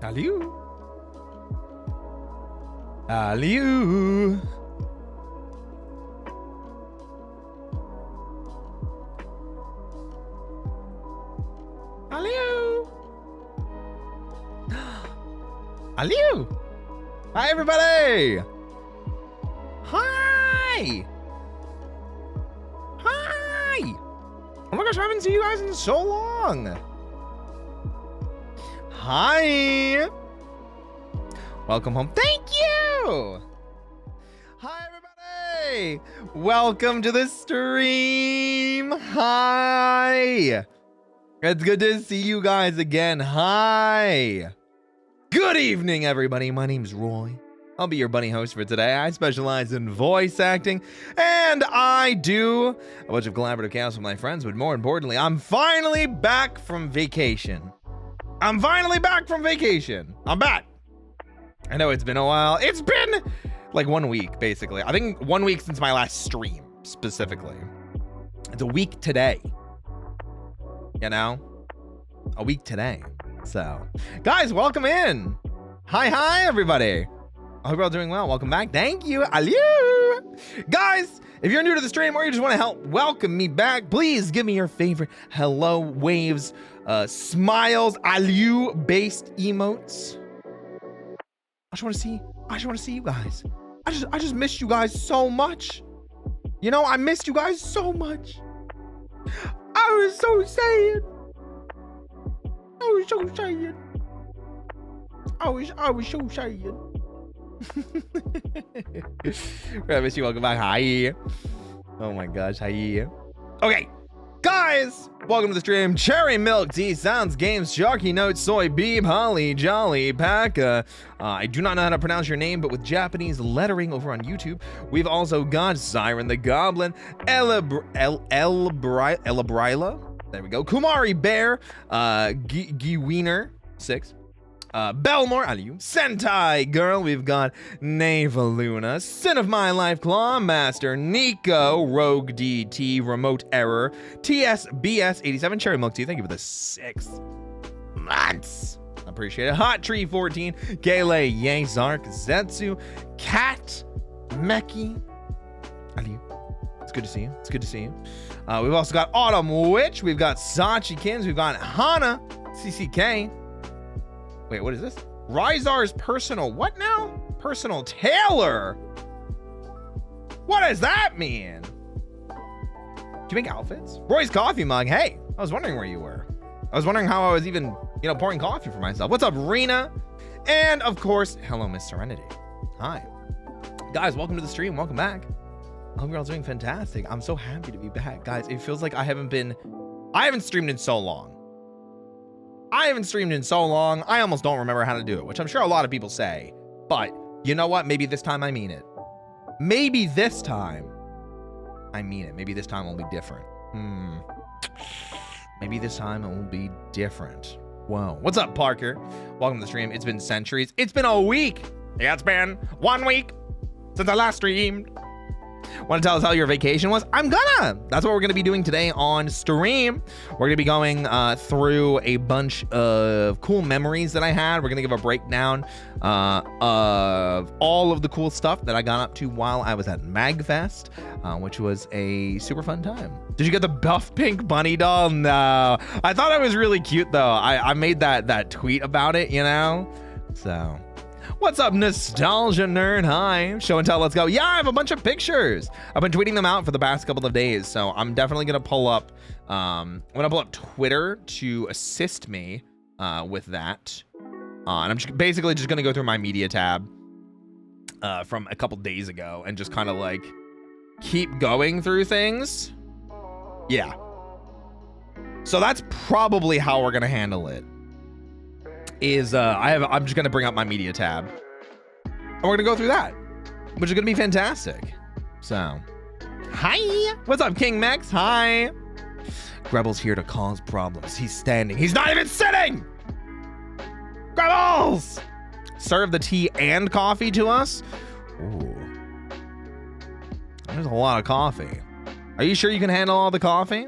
Hello. Hello. Hello. Hello. Hi, everybody. Hi. Hi. Oh my gosh, I haven't seen you guys in so long. Hi. Welcome home. Thank you. Hi, everybody. Welcome to the stream. Hi. It's good to see you guys again. Hi. Good evening, everybody. My name's Roy. I'll be your bunny host for today. I specialize in voice acting, and I do a bunch of collaborative chaos with my friends, but more importantly, I'm finally back from vacation. I'm back. I know it's been a while. It's been like 1 week, basically. I think 1 week since my last stream, specifically. It's a week today. You know? A week today. So, guys, welcome in. Hi, everybody. I hope you're all doing well. Welcome back. Thank you. Hello. Guys, if you're new to the stream or you just want to help welcome me back, please give me your favorite hello waves, smiles, Aliu based emotes. I just want to see you guys. I just missed you guys so much. You know, I missed you guys so much. I was so sad. I was so sad. I miss you. Welcome back. Hi. Oh my gosh. Hi. Okay. Guys, welcome to the stream. Cherry Milk Tea, Sounds Games, Sharky Notes, Soy Beeb, Holly, Jolly, Paka. I do not know how to pronounce your name, but with Japanese lettering over on YouTube, we've also got Siren the Goblin, Ella Bryla. There we go. Kumari Bear, Wiener 6. Belmore, Aliu, Sentai Girl, we've got Neva Luna, Sin of My Life, Claw Master, Nico, Rogue DT, Remote Error, TSBS 87, Cherry Milk Tea, thank you for the 6 months. Appreciate it. Hot Tree 14, Gale, Yang Zark, Zetsu, Cat, Meki, Aliu. It's good to see you. We've also got Autumn Witch, we've got Sachi Kins, we've got Hana, CCK. Wait, what is this? Rizar's personal, what now? Personal tailor. What does that mean? Do you make outfits? Roy's coffee mug. Hey, I was wondering where you were. I was wondering how I was even, pouring coffee for myself. What's up, Rena? And of course, hello, Miss Serenity. Hi. Guys, welcome to the stream. Welcome back. I hope you're all doing fantastic. I'm so happy to be back. Guys, it feels like I haven't streamed in so long. I almost don't remember how to do it, which I'm sure a lot of people say. But you know what? Maybe this time I mean it. Maybe this time will be different. Maybe this time it will be different. Whoa. What's up, Parker? Welcome to the stream. It's been centuries. It's been a week. Yeah, it's been 1 week since I last streamed. Want to tell us how your vacation was? That's what we're gonna be doing today on stream. We're gonna be going through a bunch of cool memories that I had. We're gonna give a breakdown of all of the cool stuff that I got up to while I was at MAGFest, which was a super fun time. Did you get the buff pink bunny doll? No. I thought it was really cute though. I made that tweet about it, so. What's up, Nostalgia Nerd? Hi. Show and tell, let's go. Yeah, I have a bunch of pictures. I've been tweeting them out for the past couple of days, so I'm definitely gonna pull up Twitter to assist me with that. And I'm basically just gonna go through my media tab from a couple days ago and just kind of like keep going through things. Yeah. So that's probably how we're gonna handle it. I'm just gonna bring up my media tab, and we're gonna go through that, which is gonna be fantastic. So, hi, what's up, King Max? Hi. Grebel's here to cause problems. He's standing. He's not even sitting. Grebels, serve the tea and coffee to us. Ooh, there's a lot of coffee. Are you sure you can handle all the coffee?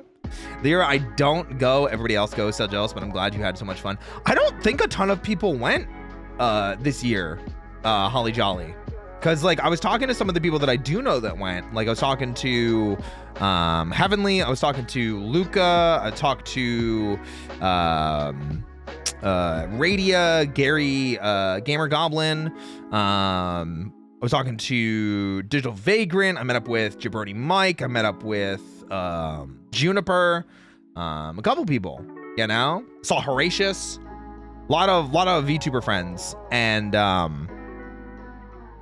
The year I don't go, everybody else goes. So jealous, but I'm glad you had so much fun. I don't think a ton of people went this year, Holly Jolly. Because, like, I was talking to some of the people that I do know that went. Like, I was talking to Heavenly. I was talking to Luca. I talked to Radia, Gary, Gamer Goblin. I was talking to Digital Vagrant. I met up with Jabroni Mike. I met up with Juniper. A couple people, you know? Saw Horatius. A lot of VTuber friends. And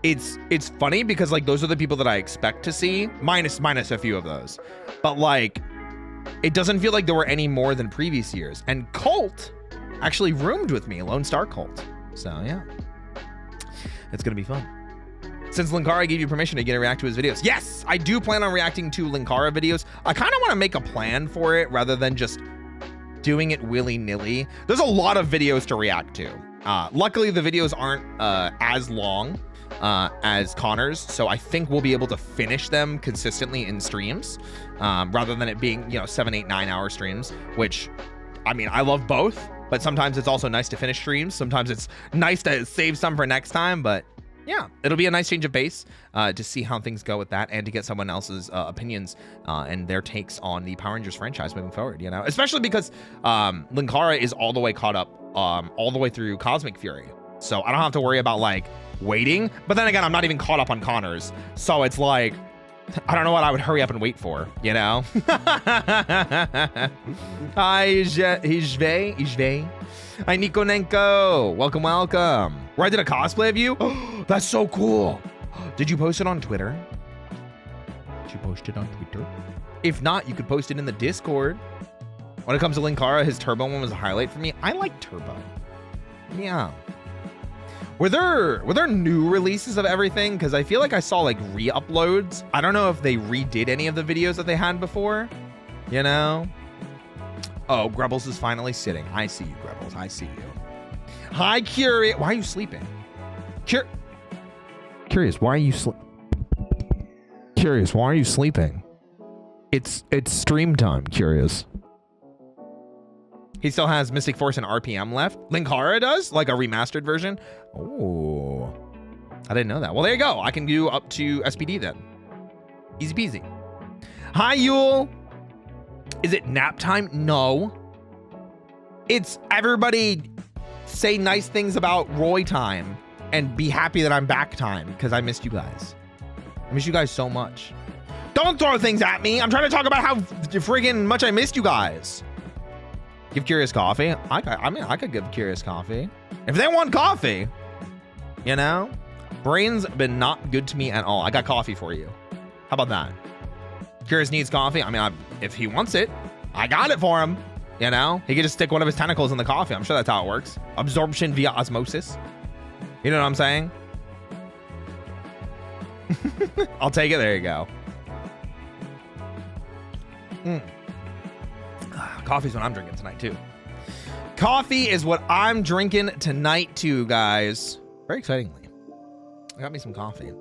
it's funny because, like, those are the people that I expect to see, minus a few of those, but like it doesn't feel like there were any more than previous years. And Colt actually roomed with me, Lone Star Colt. So yeah, it's gonna be fun. Since Linkara gave you permission to get to react to his videos, yes, I do plan on reacting to Linkara videos. I kind of want to make a plan for it rather than just doing it willy-nilly. There's a lot of videos to react to. Luckily the videos aren't as long as Connor's, so I think we'll be able to finish them consistently in streams, rather than it being, you know, 7, 8, 9 hour streams, which, I mean, I love both, but sometimes it's also nice to finish streams. Sometimes it's nice to save some for next time, but yeah, it'll be a nice change of pace to see how things go with that and to get someone else's opinions and their takes on the Power Rangers franchise moving forward, you know, especially because Linkara is all the way caught up, all the way through Cosmic Fury. So I don't have to worry about, like, waiting. But then again, I'm not even caught up on Connor's. So it's like, I don't know what I would hurry up and wait for, you know? Hi, Ijve. Hi, Nico Nenko. Welcome, welcome. Where I did a cosplay of you? That's so cool. Did you post it on Twitter? Did you post it on Twitter? If not, you could post it in the Discord. When it comes to Linkara, his Turbo one was a highlight for me. I like Turbo. Yeah. Were there new releases of everything? Because I feel like I saw, like, re-uploads. I don't know if they redid any of the videos that they had before, you know? Oh, Grebels is finally sitting. I see you, Grebels. I see you. Hi, Curious. Why are you sleeping? Curious, why are you Curious, why are you sleeping? It's stream time, Curious. He still has Mystic Force and RPM left. Linkara does, like a remastered version. Oh, I didn't know that. Well, there you go. I can do up to SPD then. Easy peasy. Hi, Yule. Is it nap time? No. It's everybody say nice things about Roy time and be happy that I'm back time because I missed you guys. I miss you guys so much. Don't throw things at me. I'm trying to talk about how friggin' much I missed you guys. Give Curious coffee. I mean, I could give Curious coffee. If they want coffee, you know? Brain's been not good to me at all. I got coffee for you. How about that? Curious needs coffee. I mean, if he wants it, I got it for him. You know? He could just stick one of his tentacles in the coffee. I'm sure that's how it works. Absorption via osmosis. You know what I'm saying? I'll take it. There you go. Coffee's what I'm drinking tonight too. Coffee is what I'm drinking tonight too, guys. Very excitingly. I got me some coffee.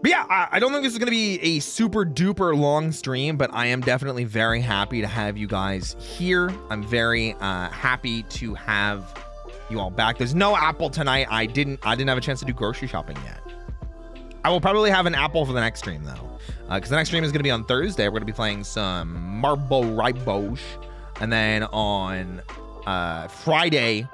But yeah, I don't think this is going to be a super duper long stream, but I am definitely very happy to have you guys here. I'm very happy to have you all back. There's no Apple tonight. I didn't have a chance to do grocery shopping yet. I will probably have an Apple for the next stream though, because the next stream is going to be on Thursday. We're going to be playing some Marble Riboche, and then on Friday,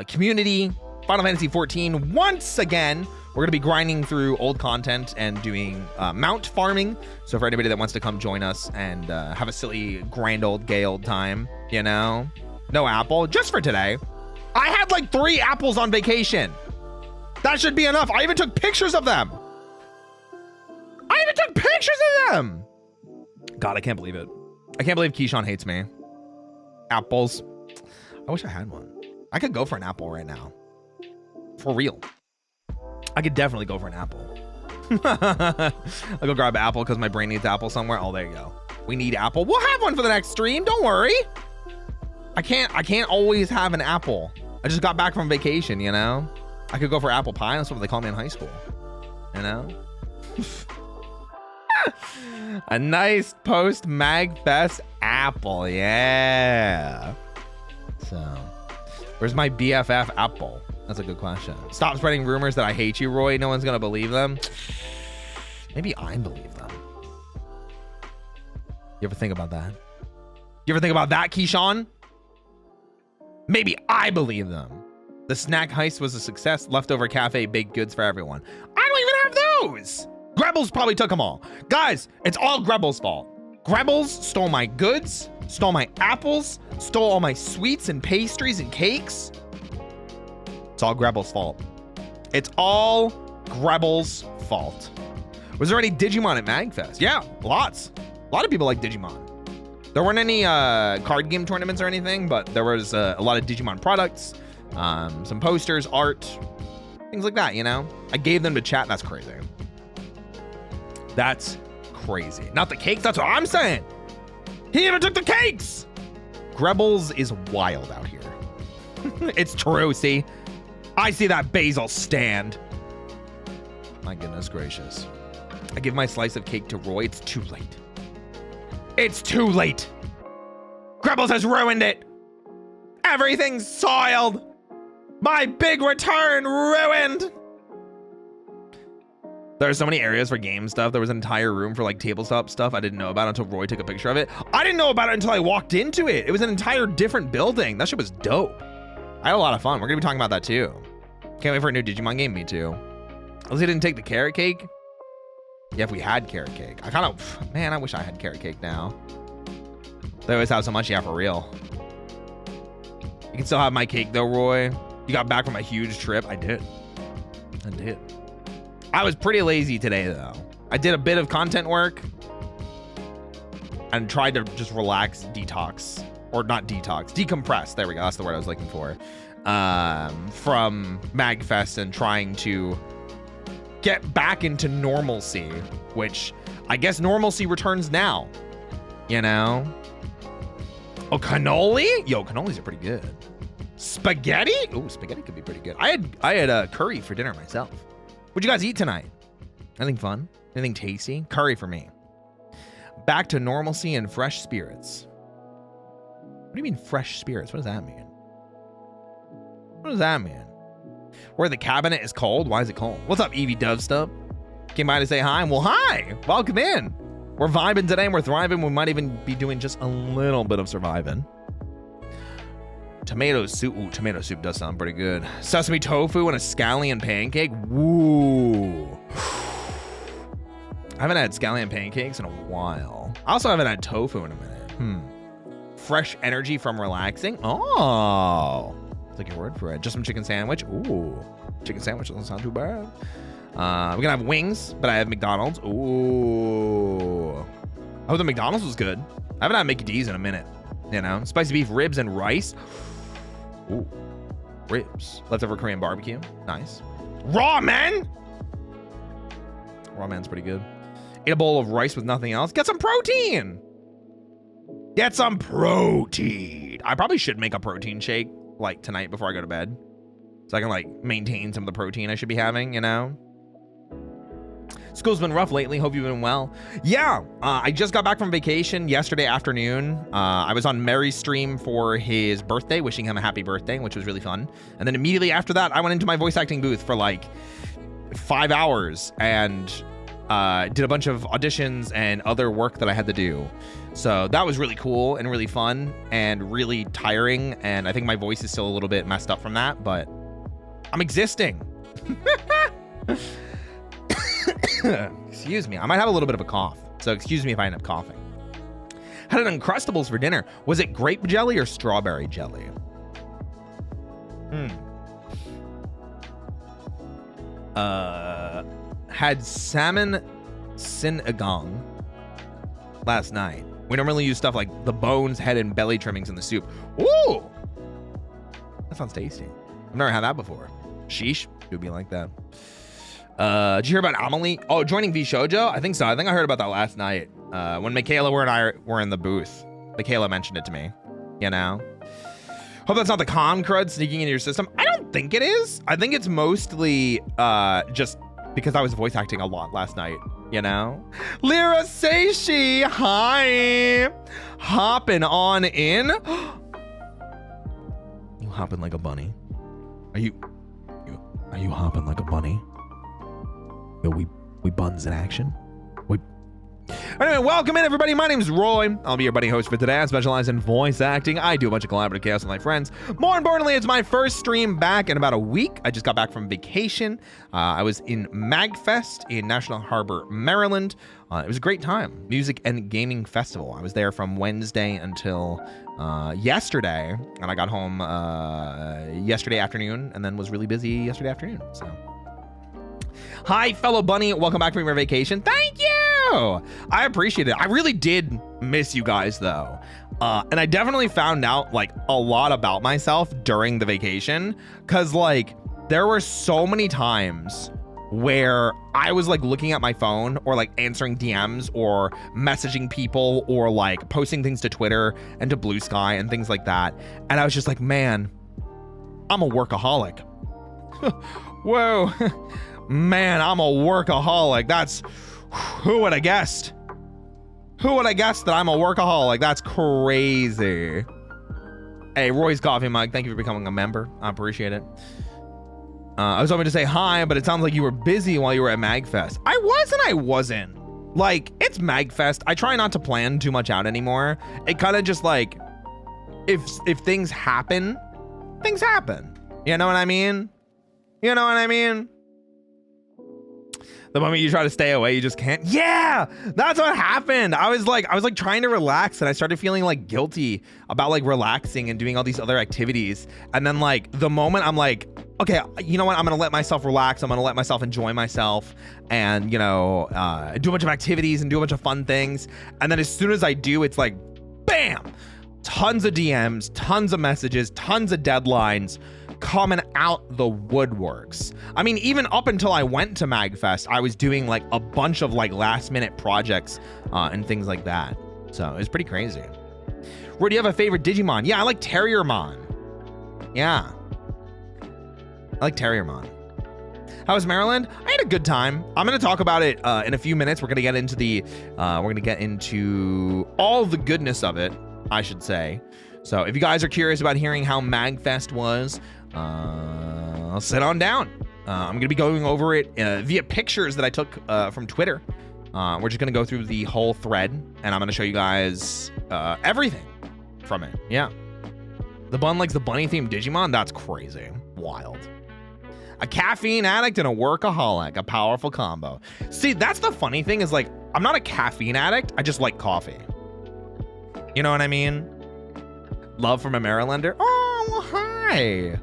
Community, Final Fantasy 14 once again. We're going to be grinding through old content and doing mount farming. So for anybody that wants to come join us and have a silly, grand old, gay old time, you know, no Apple, just for today. I had like 3 apples on vacation. That should be enough. I even took pictures of them. God, I can't believe it. I can't believe Keyshawn hates me. Apples. I wish I had one. I could go for an apple right now. For real. I could definitely go for an apple. I'll go grab an apple because my brain needs apple somewhere. Oh, there you go. We need apple. We'll have one for the next stream. Don't worry. I can't always have an apple. I just got back from vacation, you know? I could go for apple pie. That's what they call me in high school. You know? A nice post MAGFest apple. Yeah. So, where's my BFF apple? That's a good question. Stop spreading rumors that I hate you, Roy. No one's going to believe them. Maybe I believe them. You ever think about that? You ever think about that, Keyshawn? Maybe I believe them. The snack heist was a success. Leftover cafe baked goods for everyone. I don't even have those. Grebbles probably took them all. Guys, it's all Grebbles' fault. Grebbles stole my goods, stole my apples, stole all my sweets and pastries and cakes. It's all Grebbles' fault. It's all Grebbles' fault. Was there any Digimon at MAGFest? Yeah, lots. A lot of people like Digimon. There weren't any card game tournaments or anything, but there was a lot of Digimon products, some posters, art, things like that, you know? I gave them to chat. That's crazy. That's crazy. Not the cakes, that's what I'm saying. He even took the cakes. Grebbles is wild out here. It's true, see? I see that basil stand. My goodness gracious. I give my slice of cake to Roy. It's too late. It's too late. Grebbles has ruined it. Everything's soiled. My big return ruined. There are so many areas for game stuff. There was an entire room for like tabletop stuff I didn't know about until Roy took a picture of it. I didn't know about it until I walked into it. It was an entire different building. That shit was dope. I had a lot of fun. We're gonna be talking about that too. Can't wait for a new Digimon game. Me too. At least I didn't take the carrot cake. Yeah, if we had carrot cake. I kind of, man, I wish I had carrot cake now. They always have so much, yeah, for real. You can still have my cake though, Roy. You got back from a huge trip. I did. I was pretty lazy today though. I did a bit of content work and tried to just relax, detox, or not detox, decompress. There we go. That's the word I was looking for. From MAGFest and trying to get back into normalcy, which I guess normalcy returns now, you know? Oh, cannoli? Yo, cannolis are pretty good. Spaghetti? Oh, spaghetti could be pretty good. I had curry for dinner myself. What'd you guys eat tonight? Anything fun? Anything tasty? Curry for me. Back to normalcy and fresh spirits. What do you mean fresh spirits? What does that mean? What does that mean? Where the cabinet is cold? Why is it cold? What's up, Evie Dovestub? Came by to say hi. Well, hi. Welcome in. We're vibing today and we're thriving. We might even be doing just a little bit of surviving. Tomato soup. Ooh, tomato soup does sound pretty good. Sesame tofu and a scallion pancake. Woo. I haven't had scallion pancakes in a while. I also haven't had tofu in a minute. Fresh energy from relaxing. Oh. Take your word for it. Just some chicken sandwich. Ooh. Chicken sandwich doesn't sound too bad. We're gonna have wings, but I have McDonald's. Ooh. Oh, the McDonald's was good. I haven't had Mickey D's in a minute. You know, spicy beef ribs and rice. Ooh. Ribs. Leftover Korean barbecue. Nice. Ramen. Ramen's pretty good. Eat a bowl of rice with nothing else. Get some protein. Get some protein. I probably should make a protein shake like tonight before I go to bed, so I can like maintain some of the protein I should be having, you know? School's been rough lately. Hope you've been well. Yeah, I just got back from vacation yesterday afternoon. I was on Mary's stream for his birthday, wishing him a happy birthday, which was really fun. And then immediately after that, I went into my voice acting booth for like 5 hours and did a bunch of auditions and other work that I had to do. So that was really cool and really fun and really tiring. And I think my voice is still a little bit messed up from that, but I'm existing. Excuse me. I might have a little bit of a cough, so excuse me if I end up coughing. Had an Uncrustables for dinner. Was it grape jelly or strawberry jelly? Had salmon sinigang last night. We normally use stuff like the bones, head, and belly trimmings in the soup. Ooh! That sounds tasty. I've never had that before. Sheesh. It would be like that. Did you hear about Amelie? Oh, joining VShojo? I think so. I think I heard about that last night. When Michaela and I were in the booth. Michaela mentioned it to me. You know? Hope that's not the com crud sneaking into your system. I don't think it is. I think it's mostly just because I was voice acting a lot last night. You know? Lyra Seishi, hi! Hopping on in. You hopping like a bunny? Are you hopping like a bunny? Yo, we buns in action. Anyway, welcome in everybody. My name's Roy. I'll be your buddy host for today. I specialize in voice acting. I do a bunch of collaborative chaos with my friends. More importantly, it's my first stream back in about a week. I just got back from vacation. I was in MAGFest in National Harbor, Maryland. It was a great time. Music and gaming festival. I was there from Wednesday until yesterday, and I got home yesterday afternoon, and then was really busy yesterday afternoon. So, hi, fellow bunny. Welcome back from your vacation. Thank you. I appreciate it. I really did miss you guys though. And I definitely found out like a lot about myself during the vacation, cause like there were so many times where I was like looking at my phone or like answering DMs or messaging people or like posting things to Twitter and to Blue Sky and things like that. And I was just like, man, I'm a workaholic. Whoa, man, I'm a workaholic. That's, who would have guessed? Who would have guessed that I'm a workaholic? That's crazy. Hey, Roy's Coffee Mug, thank you for becoming a member. I appreciate it. I was hoping to say hi, but it sounds like you were busy while you were at MAGFest. I was and I wasn't. Like, it's MAGFest. I try not to plan too much out anymore. It kind of just like, if things happen, things happen. You know what I mean? You know what I mean? The moment you try to stay away, you just can't. Yeah, that's what happened. I was like trying to relax, and I started feeling like guilty about like relaxing and doing all these other activities. And then like the moment I'm like, okay, you know what? I'm gonna let myself relax. I'm gonna let myself enjoy myself, and you know, do a bunch of activities and do a bunch of fun things. And then as soon as I do, it's like, bam, tons of DMs, tons of messages, tons of deadlines coming out the woodworks. I mean, even up until I went to MAGFest, I was doing like a bunch of like last minute projects and things like that. So it was pretty crazy. Roy, do you have a favorite Digimon? Yeah, I like Terriermon. Yeah. I like Terriermon. How was Maryland? I had a good time. I'm going to talk about it in a few minutes. We're going to get into all the goodness of it, I should say. So if you guys are curious about hearing how MAGFest was, I'll sit on down. I'm going to be going over it via pictures that I took from Twitter. We're just going to go through the whole thread, and I'm going to show you guys everything from it. Yeah. The bun likes the bunny-themed Digimon? That's crazy. Wild. A caffeine addict and a workaholic. A powerful combo. See, that's the funny thing is, like, I'm not a caffeine addict. I just like coffee. You know what I mean? Love from a Marylander. Oh, hi.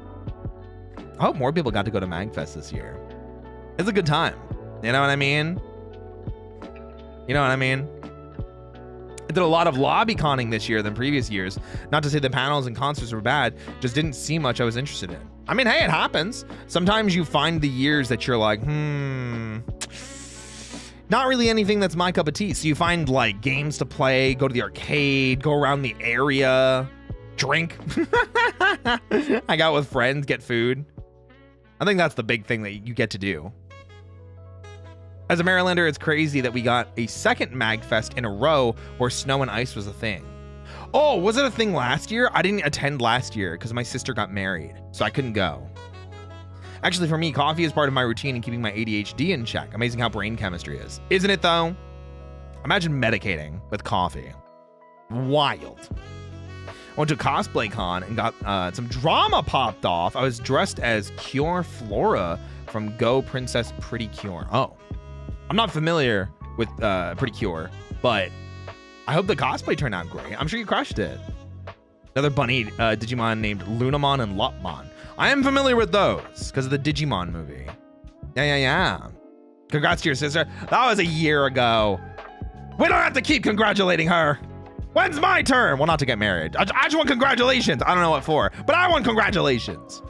I hope more people got to go to MAGFest this year. It's a good time. You know what I mean? You know what I mean? I did a lot of lobby conning this year than previous years. Not to say the panels and concerts were bad, just didn't see much I was interested in. I mean, hey, it happens. Sometimes you find the years that you're like, not really anything that's my cup of tea. So you find like games to play, go to the arcade, go around the area, drink, hang out with friends, get food. I think that's the big thing that you get to do. As a Marylander, it's crazy that we got a second MAGFest in a row where snow and ice was a thing. Oh, was it a thing last year? I didn't attend last year because my sister got married, so I couldn't go. Actually, for me, coffee is part of my routine in keeping my ADHD in check. Amazing how brain chemistry is. Isn't it, though? Imagine medicating with coffee. Wild. I went to Cosplay Con and got some drama popped off. I was dressed as Cure Flora from Go Princess Pretty Cure. Oh. I'm not familiar with Pretty Cure, but I hope the cosplay turned out great. I'm sure you crushed it. Another bunny Digimon named Lunamon and Lopmon. I am familiar with those because of the Digimon movie. Yeah. Congrats to your sister. That was a year ago. We don't have to keep congratulating her. When's my turn? Well, not to get married. I just want congratulations. I don't know what for, but I want congratulations.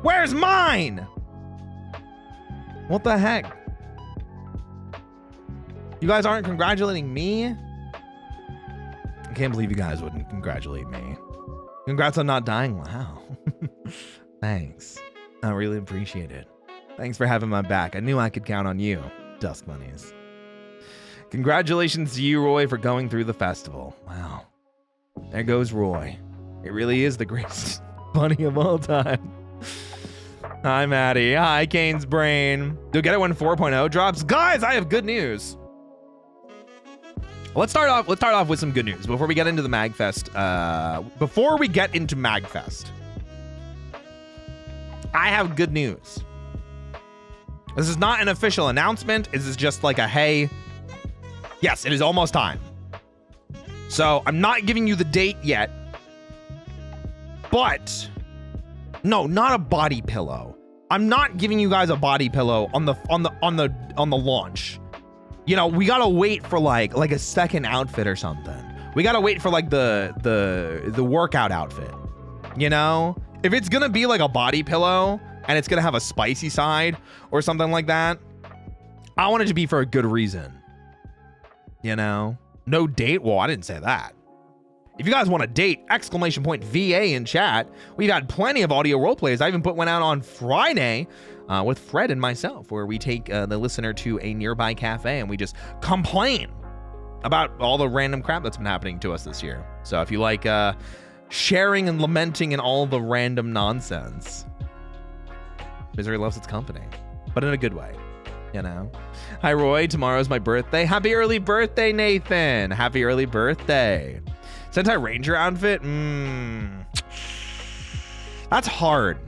Where's mine? What the heck? You guys aren't congratulating me? I can't believe you guys wouldn't congratulate me. Congrats on not dying. Wow. Thanks. I really appreciate it. Thanks for having my back. I knew I could count on you, Dusk Bunnies. Congratulations to you, Roy, for going through the festival. Wow. There goes Roy. It really is the greatest bunny of all time. Hi, Maddie. Hi, Kane's Brain. You'll get it when 4.0 drops. Guys, I have good news. Let's start off with some good news before we get into the MAGFest. Before we get into MAGFest, I have good news. This is not an official announcement. This is just like a, hey, yes, it is almost time. So I'm not giving you the date yet, but no, not a body pillow. I'm not giving you guys a body pillow on the launch. You know, we gotta wait for like a second outfit or something. We gotta wait for like the workout outfit. You know, if it's gonna be like a body pillow and it's gonna have a spicy side or something like that, I want it to be for a good reason. You know, no date. Well, I didn't say that. If you guys want a date, !VA in chat. We've had plenty of audio role plays. I even put one out on Friday with Fred and myself, where we take the listener to a nearby cafe and we just complain about all the random crap that's been happening to us this year. So if you like sharing and lamenting and all the random nonsense, misery loves its company, but in a good way, you know? Hi, Roy. Tomorrow's my birthday. Happy early birthday, Nathan. Happy early birthday. Sentai Ranger outfit? That's hard.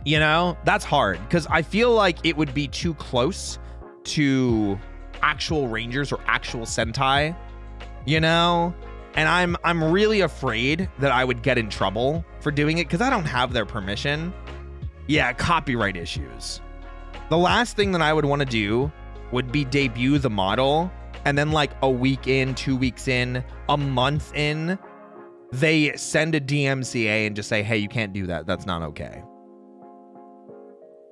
You know, that's hard because I feel like it would be too close to actual Rangers or actual Sentai, you know? And I'm really afraid that I would get in trouble for doing it because I don't have their permission. Yeah, copyright issues. The last thing that I would want to do would be debut the model, and then like a week in, 2 weeks in, a month in, they send a DMCA and just say, hey, you can't do that. That's not okay.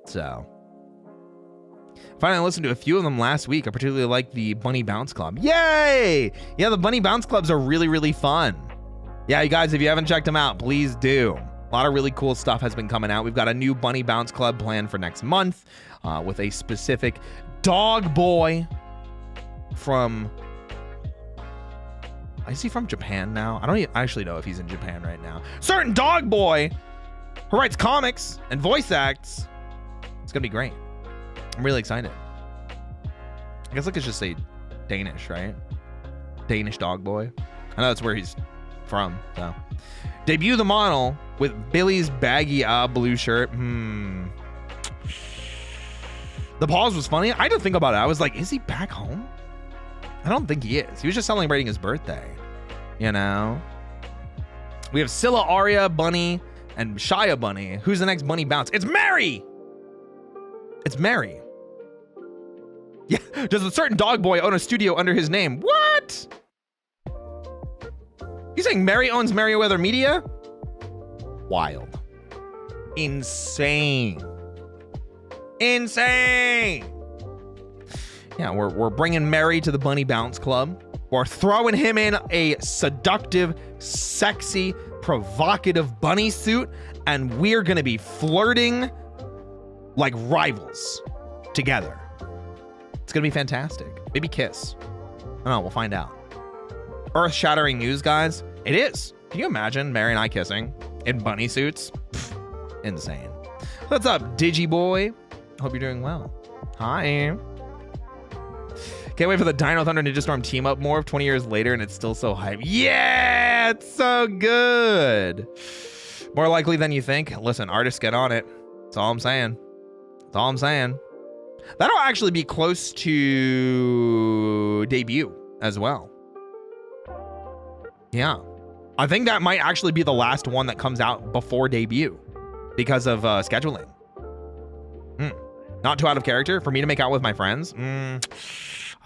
So, finally listened to a few of them last week. I particularly like the Bunny Bounce Club. Yay! Yeah, the Bunny Bounce Clubs are really, really fun. Yeah, you guys, if you haven't checked them out, please do. A lot of really cool stuff has been coming out. We've got a new Bunny Bounce Club planned for next month with a specific dog boy from... Is he from Japan now? I don't actually know if he's in Japan right now. Certain dog boy who writes comics and voice acts. It's gonna be great. I'm really excited. I guess I could just say Danish, right? Danish dog boy. I know that's where he's from, so. Debut the model with Billy's baggy blue shirt. The pause was funny. I had to think about it. I was like, is he back home? I don't think he is. He was just celebrating his birthday, you know? We have Scylla, Arya, Bunny, and Shia Bunny. Who's the next Bunny Bounce? It's Mary! It's Mary. Yeah, does a certain dog boy own a studio under his name? What? You saying Mary owns Merryweather Media? Wild. Insane. Insane. Yeah, we're bringing Mary to the Bunny Bounce Club. We're throwing him in a seductive, sexy, provocative bunny suit, and we're gonna be flirting like rivals together. It's gonna be fantastic. Maybe kiss. I don't know, we'll find out. Earth-shattering news, guys. It is. Can you imagine Mary and I kissing in bunny suits? Pfft, insane. What's up, Digiboy? Hope you're doing well. Hi. Can't wait for the Dino Thunder Ninja Storm team up more 20 years later and it's still so hype. Yeah, it's so good. More likely than you think. Listen, artists get on it. That's all I'm saying. That's all I'm saying. That'll actually be close to debut as well. Yeah. I think that might actually be the last one that comes out before debut because of scheduling. Not too out of character for me to make out with my friends.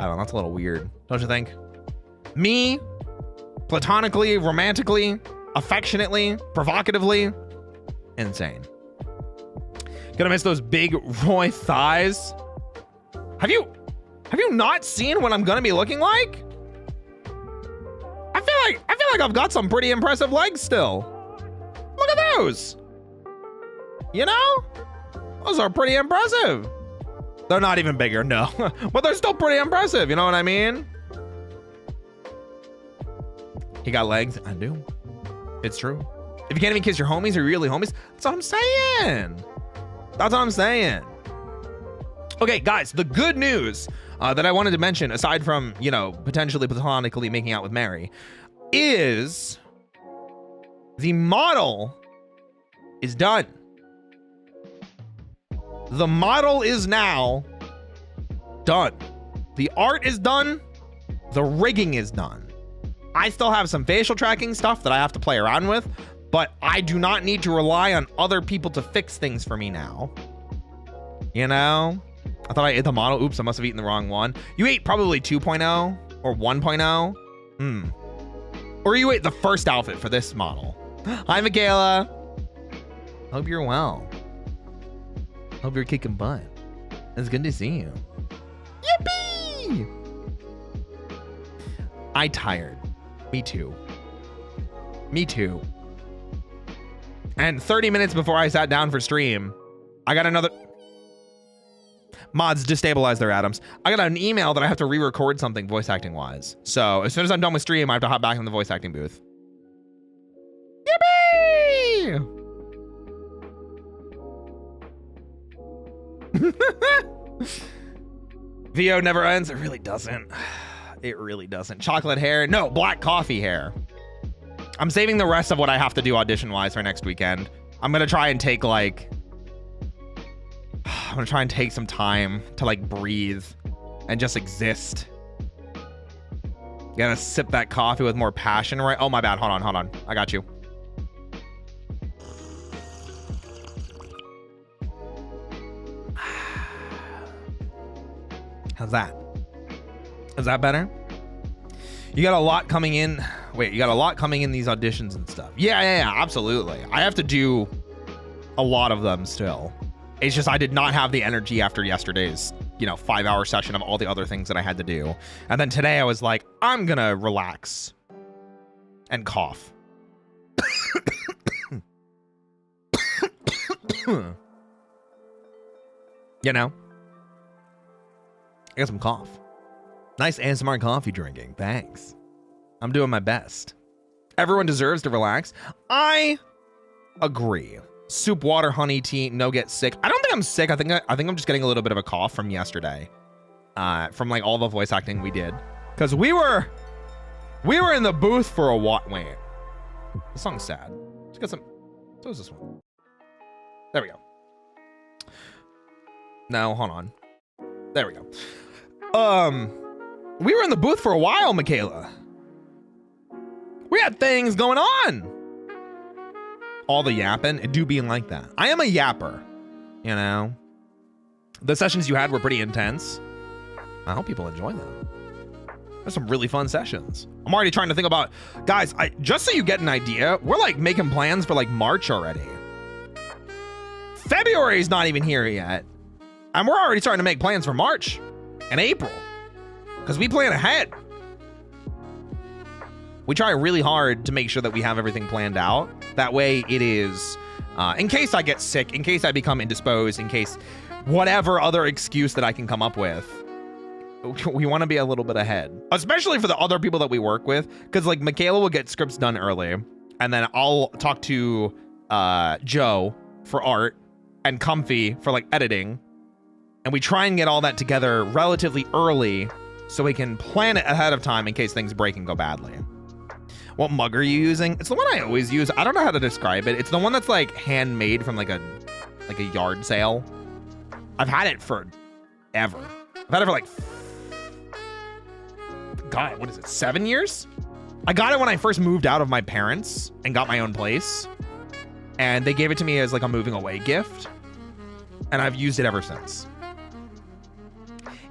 I don't know, that's a little weird, don't you think? Me platonically, romantically, affectionately, provocatively. Insane. Gonna miss those big Roy thighs. Have you not seen what I'm gonna be looking like? I feel like I've got some pretty impressive legs still. Look at those. You know? Those are pretty impressive. They're not even bigger, no. But they're still pretty impressive, you know what I mean? He got legs? I do. It's true. If you can't even kiss your homies, are you really homies? That's what I'm saying. That's what I'm saying. Okay, guys, the good news that I wanted to mention, aside from, you know, potentially platonically making out with Mary, is the model is done. The model is now done. The art is done. The rigging is done. I still have some facial tracking stuff that I have to play around with, but I do not need to rely on other people to fix things for me now. You know? I thought I ate the model. Oops, I must have eaten the wrong one. You ate probably 2.0 or 1.0. Or you ate the first outfit for this model. Hi, Michaela. Hope you're well. Hope you're kicking butt. It's good to see you. Yippee! I tired. Me too. Me too. And 30 minutes before I sat down for stream, I got another... Mods destabilize their atoms. I got an email that I have to re-record something voice acting wise. So as soon as I'm done with stream, I have to hop back in the voice acting booth. Yippee! VO never ends. It really doesn't. It really doesn't. Chocolate hair. No, black coffee hair. I'm saving the rest of what I have to do audition wise for next weekend. I'm gonna try and take like... I'm gonna try and take some time to like breathe and just exist. You gotta sip that coffee with more passion, right? Oh, my bad. Hold on. I got you. How's that? Is that better? You got a lot coming in. Wait, you got a lot coming in these auditions and stuff. Yeah, absolutely. I have to do a lot of them still. It's just I did not have the energy after yesterday's, 5-hour session of all the other things that I had to do. And then today I was like, I'm gonna relax and cough. You know? I got some cough. Nice ASMR coffee drinking. Thanks. I'm doing my best. Everyone deserves to relax. I agree. Soup, water, honey, tea, no get sick. I don't think I'm sick. I think I'm just getting a little bit of a cough from yesterday. From like all the voice acting we did. Because we were in the booth for a while. Wait. The song's sad. Let's get some. So is this one? There we go. No, hold on. There we go. We were in the booth for a while, Michaela. We had things going on. All the yapping, it do being like that. I am a yapper, you know. The sessions you had were pretty intense. I hope people enjoy them. There's some really fun sessions. I'm already trying to think about, guys, just so you get an idea, we're like making plans for like March already. February's not even here yet. And we're already starting to make plans for March and April. Because we plan ahead. We try really hard to make sure that we have everything planned out. That way it is, in case I get sick, in case I become indisposed, in case whatever other excuse that I can come up with, we want to be a little bit ahead. Especially for the other people that we work with. Because like Michaela will get scripts done early. And then I'll talk to Joe for art and Comfy for like editing. And we try and get all that together relatively early so we can plan it ahead of time in case things break and go badly. What mug are you using? It's the one I always use. I don't know how to describe it. It's the one that's like handmade from like a yard sale. I've had it for ever. I've had it for like, God, what is it? 7 years? I got it when I first moved out of my parents and got my own place. And they gave it to me as like a moving away gift. And I've used it ever since.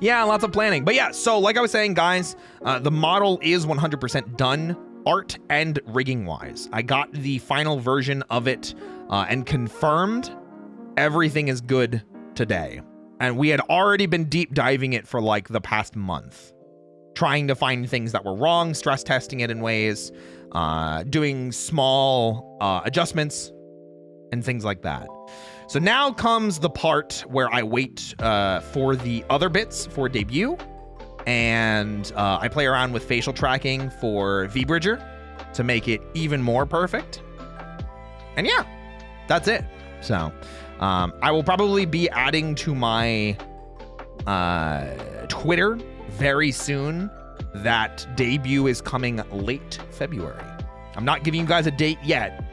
Yeah, lots of planning. But yeah, so like I was saying, guys, the model is 100% done. art and rigging wise. I got the final version of it and confirmed everything is good today. And we had already been deep diving it for like the past month, trying to find things that were wrong, stress testing it in ways, doing small adjustments and things like that. So now comes the part where I wait for the other bits for debut, and I play around with facial tracking for VBridger to make it even more perfect. And yeah, that's it. So I will probably be adding to my Twitter very soon that debut is coming late February. I'm not giving you guys a date yet.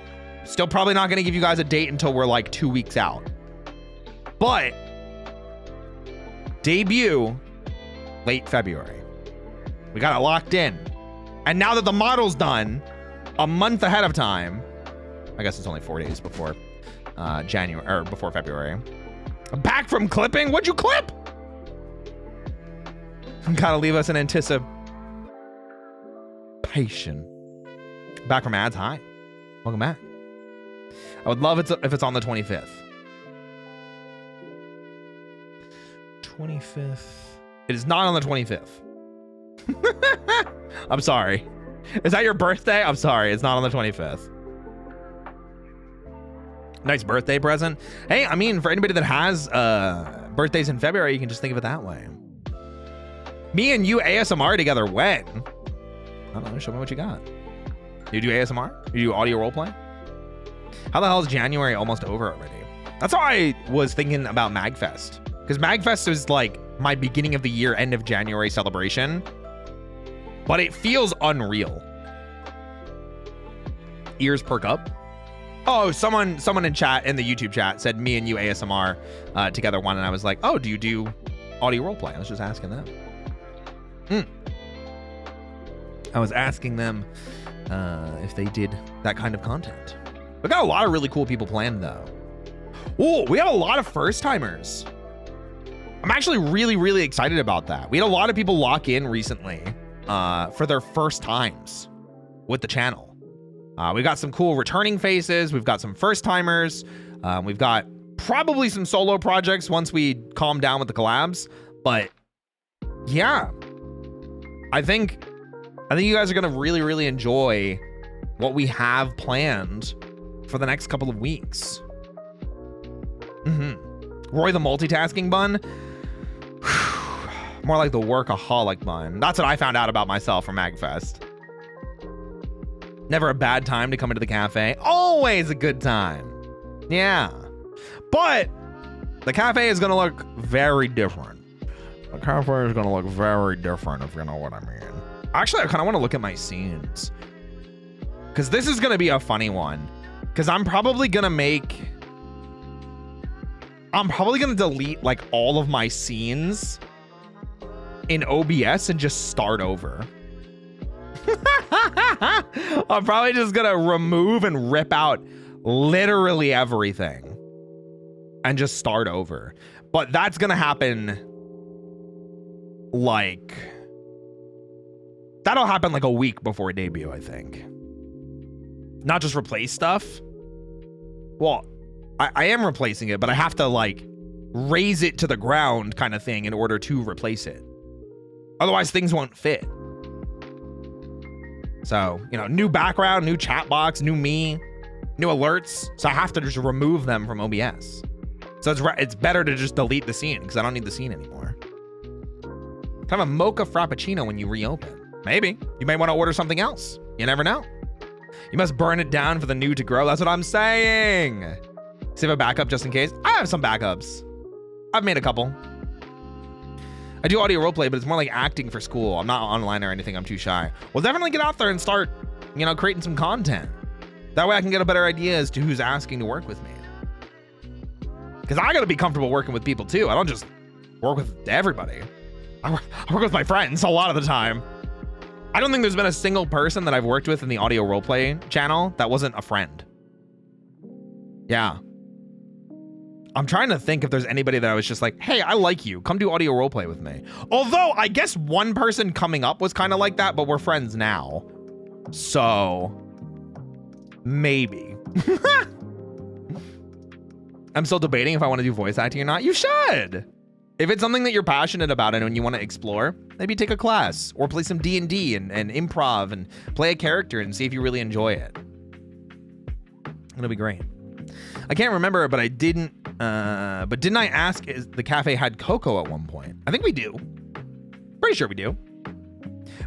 Still probably not going to give you guys a date until we're like 2 weeks out. But debut late February. We got it locked in. And now that the model's done a month ahead of time, I guess it's only 4 days before January or before February. I'm back from clipping. What'd you clip? Gotta leave us in anticipation. Back from ads. Hi. Welcome back. I would love it if it's on the 25th. 25th. It is not on the 25th. I'm sorry. Is that your birthday? I'm sorry. It's not on the 25th. Nice birthday present. Hey, I mean, for anybody that has birthdays in February, you can just think of it that way. Me and you ASMR together when? I don't know. Show me what you got. You do ASMR? You do audio roleplay? How the hell is January almost over already? That's how I was thinking about MAGFest. Because MAGFest is like my beginning of the year, end of January celebration. But it feels unreal. Ears perk up. Oh, someone in chat, in the YouTube chat, said me and you ASMR together one. And I was like, oh, do you do audio roleplay? I was just asking them. I was asking them if they did that kind of content. We got a lot of really cool people planned though. Oh, we have a lot of first timers. I'm actually really, really excited about that. We had a lot of people lock in recently for their first times with the channel. We got some cool returning faces. We've got some first timers. We've got probably some solo projects once we calm down with the collabs. But yeah, I think you guys are gonna really, really enjoy what we have planned for the next couple of weeks. Roy the multitasking bun. More like the workaholic bun. That's what I found out about myself from MAGFest. Never a bad time to come into the cafe. Always a good time. Yeah. But the cafe is going to look very different. The cafe is going to look very different, if you know what I mean. Actually, I kind of want to look at my scenes. Because this is going to be a funny one. Because I'm probably going to delete like all of my scenes in OBS and just start over. I'm probably just gonna remove and rip out literally everything and just start over. But that's gonna happen like that'll happen like a week before debut, I think. Not just replace stuff. Well, I am replacing it, but I have to like raise it to the ground kind of thing in order to replace it. Otherwise things won't fit. So, you know, new background, new chat box, new me, new alerts. So I have to just remove them from OBS. So it's better to just delete the scene because I don't need the scene anymore. Kind of a mocha frappuccino when you reopen. Maybe. You may want to order something else. You never know. You must burn it down for the new to grow. That's what I'm saying. Save a backup just in case. I have some backups. I've made a couple. I do audio roleplay, but it's more like acting for school. I'm not online or anything. I'm too shy. Well, definitely get out there and start, you know, creating some content. That way I can get a better idea as to who's asking to work with me. Because I got to be comfortable working with people too. I don't just work with everybody. I work with my friends a lot of the time. I don't think there's been a single person that I've worked with in the audio roleplay channel that wasn't a friend. Yeah. I'm trying to think if there's anybody that I was just like, hey, I like you. Come do audio roleplay with me. Although I guess one person coming up was kind of like that, but we're friends now. So maybe. I'm still debating if I want to do voice acting or not. You should. If it's something that you're passionate about and you want to explore, maybe take a class or play some D&D and improv and play a character and see if you really enjoy it. It'll be great. I can't remember, but I didn't. But didn't I ask if the cafe had cocoa at one point? I think we do. Pretty sure we do.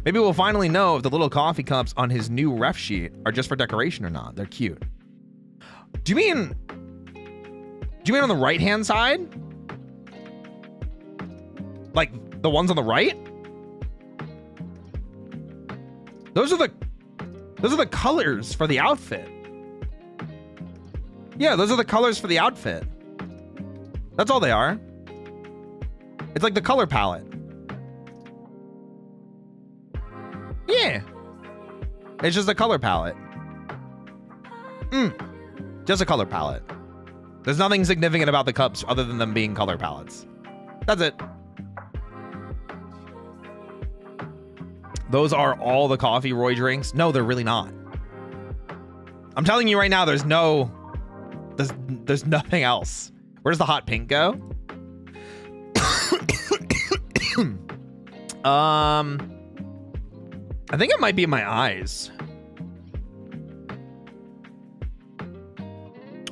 Maybe we'll finally know if the little coffee cups on his new ref sheet are just for decoration or not. They're cute. Do you mean on the right-hand side? Like the ones on the right? Those are the colors for the outfit. Yeah, those are the colors for the outfit. That's all they are. It's like the color palette. Yeah. It's just a color palette. Just a color palette. There's nothing significant about the cups other than them being color palettes. That's it. Those are all the coffee Roy drinks? No, they're really not. I'm telling you right now, there's nothing else. Where does the hot pink go? I think it might be in my eyes.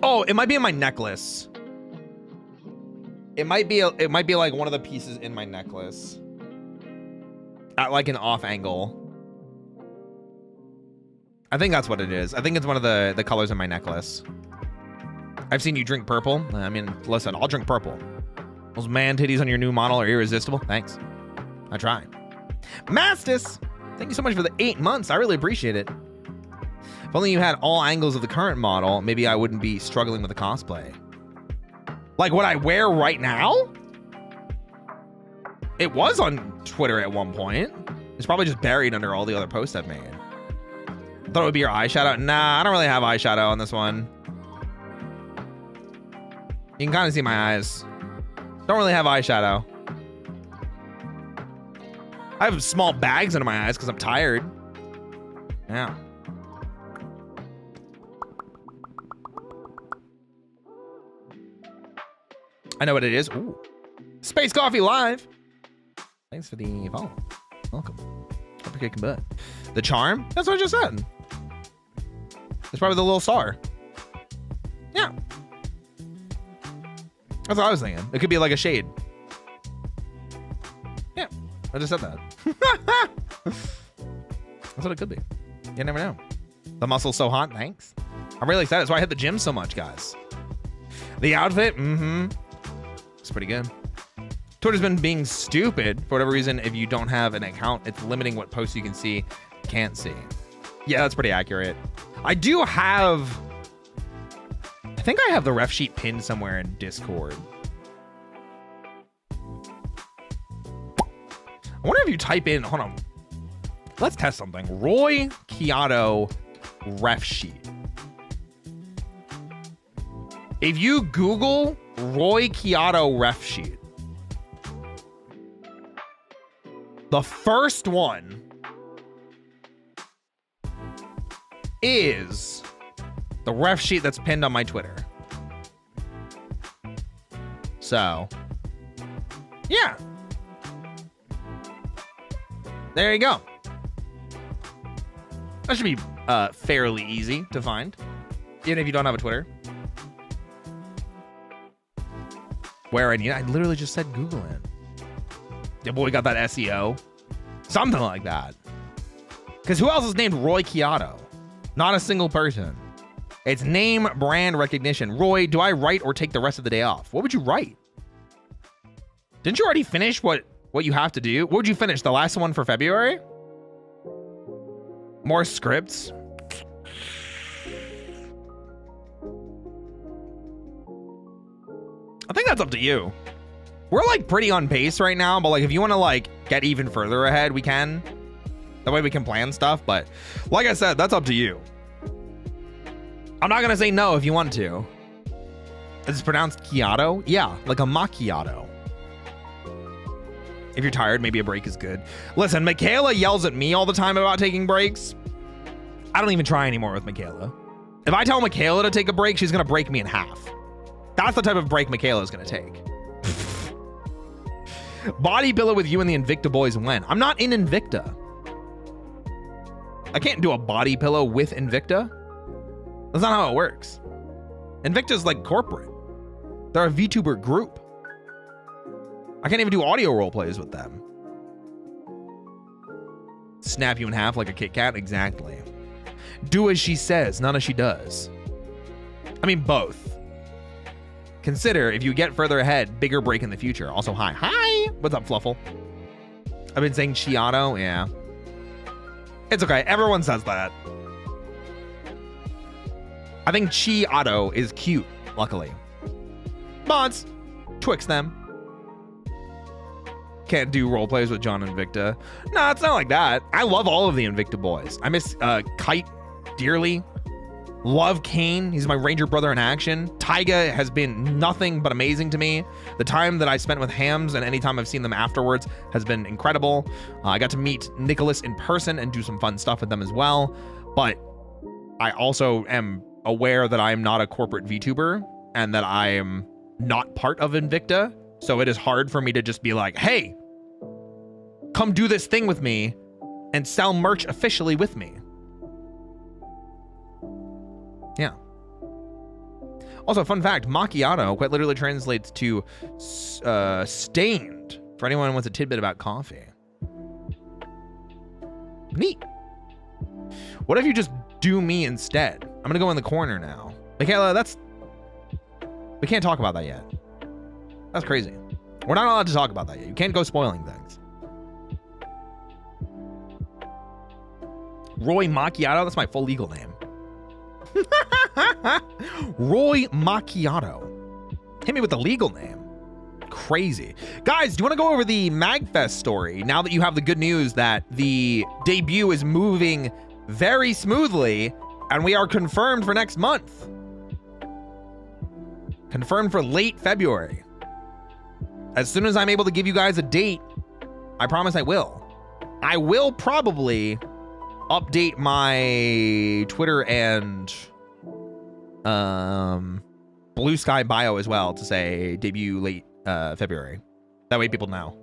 Oh, it might be in my necklace. It might be like one of the pieces in my necklace. At like an off angle. I think that's what it is. I think it's one of the colors in my necklace. I've seen you drink purple. I mean, listen, I'll drink purple. Those man titties on your new model are irresistible. Thanks. I tried. Mastis, thank you so much for the 8 months. I really appreciate it. If only you had all angles of the current model, maybe I wouldn't be struggling with the cosplay. Like what I wear right now? It was on Twitter at one point. It's probably just buried under all the other posts I've made. I thought it would be your eyeshadow. Nah, I don't really have eyeshadow on this one. You can kind of see my eyes. Don't really have eyeshadow. I have small bags under my eyes because I'm tired. Yeah. I know what it is. Ooh. Space Coffee Live. Thanks for the follow. Welcome. Hope you're kicking butt. The charm? That's what I just said. It's probably the little star. Yeah. That's what I was thinking. It could be like a shade. Yeah. I just said that. That's what it could be. You never know. The muscle's so hot. Thanks. I'm really excited. That's why I hit the gym so much, guys. The outfit? It's pretty good. Twitter's been being stupid for whatever reason. If you don't have an account, it's limiting what posts you can see, can't see. Yeah, that's pretty accurate. I do have... I think I have the ref sheet pinned somewhere in Discord. I wonder if you type in... Hold on. Let's test something. Roy Chiato ref sheet. If you Google Roy Chiato ref sheet, the first one is the ref sheet that's pinned on my Twitter. So, yeah. There you go. That should be fairly easy to find, even if you don't have a Twitter. Where I literally just said Google it. Yeah, boy, got that SEO. Something like that. Because who else is named Roy Chiato? Not a single person. It's name brand recognition. Roy, do I write or take the rest of the day off? What would you write? Didn't you already finish what you have to do? What would you finish? The last one for February? More scripts? I think that's up to you. We're like pretty on pace right now, but like if you want to like get even further ahead, we can. That way we can plan stuff, but like I said, that's up to you. I'm not gonna say no if you want to. Is it pronounced Chiato? Yeah, like a macchiato. If you're tired, maybe a break is good. Listen, Michaela yells at me all the time about taking breaks. I don't even try anymore with Michaela. If I tell Michaela to take a break, she's going to break me in half. That's the type of break Michaela is going to take. Body pillow with you and the Invicta boys when? I'm not in Invicta. I can't do a body pillow with Invicta. That's not how it works. Invicta's like corporate. They're a VTuber group. I can't even do audio role plays with them. Snap you in half like a Kit Kat? Exactly. Do as she says, not as she does. I mean, both. Consider, if you get further ahead, bigger break in the future. Also, hi. Hi! What's up, Fluffle? I've been saying Chiato. Yeah. It's okay. Everyone says that. I think Chiato is cute, luckily. Mods. Twix them. Can't do role plays with John and Invicta. No, it's not like that. I love all of the Invicta boys. I miss Kite dearly. Love Kane. He's my Ranger brother in action. Taiga has been nothing but amazing to me. The time that I spent with Hams and any time I've seen them afterwards has been incredible. I got to meet Nicholas in person and do some fun stuff with them as well. But I also am aware that I am not a corporate VTuber and that I am not part of Invicta. So it is hard for me to just be like, hey, come do this thing with me and sell merch officially with me. Yeah. Also, fun fact, macchiato quite literally translates to stained, for anyone who wants a tidbit about coffee. Neat. What if you just do me instead? I'm going to go in the corner now. Michaela, we can't talk about that yet. That's crazy. We're not allowed to talk about that yet. You can't go spoiling things. Roy Macchiato, that's my full legal name. Roy Macchiato. Hit me with the legal name. Crazy. Guys, do you want to go over the MAGFest story now that you have the good news that the debut is moving very smoothly and we are confirmed for next month? Confirmed for late February. As soon as I'm able to give you guys a date, I promise I will. I will probably update my Twitter and Blue Sky bio as well to say debut late February. That way people know.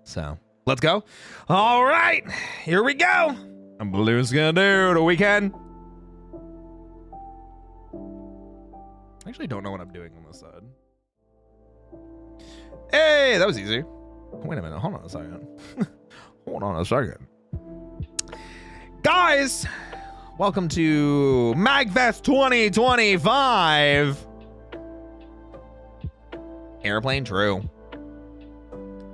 So let's go. All right, here we go. I'm Blue Sky do the weekend. I actually don't know what I'm doing on this side. Hey, that was easy. Wait a minute. Hold on a second. Hold on a second. Guys, welcome to MAGFest 2025. Airplane true.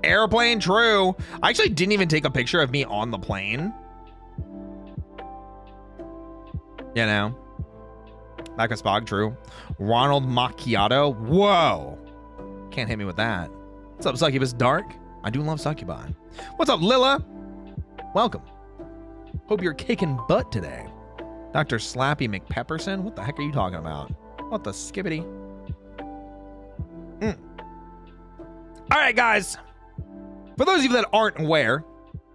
Airplane true. I actually didn't even take a picture of me on the plane. You know. Macspog true. Ronald Macchiato. Whoa. Can't hit me with that. What's up, Succubus Dark? I do love Succubi. What's up, Lilla? Welcome. Hope you're kicking butt today. Dr. Slappy McPepperson? What the heck are you talking about? What the skibbity? All right, guys. For those of you that aren't aware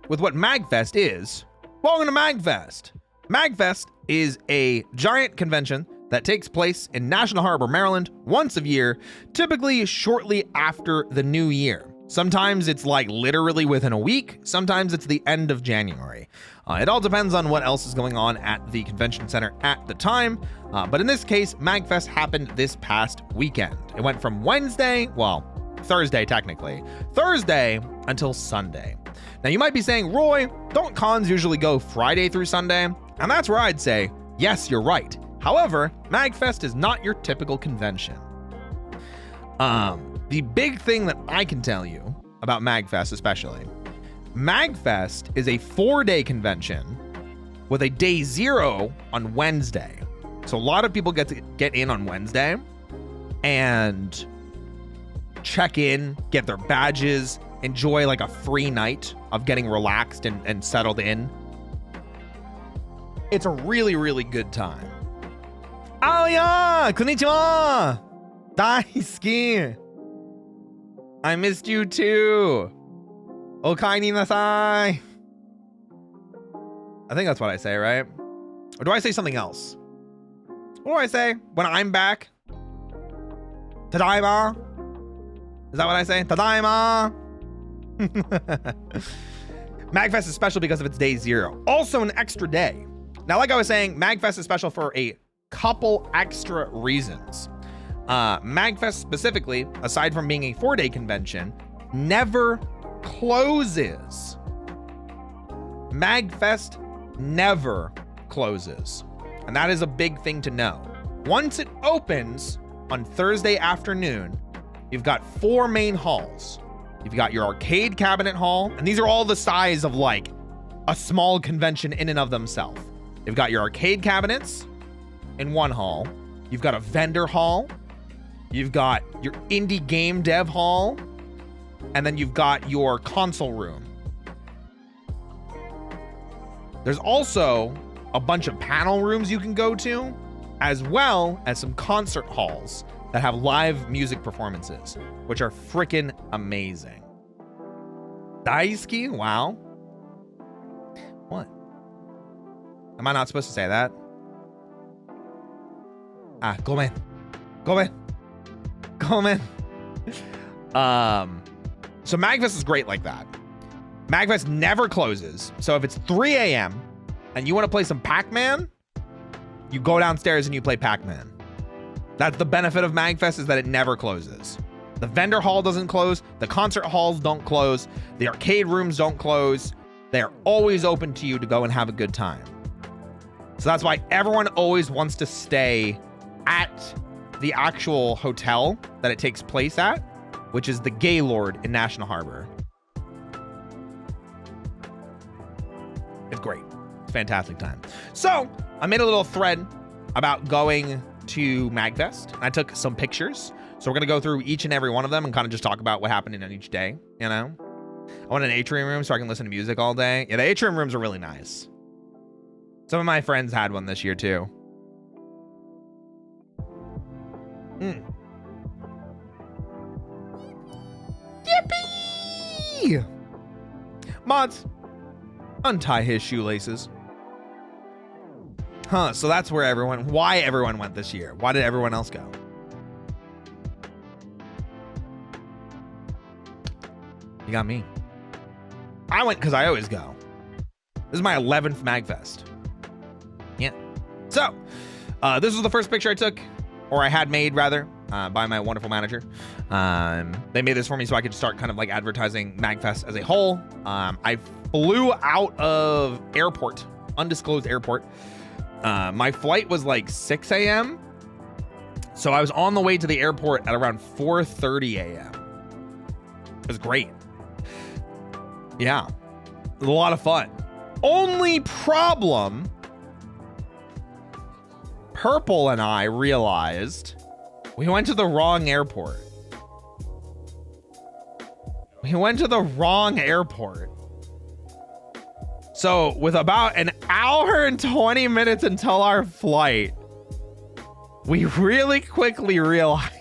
with what MAGFest is, welcome to MAGFest. MAGFest is a giant convention that takes place in National Harbor, Maryland, once a year, typically shortly after the new year. Sometimes it's like literally within a week. Sometimes it's the end of January. It all depends on what else is going on at the convention center at the time. But in this case, MAGFest happened this past weekend. It went from Wednesday, well, Thursday technically, Thursday until Sunday. Now you might be saying, Roy, don't cons usually go Friday through Sunday? And that's where I'd say, yes, you're right. However, MAGFest is not your typical convention. The big thing that I can tell you about MAGFest especially, MAGFest is a 4-day convention with a day 0 on Wednesday. So a lot of people get to get in on Wednesday and check in, get their badges, enjoy like a free night of getting relaxed and settled in. It's a really, really good time. Oh yeah, konnichiwa! Daisuki! I missed you too. Okai ni nasai. I think that's what I say, right? Or do I say something else? What do I say when I'm back? Tadaima. Is that what I say? Tadaima. MAGFest is special because of its day 0. Also an extra day. Now, like I was saying, MAGFest is special for a couple extra reasons. MAGFest specifically, aside from being a 4-day convention, never closes. MAGFest never closes. And that is a big thing to know. Once it opens on Thursday afternoon, you've got 4 main halls. You've got your arcade cabinet hall, and these are all the size of like a small convention in and of themselves. You've got your arcade cabinets in one hall. You've got a vendor hall. You've got your indie game dev hall. And then you've got your console room. There's also a bunch of panel rooms you can go to, as well as some concert halls that have live music performances, which are freaking amazing. Daisuki? Wow. What? Am I not supposed to say that? Gomen. So MAGFest is great like that. MAGFest never closes. So if it's 3 a.m. and you want to play some Pac-Man, you go downstairs and you play Pac-Man. That's the benefit of MAGFest, is that it never closes. The vendor hall doesn't close. The concert halls don't close. The arcade rooms don't close. They're always open to you to go and have a good time. So that's why everyone always wants to stay at the actual hotel that it takes place at, which is the Gaylord in National Harbor. It's great. It's a fantastic time. So I made a little thread about going to MAGFest, and I took some pictures. So we're going to go through each and every one of them and kind of just talk about what happened in each day, you know? I want an atrium room so I can listen to music all day. Yeah, the atrium rooms are really nice. Some of my friends had one this year too. Yippee! Mods, untie his shoelaces. Huh, so that's why everyone went this year. Why did everyone else go? You got me. I went because I always go. This is my 11th MAGFest. Yeah. So, this was the first picture I took, or I had made rather, by my wonderful manager. They made this for me so I could start kind of like advertising MAGFest as a whole. I flew out of airport, undisclosed airport. My flight was like 6 a.m. So I was on the way to the airport at around 4:30 a.m. It was great. Yeah, it was a lot of fun. Only problem, Purple and I realized we went to the wrong airport. So with about an hour and 20 minutes until our flight, we really quickly realized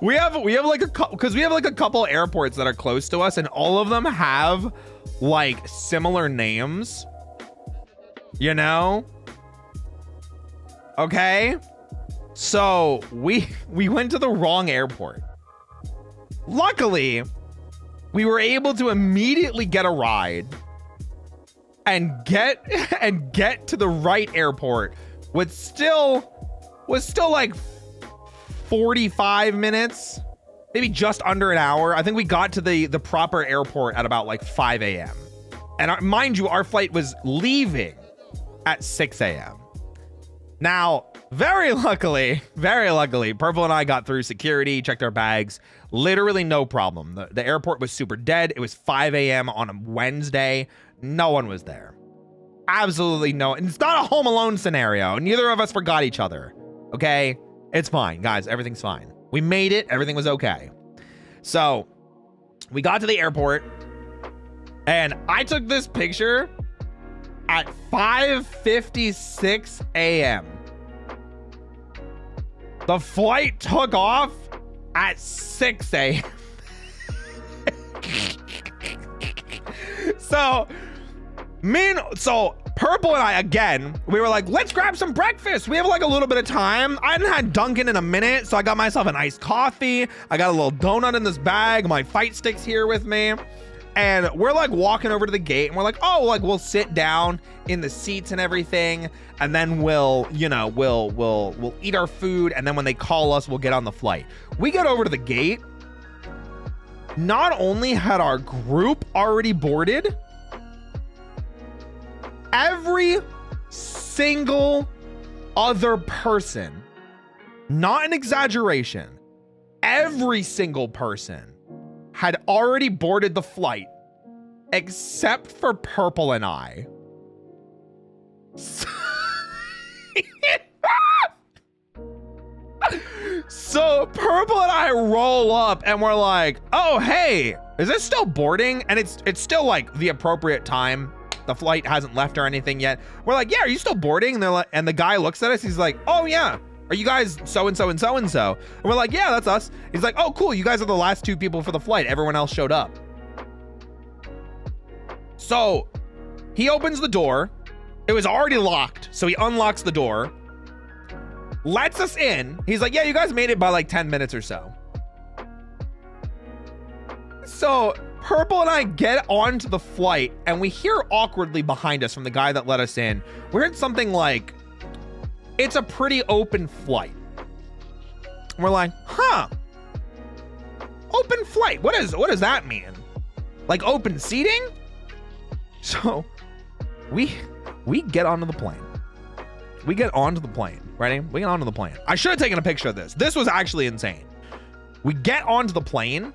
we have like a couple airports that are close to us, and all of them have like similar names, you know? Okay, so we went to the wrong airport. Luckily, we were able to immediately get a ride and get to the right airport with still like 45 minutes, maybe just under an hour. I think we got to the proper airport at about like 5 a.m. And mind you, our flight was leaving at 6 a.m. Now, very luckily, Purple and I got through security, checked our bags, literally no problem. The airport was super dead. It was 5 a.m. on a Wednesday. No one was there. Absolutely no. And it's not a Home Alone scenario. Neither of us forgot each other. Okay? It's fine, guys. Everything's fine. We made it. Everything was okay. So we got to the airport, and I took this picture at 5:56 a.m. The flight took off at 6 a.m. So So Purple and I, again, we were like, let's grab some breakfast. We have like a little bit of time. I hadn't had Dunkin' in a minute, so I got myself an iced coffee. I got a little donut in this bag. My fight stick's here with me. And we're like walking over to the gate and we're like, oh, like we'll sit down in the seats and everything. And then we'll eat our food. And then when they call us, we'll get on the flight. We get over to the gate. Not only had our group already boarded, every single other person, not an exaggeration, every single person had already boarded the flight except for Purple and I. So Purple and I roll up and we're like, oh, hey, is this still boarding? And it's still like the appropriate time. The flight hasn't left or anything yet. We're like, yeah, are you still boarding? And they're like, and the guy looks at us. He's like, oh yeah. Are you guys so-and-so and so-and-so? And we're like, yeah, that's us. He's like, oh, cool. You guys are the last 2 people for the flight. Everyone else showed up. So he opens the door. It was already locked. So he unlocks the door, lets us in. He's like, yeah, you guys made it by like 10 minutes or so. So Purple and I get onto the flight and we hear awkwardly behind us from the guy that let us in. We heard something like, it's a pretty open flight. And we're like, huh, open flight. What does that mean? Like open seating? So we get onto the plane. We get onto the plane. Ready? We get onto the plane. I should have taken a picture of this. This was actually insane. We get onto the plane.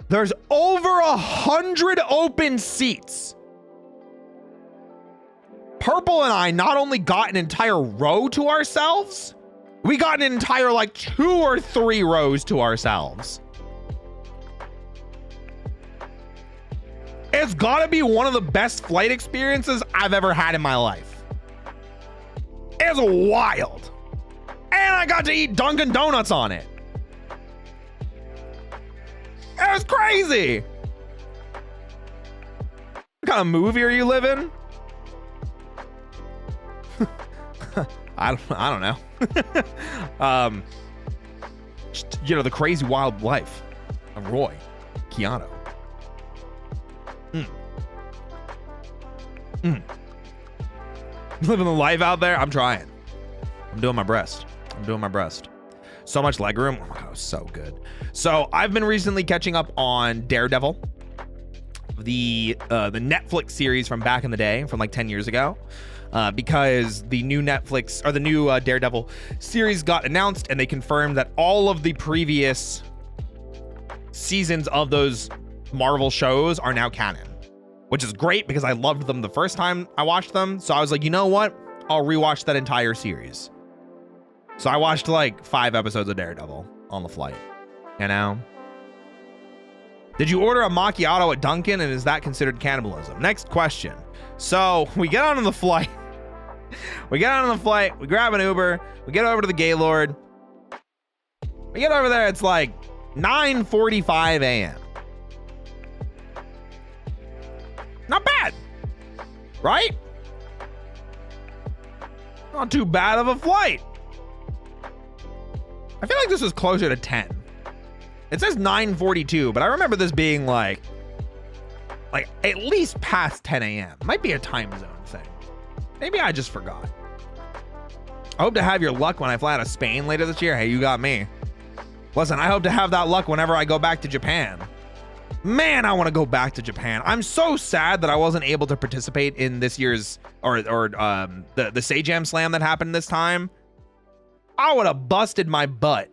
There's over 100 open seats. Purple and I not only got an entire row to ourselves, we got an entire like 2 or 3 rows to ourselves. It's gotta be one of the best flight experiences I've ever had in my life. It was wild. And I got to eat Dunkin' Donuts on it. It was crazy. What kind of movie are you living? I don't know. Just, you know, the crazy wild life of Roy Chiato. Living the life out there. I'm trying. I'm doing my best. So much legroom. Oh my God, it was so good. So I've been recently catching up on Daredevil, the Netflix series from back in the day, from like 10 years ago, because the new Netflix or the new Daredevil series got announced, and they confirmed that all of the previous seasons of those Marvel shows are now canon, which is great because I loved them the first time I watched them. So I was like, you know what? I'll rewatch that entire series. So I watched like 5 episodes of Daredevil on the flight, you know? Did you order a macchiato at Dunkin', and is that considered cannibalism? Next question. So we get on the flight. We grab an Uber. We get over to the Gaylord. We get over there. It's like 9:45 a.m. Not bad, right? Not too bad of a flight. I feel like this was closer to 10. It says 9:42, but I remember this being like at least past 10 a.m. Might be a time zone thing. Maybe I just forgot. I hope to have your luck when I fly out of Spain later this year. Hey, you got me. Listen, I hope to have that luck whenever I go back to Japan. Man, I want to go back to Japan. I'm so sad that I wasn't able to participate in this year's the Say Jam Slam that happened this time. I would have busted my butt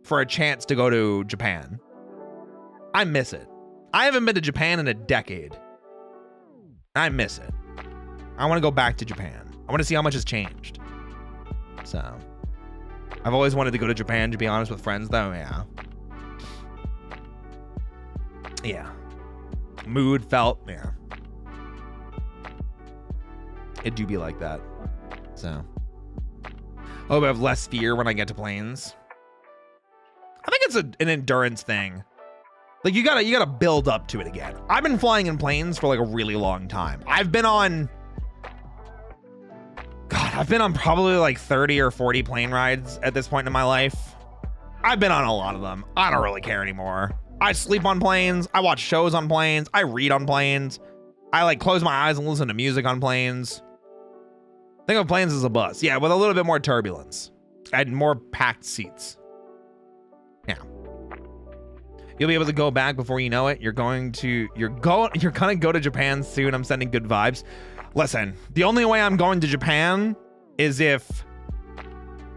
for a chance to go to Japan. I miss it. I haven't been to Japan in a decade. I miss it. I want to go back to Japan. I want to see how much has changed. So, I've always wanted to go to Japan, to be honest, with friends, though. Yeah. Mood felt, yeah. It do be like that. So, I hope I have less fear when I get to planes. I think it's an endurance thing. Like you gotta build up to it again. I've been flying in planes for like a really long time. I've been on probably like 30 or 40 plane rides at this point in my life. I've been on a lot of them. I don't really care anymore. I sleep on planes. I watch shows on planes. I read on planes. I like close my eyes and listen to music on planes. Think of planes as a bus. Yeah, with a little bit more turbulence and more packed seats. Yeah. You'll be able to go back before you know it. You're gonna go to Japan soon. I'm sending good vibes. Listen, the only way I'm going to Japan is if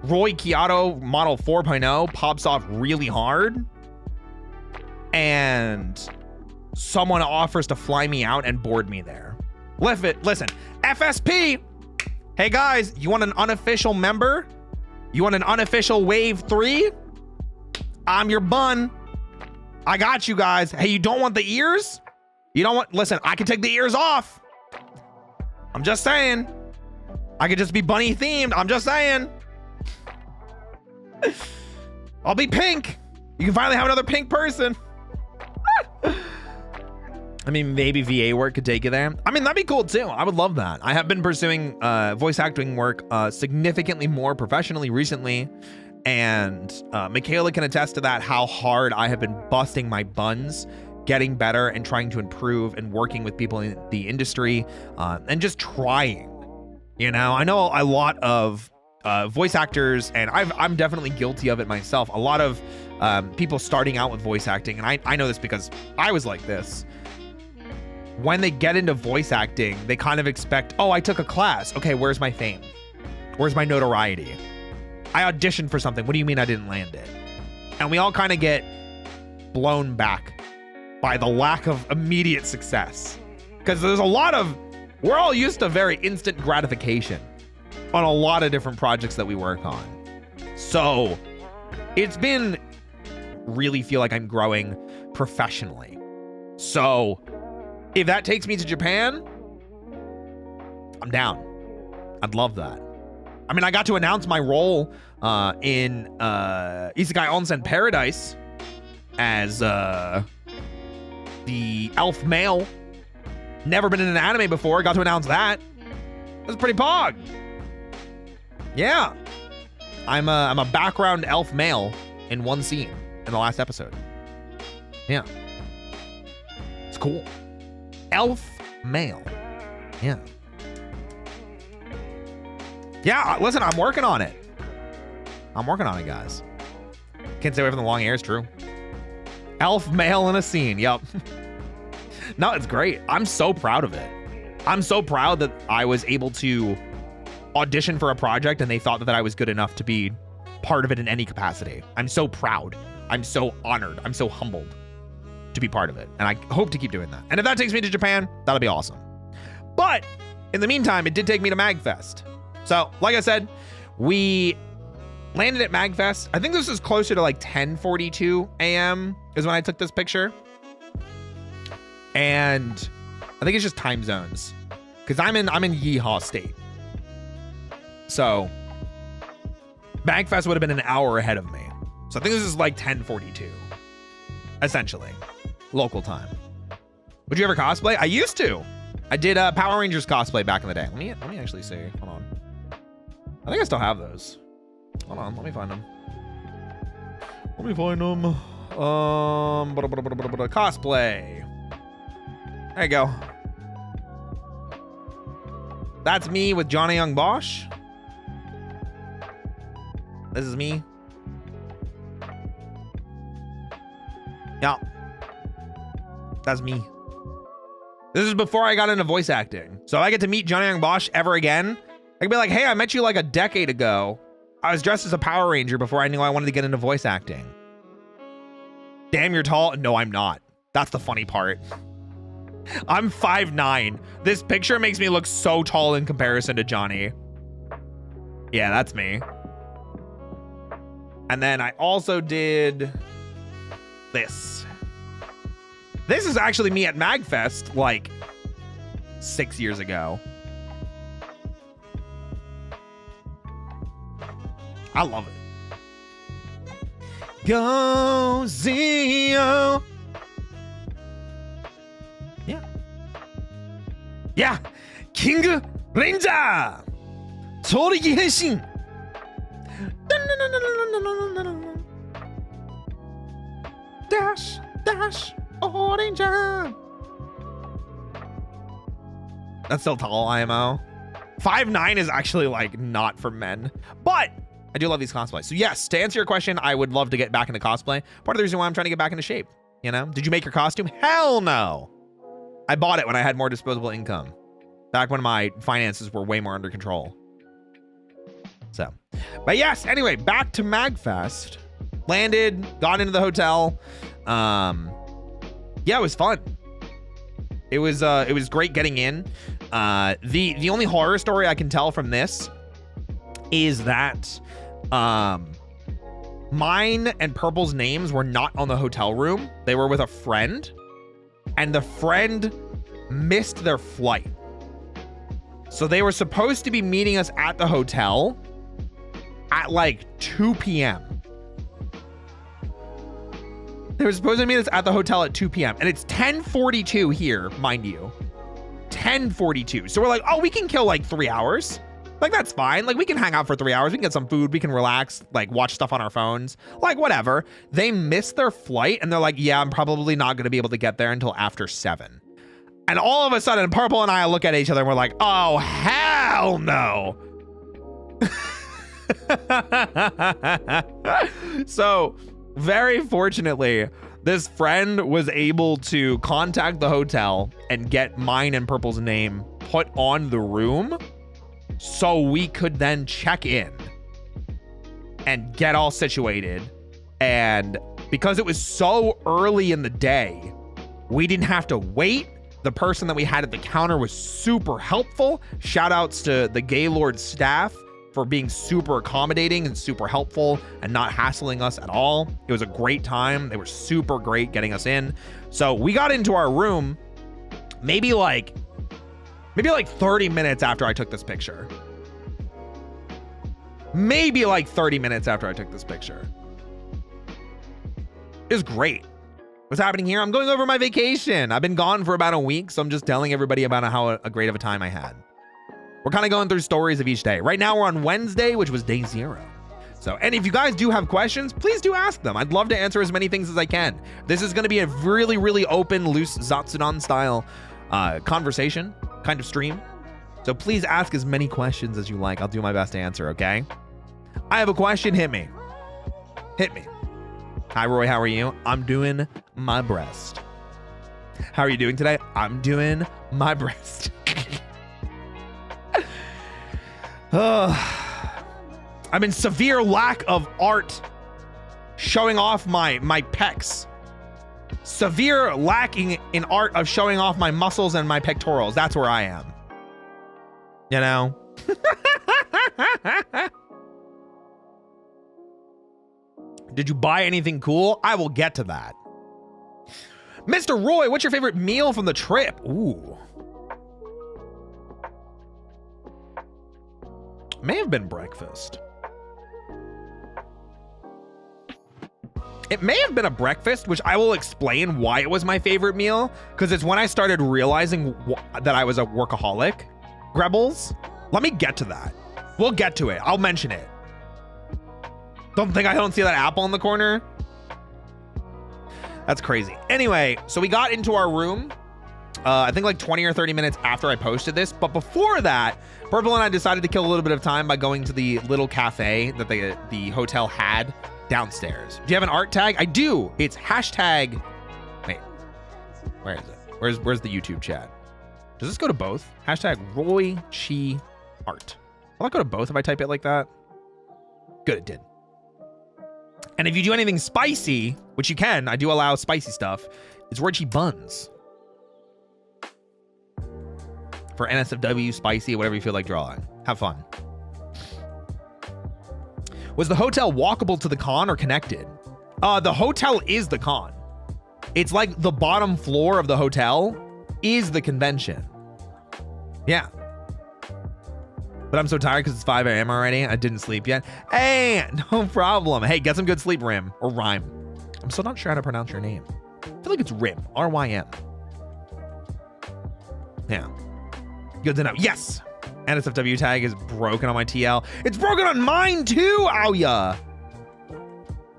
Roy Chiato Model 4.0 pops off really hard and someone offers to fly me out and board me there. Listen, FSP. Hey guys, you want an unofficial member? You want an unofficial Wave 3? I'm your bun. I got you guys. Hey, you don't want the ears? You don't want, listen, I can take the ears off. I'm just saying. I could just be bunny themed. I'm just saying. I'll be pink. You can finally have another pink person. I mean, maybe VA work could take you there. I mean, that'd be cool too. I would love that. I have been pursuing voice acting work significantly more professionally recently. And Michaela can attest to that, how hard I have been busting my buns, getting better and trying to improve and working with people in the industry and just trying. You know, I know a lot of voice actors, and I'm definitely guilty of it myself. A lot of people starting out with voice acting, and I know this because I was like this. When they get into voice acting, they kind of expect, oh, I took a class. Okay, where's my fame? Where's my notoriety? I auditioned for something. What do you mean I didn't land it? And we all kind of get blown back by the lack of immediate success. Because there's we're all used to very instant gratification on a lot of different projects that we work on. So it's been really feel like I'm growing professionally. So if that takes me to Japan, I'm down. I'd love that. I mean, I got to announce my role in Isekai Onsen Paradise as the elf male. Never been in an anime before. Got to announce that. That's pretty pog. Yeah. I'm a background elf male in one scene in the last episode. Yeah. It's cool. Elf male. Yeah. Yeah, listen, I'm working on it. I'm working on it, guys. Can't stay away from the long hair, it's true. Elf male in a scene, yep. No, it's great. I'm so proud of it. I'm so proud that I was able to audition for a project and they thought that I was good enough to be part of it in any capacity. I'm so proud. I'm so honored. I'm so humbled to be part of it. And I hope to keep doing that. And if that takes me to Japan, that'll be awesome. But in the meantime, it did take me to MAGFest. So, like I said, we landed at MAGFest. I think this is closer to like 10:42 a.m. is when I took this picture. And I think it's just time zones. Because I'm in Yeehaw State. So MAGFest would have been an hour ahead of me. So I think this is like 10:42. Essentially. Local time. Would you ever cosplay? I used to. I did Power Rangers cosplay back in the day. Let me actually see. Hold on. I think I still have those. Hold on, let me find them. Cosplay. There you go. That's me with Johnny Young Bosch. This is me. Yeah. That's me. This is before I got into voice acting. So if I get to meet Johnny Young Bosch ever again, I can be like, hey, I met you like a decade ago. I was dressed as a Power Ranger before I knew I wanted to get into voice acting. Damn, you're tall. No, I'm not. That's the funny part. I'm 5'9". This picture makes me look so tall in comparison to Johnny. Yeah, that's me. And then I also did this. This is actually me at MAGFest like 6 years ago. I love it. Go Zio. Yeah, King Ranger. 소리기変身. Dash, dash, orange. That's still tall, IMO. 5'9" is actually like not for men, but I do love these cosplays. So yes, to answer your question, I would love to get back into cosplay. Part of the reason why I'm trying to get back into shape, you know? Did you make your costume? Hell no. I bought it when I had more disposable income, back when my finances were way more under control. So, but yes, anyway, back to MAGFest. Landed, got into the hotel. Yeah, it was fun. It was great getting in. The only horror story I can tell from this is that mine and Purple's names were not on the hotel room. They were with a friend, and the friend missed their flight. So they were supposed to be meeting us at the hotel at like 2 p.m. They were supposed to meet us at the hotel at 2 p.m. and it's 10:42 here, mind you. 10:42. So we're like, oh, we can kill like 3 hours. Like, that's fine. Like, we can hang out for 3 hours. We can get some food. We can relax, like watch stuff on our phones, like whatever. They missed their flight and they're like, yeah, I'm probably not going to be able to get there until after 7. And all of a sudden, Purple and I look at each other and we're like, oh, hell no. So very fortunately, this friend was able to contact the hotel and get mine and Purple's name put on the room so we could then check in and get all situated. And because it was so early in the day, we didn't have to wait. The person that we had at the counter was super helpful. Shout outs to the Gaylord staff for being super accommodating and super helpful and not hassling us at all. It was a great time. They were super great getting us in. So we got into our room maybe like 30 minutes after I took this picture. Maybe like 30 minutes after I took this picture. It was great. What's happening here? I'm going over my vacation. I've been gone for about a week, so I'm just telling everybody about how great of a time I had. We're kind of going through stories of each day. Right now we're on Wednesday, which was day 0. So, and if you guys do have questions, please do ask them. I'd love to answer as many things as I can. This is going to be a really, really open, loose Zatsudan style conversation kind of stream. So please ask as many questions as you like. I'll do my best to answer, okay? I have a question. Hit me. Hit me. Hi, Roy. How are you? I'm doing my best. How are you doing today? I'm doing my best. I'm in severe lack of art showing off my pecs. Severe lacking in art of showing off my muscles and my pectorals. That's where I am. You know? Did you buy anything cool? I will get to that. Mr. Roy, what's your favorite meal from the trip? Ooh. May have been breakfast. It may have been a breakfast, which I will explain why it was my favorite meal, because it's when I started realizing that I was a workaholic. Grebbles, let me get to that. We'll get to it. I'll mention it. Don't think I don't see that apple in the corner. That's crazy. Anyway, so we got into our room, I think like 20 or 30 minutes after I posted this. But before that, Purple and I decided to kill a little bit of time by going to the little cafe that the hotel had downstairs. Do you have an art tag? I do. It's hashtag. Wait, where is it? Where's the YouTube chat? Does this go to both? Hashtag Roy Chi Art. Will that go to both if I type it like that? Good, it did. And if you do anything spicy, which you can, I do allow spicy stuff, it's Roy Chi Buns. For NSFW, spicy, whatever you feel like drawing. Have fun. Was the hotel walkable to the con or connected? The hotel is the con. It's like the bottom floor of the hotel is the convention. Yeah. But I'm so tired because it's 5 a.m. already. I didn't sleep yet. Hey, no problem. Hey, get some good sleep, Rim. Or Rhyme. I'm still not sure how to pronounce your name. I feel like it's Rim. R-Y-M. Yeah. Good to know. Yes. NSFW tag is broken on my TL. It's broken on mine too, Aoya.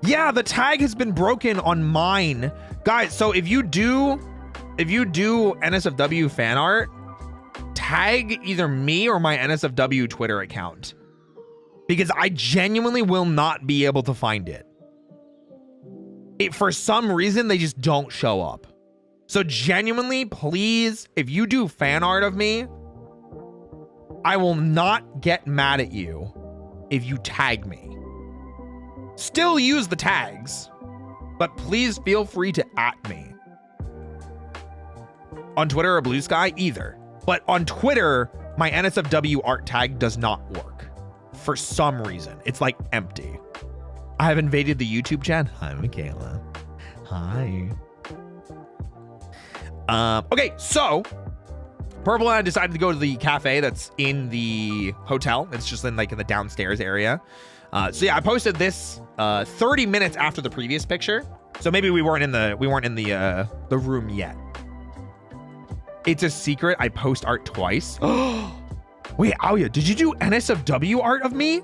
Yeah, the tag has been broken on mine. Guys, so if you do NSFW fan art, tag either me or my NSFW Twitter account, because I genuinely will not be able to find it. For some reason, they just don't show up. So genuinely, please, if you do fan art of me, I will not get mad at you if you tag me. Still use the tags, but please feel free to @ me. On Twitter or Blue Sky, either. But on Twitter, my NSFW art tag does not work. For some reason. It's like empty. I have invaded the YouTube chat. Hi, Michaela. Hi. Okay, so Purple and I decided to go to the cafe that's in the hotel. It's just in like in the downstairs area. So yeah, I posted this 30 minutes after the previous picture. So maybe we weren't in the room yet. It's a secret. I post art twice. Wait, Aoya, did you do NSFW art of me?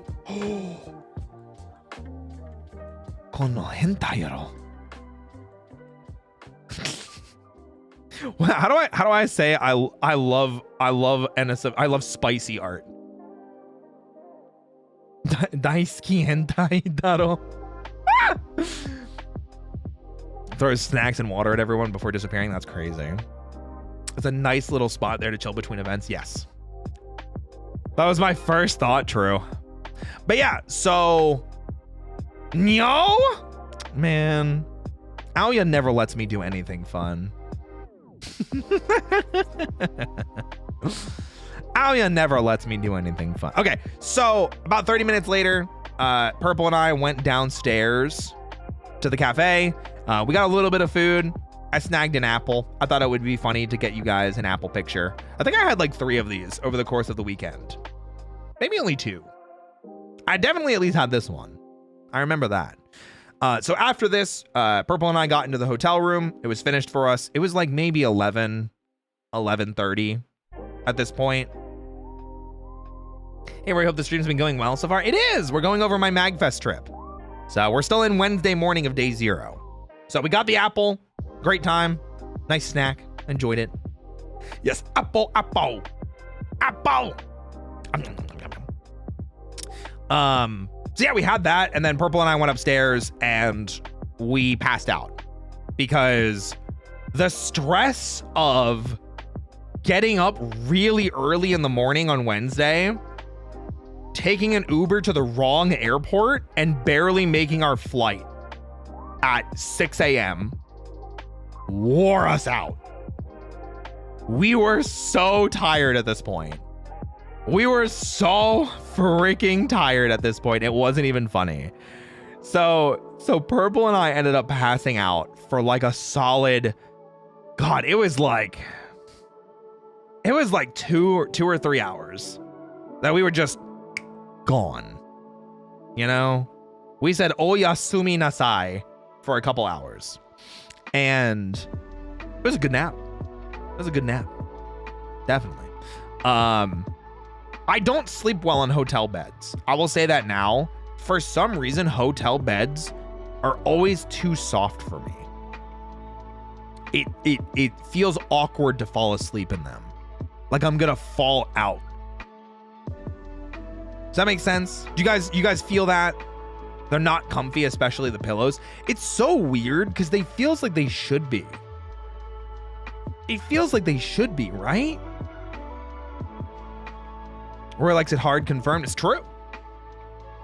Kono hentai-ro. How do I say I love NSF, I love spicy art. Daisuki hentai daro. Throws snacks and water at everyone before disappearing. That's crazy. It's a nice little spot there to chill between events. Yes. That was my first thought. True. But yeah, so no, man, Aoya never lets me do anything fun. Aoya never lets me do anything fun. Okay, so about 30 minutes later, Purple and I went downstairs to the cafe. We got a little bit of food. I snagged an apple. I thought it would be funny to get you guys an apple picture. I think I had like 3 of these over the course of the weekend. Maybe only 2. I definitely at least had this one. I remember that. So after this, Purple and I got into the hotel room. It was finished for us. It was like maybe 11:30 at this point. Hey, I hope the stream's been going well so far. It is. We're going over my MAGFest trip. So we're still in Wednesday morning of day 0. So we got the apple. Great time. Nice snack. Enjoyed it. Yes. Apple. Apple. Apple. So yeah, we had that, and then Purple and I went upstairs and we passed out because the stress of getting up really early in the morning on Wednesday, taking an Uber to the wrong airport, and barely making our flight at 6 a.m. wore us out. We were so tired at this point. We were so freaking tired at this point. It wasn't even funny. So Purple and I ended up passing out for like a solid, God, it was like 2 or 3 hours that we were just gone. You know, we said oyasumi nasai for a couple hours, and it was a good nap. It was a good nap. Definitely. I don't sleep well in hotel beds. I will say that now. For some reason, hotel beds are always too soft for me. It feels awkward to fall asleep in them. Like I'm gonna fall out. Does that make sense? Do you guys feel that? They're not comfy, especially the pillows. It's so weird because they feels like they should be. It feels like they should be, right? Roy likes it hard, confirmed. It's true.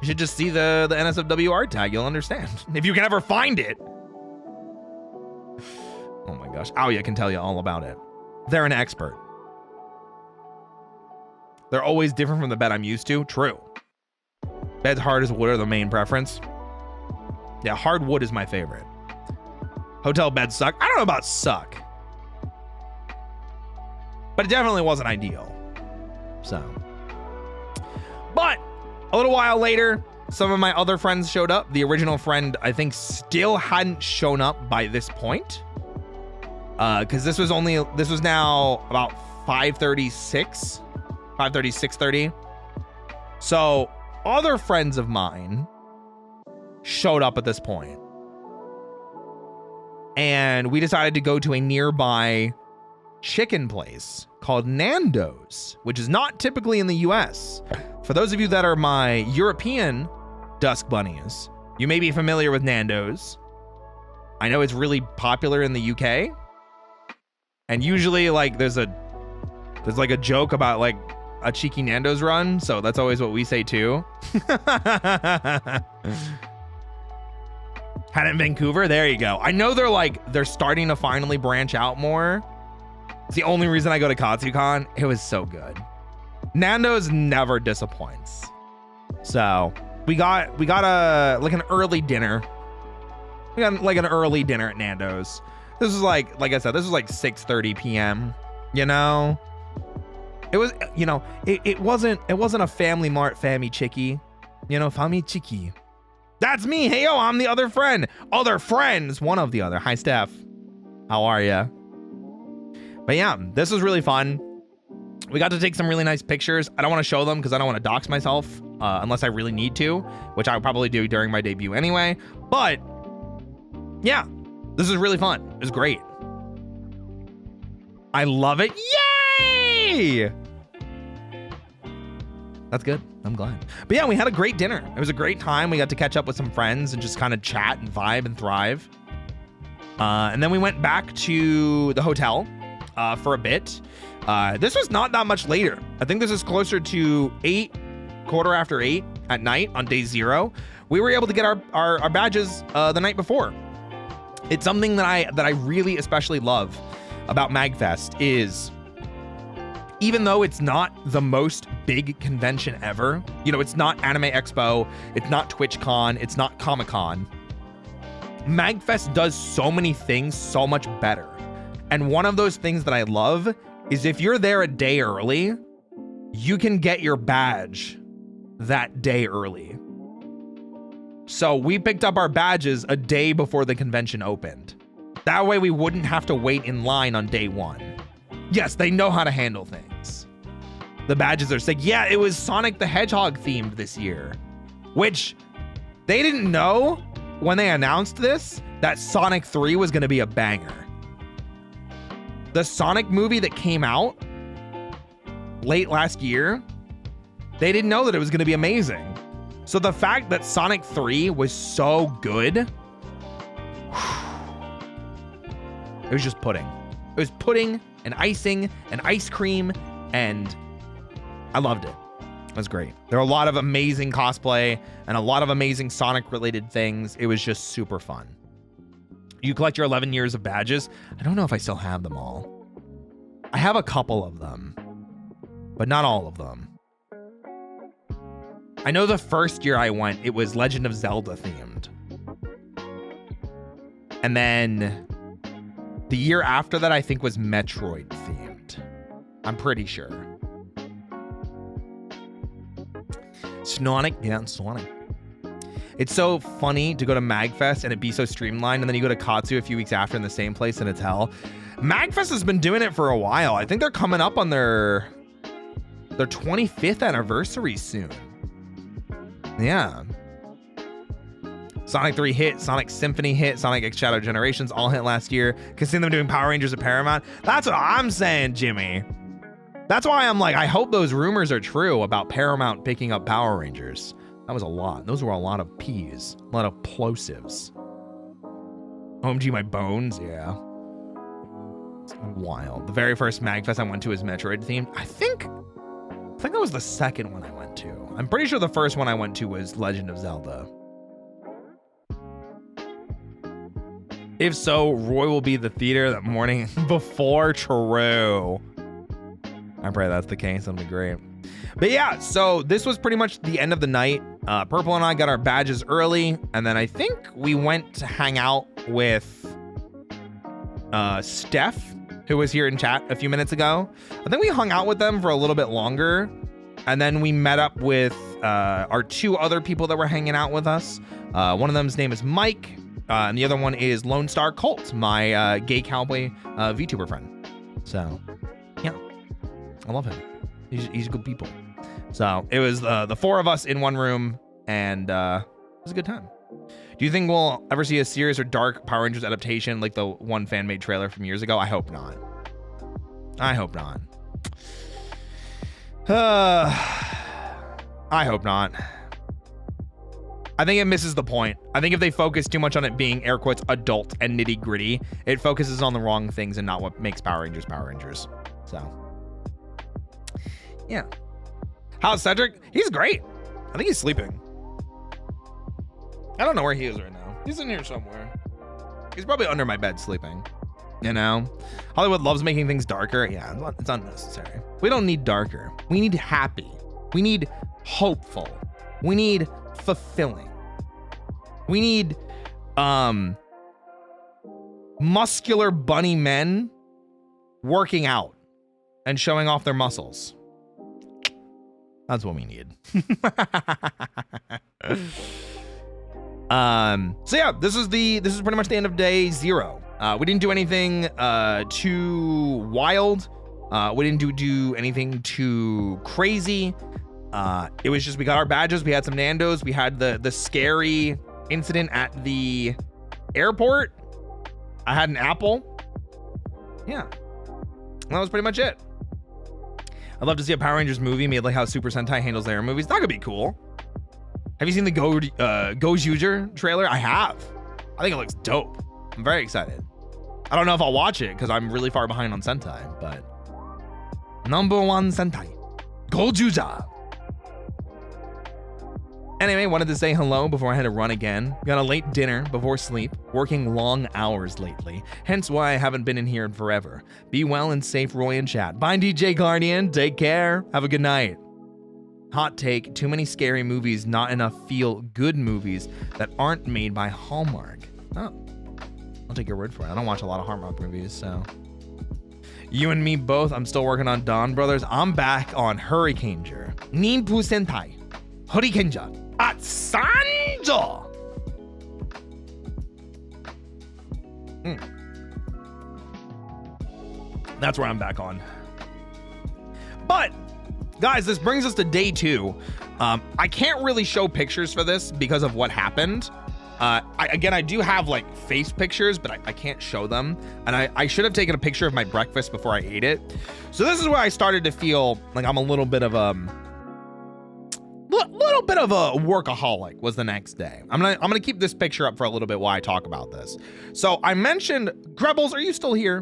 You should just see the NSFW art tag. You'll understand. If you can ever find it. Oh my gosh. Aoya can tell you all about it. They're an expert. They're always different from the bed I'm used to. True. Beds hard as wood are the main preference. Yeah, hard wood is my favorite. Hotel beds suck. I don't know about suck. But it definitely wasn't ideal. So. But a little while later, some of my other friends showed up. The original friend, I think, still hadn't shown up by this point. Because this was now about 5:36 5:30, 6:30. So other friends of mine showed up at this point. And we decided to go to a nearby chicken place called Nando's, which is not typically in the US. For those of you that are my European dusk bunnies, you may be familiar with Nando's. I know it's really popular in the UK. And usually like there's like a joke about like a cheeky Nando's run, so that's always what we say too. Had it in Vancouver, there you go. I know they're starting to finally branch out more. It's the only reason I go to Katsucon. It was so good. Nando's never disappoints. So we got a like an early dinner. We got like an early dinner at Nando's. This was like I said, this was like 6:30 p.m. You know, it was, you know, it wasn't a Family Mart Fammy Chicky, you know, Fammy Chicky. That's me. Hey, yo, I'm the other friend. Other friends, one of the other. Hi, Steph. How are ya? But yeah, this was really fun. We got to take some really nice pictures. I don't want to show them because I don't want to dox myself unless I really need to, which I'll probably do during my debut anyway. But yeah, this is really fun. It was great. I love it. Yay! That's good. I'm glad. But yeah, we had a great dinner. It was a great time. We got to catch up with some friends and just kind of chat and vibe and thrive. And then we went back to the hotel for a bit. This was not that much later. I think this is closer to 8, quarter after 8 at night on day 0. We were able to get our badges the night before. It's something that I really especially love about MAGFest is, even though it's not the most big convention ever, you know, it's not Anime Expo, it's not TwitchCon, it's not Comic-Con. MAGFest does so many things so much better. And one of those things that I love is if you're there a day early, you can get your badge that day early. So we picked up our badges a day before the convention opened. That way we wouldn't have to wait in line on day 1. Yes, they know how to handle things. The badges are sick. Yeah, it was Sonic the Hedgehog themed this year, which they didn't know when they announced this, that Sonic 3 was going to be a banger. The Sonic movie that came out late last year, they didn't know that it was going to be amazing. So the fact that Sonic 3 was so good, it was just pudding. It was pudding and icing and ice cream, and I loved it. It was great. There were a lot of amazing cosplay and a lot of amazing Sonic related things. It was just super fun. You collect your 11 years of badges. I don't know if I still have them all. I have a couple of them, but not all of them. I know the first year I went, it was Legend of Zelda themed. And then the year after that, I think, was Metroid themed. I'm pretty sure. Sonic, yeah, Sonic. It's so funny to go to MAGFest and it be so streamlined, and then you go to Katsu a few weeks after in the same place and it's hell. MAGFest has been doing it for a while. I think they're coming up on their 25th anniversary soon. Yeah. Sonic 3 hit, Sonic Symphony hit, Sonic X Shadow Generations all hit last year. Can see them doing Power Rangers at Paramount. That's what I'm saying, Jimmy. That's why I'm like, I hope those rumors are true about Paramount picking up Power Rangers. That was a lot. Those were a lot of P's, a lot of plosives. OMG, my bones, yeah. It's wild. The very first MAGFest I went to was Metroid themed. I think that was the second one I went to. I'm pretty sure the first one I went to was Legend of Zelda. If so, Roy will be at the theater that morning before. True. I pray that's the case. That'll be great. But yeah, so this was pretty much the end of the night. Purple and I got our badges early, and then I think we went to hang out with Steph, who was here in chat a few minutes ago. I think we hung out with them for a little bit longer, and then we met up with our 2 other people that were hanging out with us. One of them's name is Mike, and the other one is Lone Star Colt, my gay cowboy VTuber friend. So, yeah, I love him. He's good people. So it was the four of us in one room, and it was a good time. Do you think we'll ever see a serious or dark Power Rangers adaptation like the one fan-made trailer from years ago? I hope not. I hope not. I hope not. I think it misses the point. I think if they focus too much on it being, air quotes, adult and nitty gritty, it focuses on the wrong things and not what makes Power Rangers Power Rangers. So, yeah. How's Cedric? He's great. I think he's sleeping. I don't know where he is right now. He's in here somewhere. He's probably under my bed sleeping. You know? Hollywood loves making things darker. Yeah, it's unnecessary. We don't need darker. We need happy. We need hopeful. We need fulfilling. We need muscular bunny men working out and showing off their muscles. That's what we need. So yeah, this is pretty much the end of day 0. We didn't do anything too wild. We didn't do anything too crazy. It was just, we got our badges, we had some Nandos, we had the scary incident at the airport. I had an apple. Yeah. That was pretty much it. I'd love to see a Power Rangers movie made like how Super Sentai handles their movies. That could be cool. Have you seen the Go-Juger trailer? I have. I think it looks dope. I'm very excited. I don't know if I'll watch it because I'm really far behind on Sentai, but #1 Sentai, Go-Juger. Anyway, wanted to say hello before I had to run again. Got a late dinner before sleep, working long hours lately, hence why I haven't been in here in forever. Be well and safe, Roy and chat. Bye, DJ Guardian. Take care. Have a good night. Hot take, too many scary movies, not enough feel-good movies that aren't made by Hallmark. Oh, I'll take your word for it. I don't watch a lot of Hallmark movies, so. You and me both. I'm still working on Dawn Brothers. I'm back on Hurricaneger. Ninpu Sentai. Hurricaneger. At Sanjo. That's where I'm back on. But guys, this brings us to day 2. I can't really show pictures for this because of what happened. I do have like face pictures, but I can't show them. And I should have taken a picture of my breakfast before I ate it. So this is where I started to feel like I'm a little bit of a workaholic. Was the next day. I'm gonna keep this picture up for a little bit while I talk about this. So I mentioned Grebbles. Are you still here?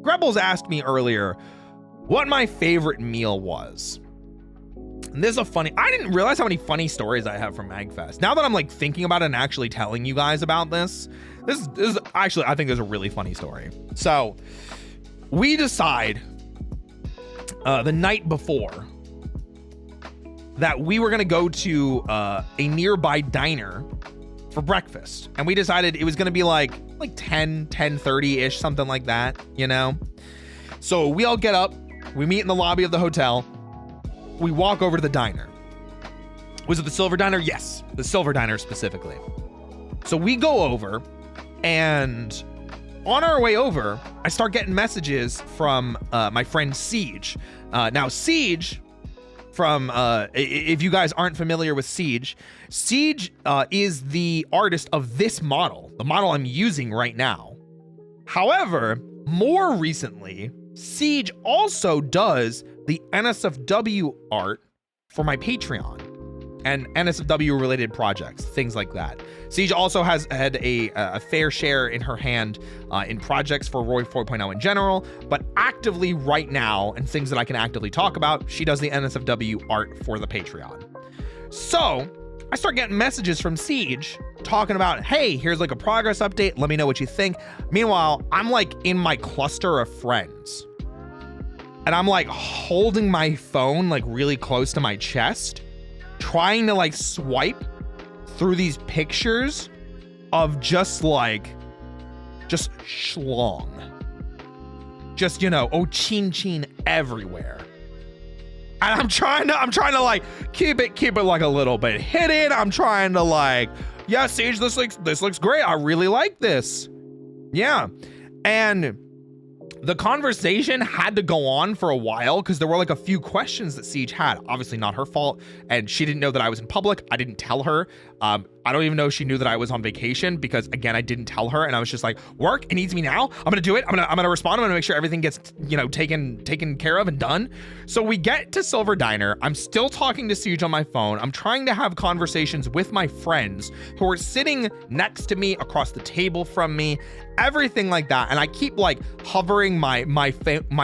Grebbles asked me earlier what my favorite meal was. And this is I didn't realize how many funny stories I have from MAGFest. Now that I'm like thinking about it and actually telling you guys about this is actually, I think there's a really funny story. So we decide the night before that we were gonna go to a nearby diner for breakfast. And we decided it was gonna be like 10:30-ish, something like that, you know? So we all get up, we meet in the lobby of the hotel, we walk over to the diner. Was it the Silver Diner? Yes, the Silver Diner specifically. So we go over, and on our way over, I start getting messages from my friend Siege. Now Siege, from if you guys aren't familiar with Siege is the artist of this model, the model I'm using right now. However, more recently, Siege also does the NSFW art for my Patreon and NSFW related projects, things like that. Siege also has had a fair share in her hand in projects for Roy 4.0 in general, but actively right now, and things that I can actively talk about, she does the NSFW art for the Patreon. So I start getting messages from Siege talking about, hey, here's like a progress update. Let me know what you think. Meanwhile, I'm like in my cluster of friends, and I'm like holding my phone like really close to my chest, trying to like swipe through these pictures of just schlong. Just, you know, chin everywhere. And I'm trying to like keep it like a little bit hidden. I'm trying to like, yeah, Siege, this looks great. I really like this. Yeah. And the conversation had to go on for a while because there were like a few questions that Siege had. Obviously not her fault, and she didn't know that I was in public. I didn't tell her. I don't even know if she knew that I was on vacation because, again, I didn't tell her, and I was just like, work, it needs me now. I'm gonna do it. I'm gonna respond. I'm gonna make sure everything gets, you know, taken care of and done. So we get to Silver Diner. I'm still talking to Siege on my phone. I'm trying to have conversations with my friends who are sitting next to me, across the table from me, everything like that. And I keep like hovering my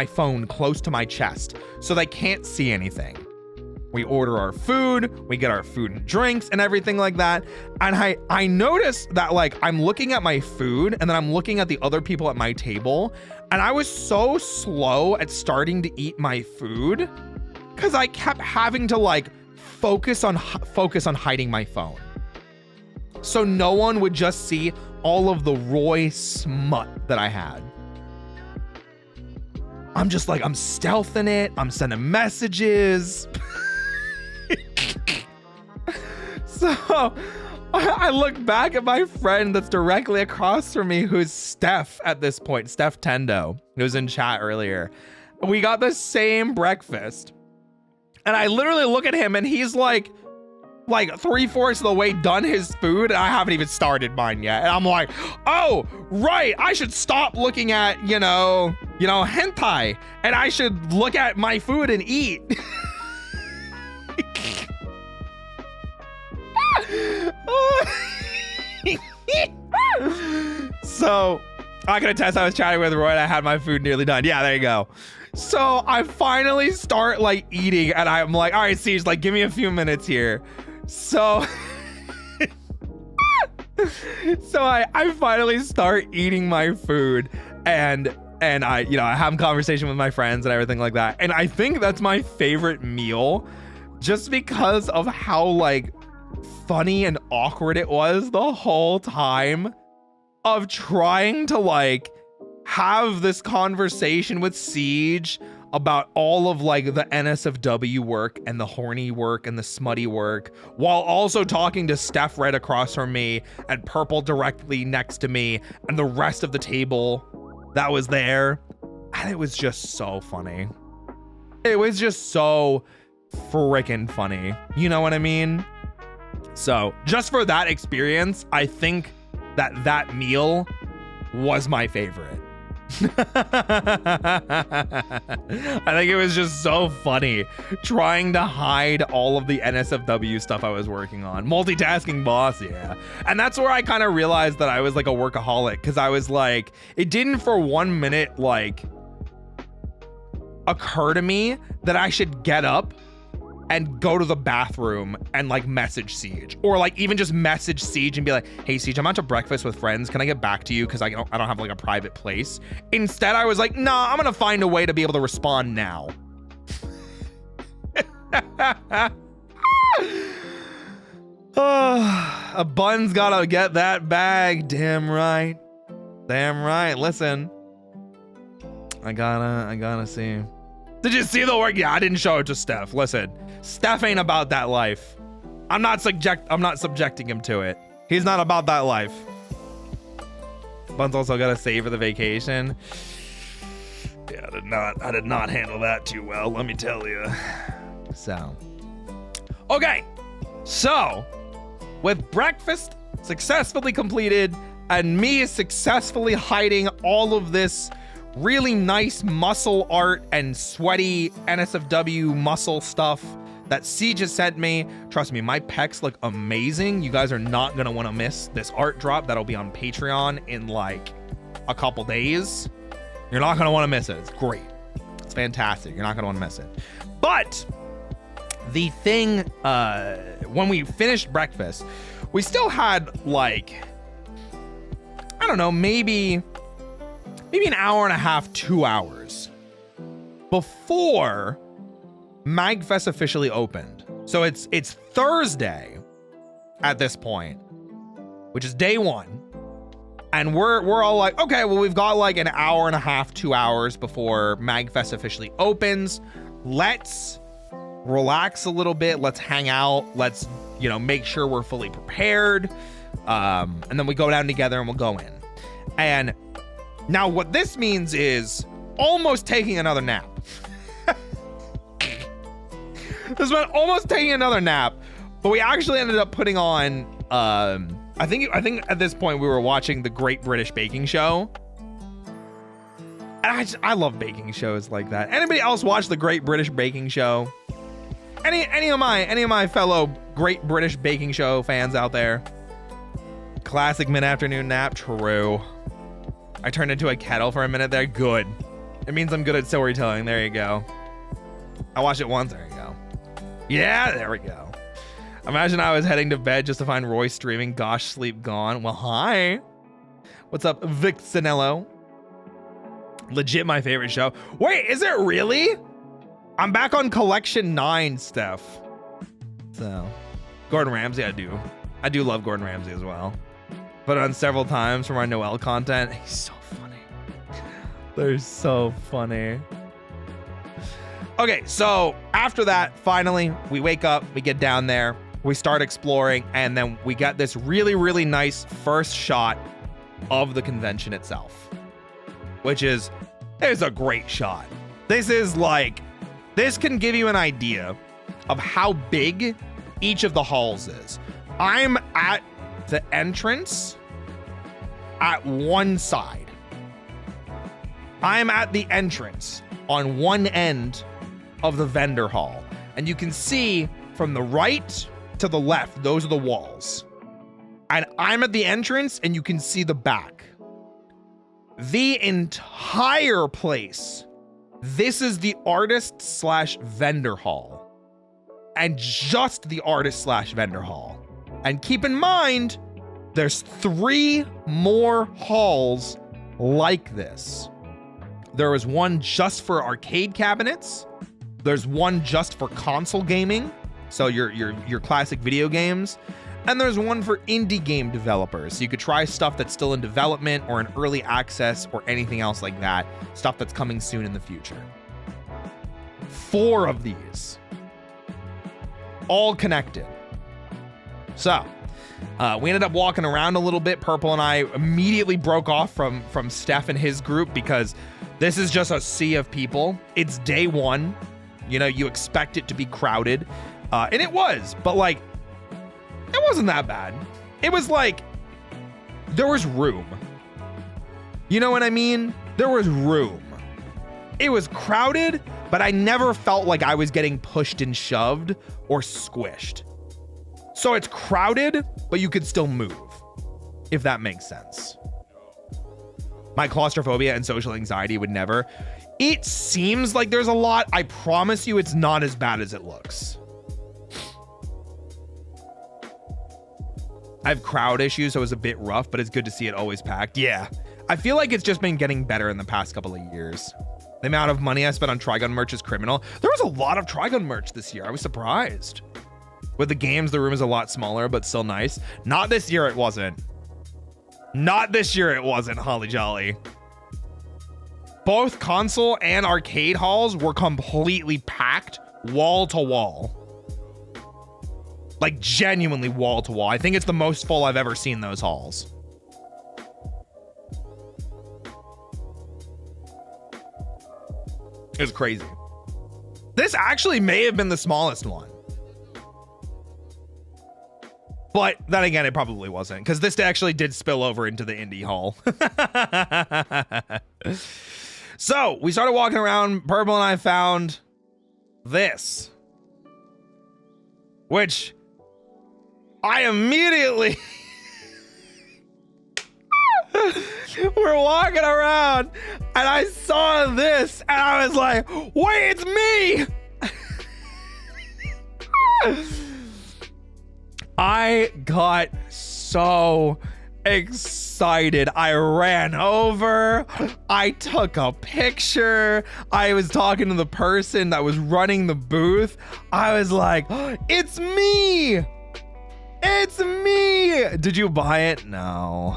phone close to my chest so they can't see anything. We order our food, we get our food and drinks and everything like that. And I notice that like I'm looking at my food and then I'm looking at the other people at my table. And I was so slow at starting to eat my food because I kept having to like focus on hiding my phone. So no one would just see all of the Roy smut that I had. I'm just like, I'm stealthing it. I'm sending messages. So I look back at my friend that's directly across from me, who's Steph at this point, Steph Tendo, who was in chat earlier. We got the same breakfast. And I literally look at him and he's like 3/4 of the way done his food. And I haven't even started mine yet. And I'm like, oh, right. I should stop looking at, you know, hentai. And I should look at my food and eat. So I can attest I was chatting with Roy and I had my food nearly done. Yeah, there you go. So I finally start like eating and I'm like, all right, Siege, like give me a few minutes here. So I finally start eating my food and I, you know, I have a conversation with my friends and everything like that. And I think that's my favorite meal just because of how like funny and awkward it was the whole time of trying to like have this conversation with Siege about all of like the NSFW work and the horny work and the smutty work, while also talking to Steph right across from me and Purple directly next to me and the rest of the table that was there. And it was just so funny. It was just so freaking funny. You know what I mean? So just for that experience, I think that meal was my favorite. I think it was just so funny trying to hide all of the NSFW stuff I was working on. Multitasking boss, yeah. And that's where I kind of realized that I was like a workaholic, because I was like, it didn't for 1 minute like occur to me that I should get up and go to the bathroom and like message Siege, or like even just message Siege and be like, hey Siege, I'm out to breakfast with friends. Can I get back to you? Cause I don't have like a private place. Instead, I was like, nah, I'm gonna find a way to be able to respond now. A bun's gotta get that bag. Damn right. Damn right. Listen, I gotta see. Did you see the work? Yeah, I didn't show it to Steph. Listen, Steph ain't about that life. I'm not subjecting him to it. He's not about that life. Bun's also got to save for the vacation. Yeah, I did not handle that too well, let me tell you. So, okay. So, with breakfast successfully completed and me successfully hiding all of this really nice muscle art and sweaty NSFW muscle stuff that Siege has sent me. Trust me, my pecs look amazing. You guys are not gonna want to miss this art drop that'll be on Patreon in like a couple days. You're not gonna want to miss it. It's great. It's fantastic. You're not gonna want to miss it. But the thing, when we finished breakfast, we still had like, I don't know, maybe an hour and a half, 2 hours before MAGFest officially opened. So it's Thursday at this point, which is day one. And we're all like, okay, well, we've got like an hour and a half, 2 hours before MAGFest officially opens. Let's relax a little bit. Let's hang out. Let's, you know, make sure we're fully prepared. And then we go down together and we'll go in. And now what this means is almost taking another nap. This meant almost taking another nap, but we actually ended up putting on, I think at this point we were watching the Great British Baking Show. And I love baking shows like that. Anybody else watch the Great British Baking Show? Any of my fellow Great British Baking Show fans out there? Classic mid-afternoon nap. True. I turned into a kettle for a minute there. Good. It means I'm good at storytelling. There you go. I watched it once. There you go. Yeah, there we go. Imagine I was heading to bed just to find Roy streaming. Gosh, sleep gone. Well, hi. What's up, Vixanello? Legit my favorite show. Wait, is it really? I'm back on Collection 9 stuff. So, Gordon Ramsay, I do love Gordon Ramsay as well. Put on several times for my Noel content. He's so funny. They're so funny. Okay, so after that, finally, we wake up, we get down there, we start exploring, and then we get this really, really nice first shot of the convention itself, which is a great shot. This can give you an idea of how big each of the halls is. I'm at the entrance at one side. I'm at the entrance on one end of the vendor hall. And you can see from the right to the left, those are the walls. And I'm at the entrance and you can see the back. The entire place, this is the artist/vendor hall. And just the artist/vendor hall. And keep in mind, there's 3 more halls like this. There is one just for arcade cabinets. There's one just for console gaming, so your classic video games. And there's one for indie game developers. So you could try stuff that's still in development or in early access or anything else like that. Stuff that's coming soon in the future. 4 of these. All connected. So, we ended up walking around a little bit. Purple and I immediately broke off from Steph and his group because this is just a sea of people. It's day 1. You know, you expect it to be crowded. And it was, but like, it wasn't that bad. It was like, there was room. You know what I mean? There was room. It was crowded, but I never felt like I was getting pushed and shoved or squished. So it's crowded, but you could still move, if that makes sense. My claustrophobia and social anxiety would never. It seems like there's a lot. I promise you it's not as bad as it looks. I have crowd issues, so it was a bit rough, but it's good to see it always packed. Yeah, I feel like it's just been getting better in the past couple of years. The amount of money I spent on Trigun merch is criminal. There was a lot of Trigun merch this year. I was surprised. With the games, the room is a lot smaller, but still nice. Not this year, it wasn't. Not this year, it wasn't, Holly Jolly. Both console and arcade halls were completely packed wall to wall. Like, genuinely wall to wall. I think it's the most full I've ever seen those halls. It was crazy. This actually may have been the smallest one. But then again, it probably wasn't, because this actually did spill over into the indie hall. So we started walking around. Purple and I found this, which I immediately we're walking around and I saw this and I was like, wait, it's me. I got so excited. I ran over. I took a picture. I was talking to the person that was running the booth. I was like, it's me. It's me. Did you buy it? No.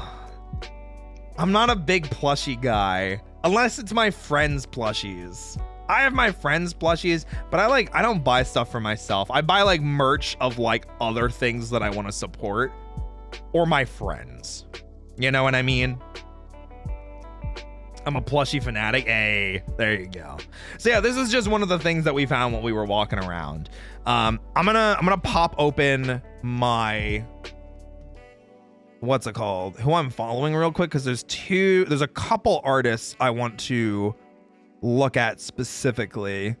I'm not a big plushie guy, unless it's my friends' plushies. I have my friends' plushies, but I don't buy stuff for myself. I buy like merch of like other things that I want to support or my friends. You know what I mean? I'm a plushie fanatic. Hey, there you go. So yeah, this is just one of the things that we found while we were walking around. I'm gonna pop open my, what's it called? Who I'm following real quick, because there's a couple artists I want to look at specifically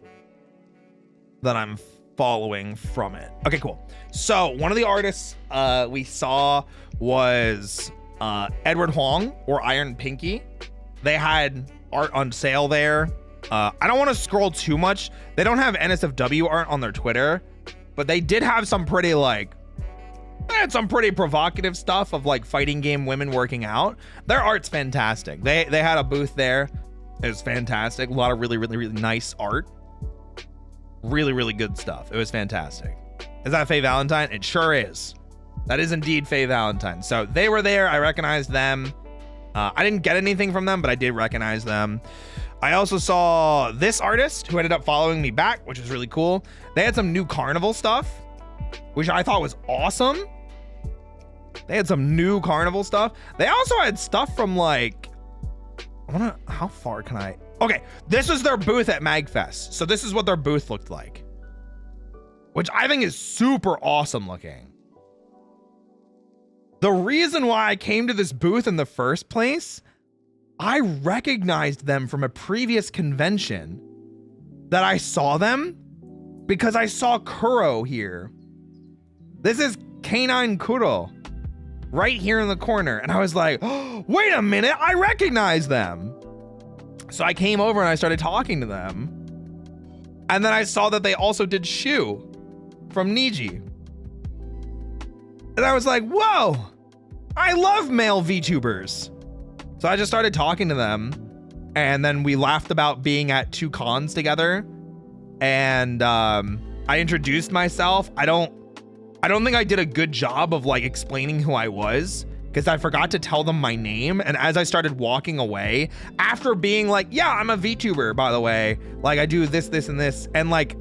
that I'm following from it. Okay, cool. So one of the artists we saw was Edward Huang or Iron Pinky. They had art on sale there. I don't want to scroll too much. They don't have NSFW art on their Twitter, but they did have some pretty they had some pretty provocative stuff of like fighting game women working out. Their art's fantastic. They had a booth there. It was fantastic. A lot of really nice art. Really good stuff. It was fantastic. Is that Faye Valentine? It sure is. That is indeed Faye Valentine. So they were there. I recognized them. I didn't get anything from them, but I did recognize them. I also saw this artist who ended up following me back, which was really cool. They had some new carnival stuff, which I thought was awesome. They had some new carnival stuff. They also had stuff from like, how far can I? Okay, this was their booth at MAGFest. So this is what their booth looked like, which I think is super awesome looking. The reason why I came to this booth in the first place, I recognized them from a previous convention that I saw them because I saw Kuro here. This is Canine Kuro right here in the corner. And I was like, oh, wait a minute, I recognize them. So I came over and I started talking to them. And then I saw that they also did Shu from Niji. And I was like, whoa, I love male VTubers. So I just started talking to them, and then we laughed about being at 2 cons together. And I introduced myself. I don't think I did a good job of like explaining who I was, because I forgot to tell them my name. And as I started walking away, after being like, yeah, I'm a VTuber, by the way, like I do this, and this, and like,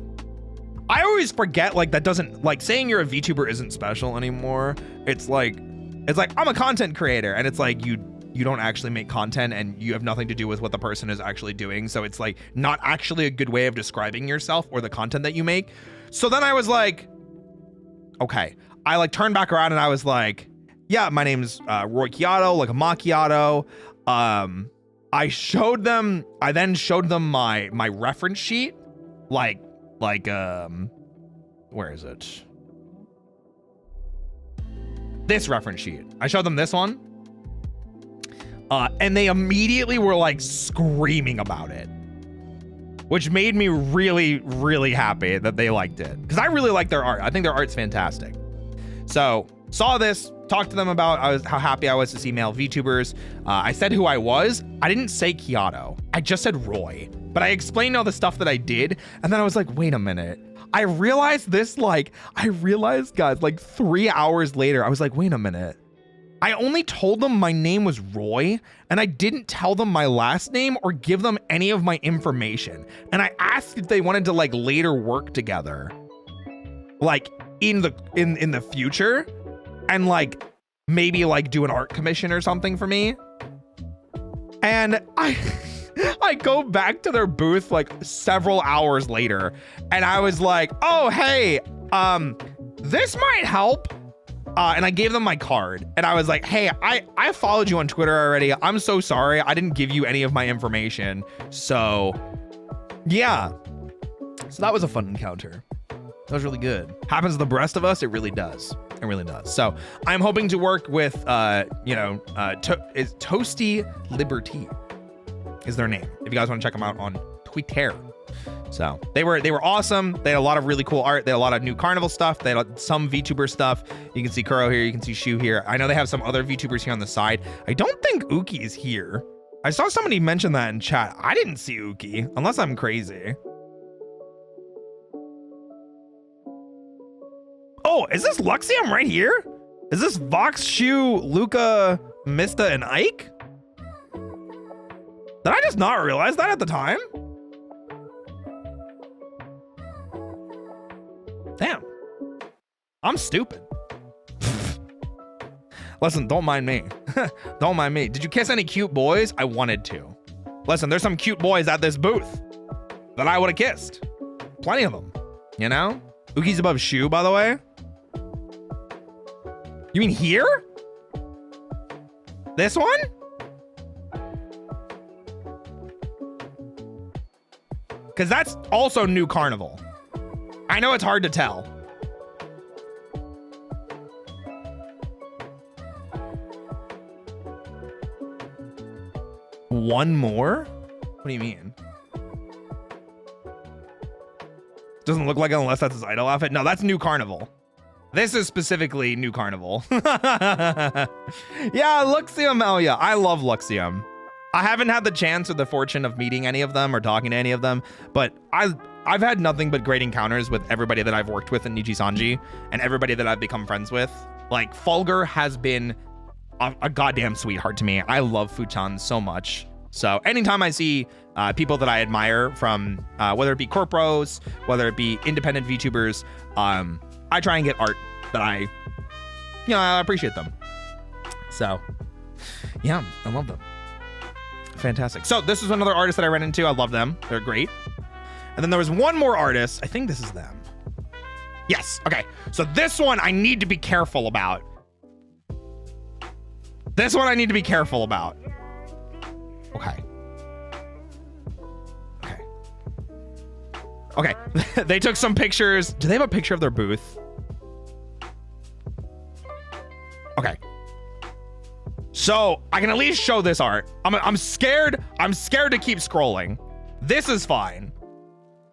I always forget, like, that doesn't, like, saying you're a VTuber isn't special anymore. It's like I'm a content creator, and it's like you don't actually make content and you have nothing to do with what the person is actually doing. So it's like not actually a good way of describing yourself or the content that you make. So then I was like, okay, I like turned back around and I was like, yeah, my name's Roy Chiato, like a macchiato. I then showed them my reference sheet, like where is it? This reference sheet. I showed them this one. And they immediately were like screaming about it, which made me really happy that they liked it, because I really like their art. I think their art's fantastic. So saw this, talked to them about how happy I was to see male VTubers. I said who I was. I didn't say Chiato. I just said Roy, but I explained all the stuff that I did. And then I was like, wait a minute. I realized, guys, like 3 hours later, I was like, wait a minute. I only told them my name was Roy, and I didn't tell them my last name or give them any of my information. And I asked if they wanted to like later work together, like in the future, and like maybe like do an art commission or something for me. And I go back to their booth like several hours later, and I was like, oh, hey, this might help. And I gave them my card, and I was like, hey, I followed you on Twitter already. I'm so sorry. I didn't give you any of my information. So yeah. So that was a fun encounter. That was really good. Happens to the rest of us. It really does. It really does. So I'm hoping to work with, Toasty Liberty is their name, if you guys want to check them out on Twitter. So they were awesome. They had a lot of really cool art. They had a lot of new carnival stuff. They had some VTuber stuff. You can see Kuro here. You can see Shu here. I know they have some other VTubers here on the side. I don't think Uki is here. I saw somebody mention that in chat. I didn't see Uki, unless I'm crazy. Oh, is this Luxium right here? Is this Vox, Shu, Luca, Mista, and Ike? Did I just not realize that at the time? Damn. I'm stupid. Listen, don't mind me. Don't mind me. Did you kiss any cute boys? I wanted to. Listen, there's some cute boys at this booth that I would have kissed. Plenty of them, you know? Uki's above Shu, by the way. You mean here? This one? Because that's also New Carnival. I know it's hard to tell. One more? What do you mean? Doesn't look like it unless that's his idol outfit. No, that's New Carnival. This is specifically New Carnival. Yeah, Luxium. Oh yeah, I love Luxium. I haven't had the chance or the fortune of meeting any of them or talking to any of them, but I've had nothing but great encounters with everybody that I've worked with in Nijisanji and everybody that I've become friends with. Like, Fulgur has been a goddamn sweetheart to me. I love Fuchan so much. So anytime I see people that I admire from whether it be corporos, whether it be independent VTubers, I try and get art that I appreciate them. So yeah, I love them. Fantastic. So this is another artist that I ran into. I love them. They're great. And then there was one more artist. I think this is them. Yes. Okay. So this one I need to be careful about. This one I need to be careful about. Okay. Okay. Okay. They took some pictures. Do they have a picture of their booth? Okay. So I can at least show this art. I'm scared. I'm scared to keep scrolling. This is fine.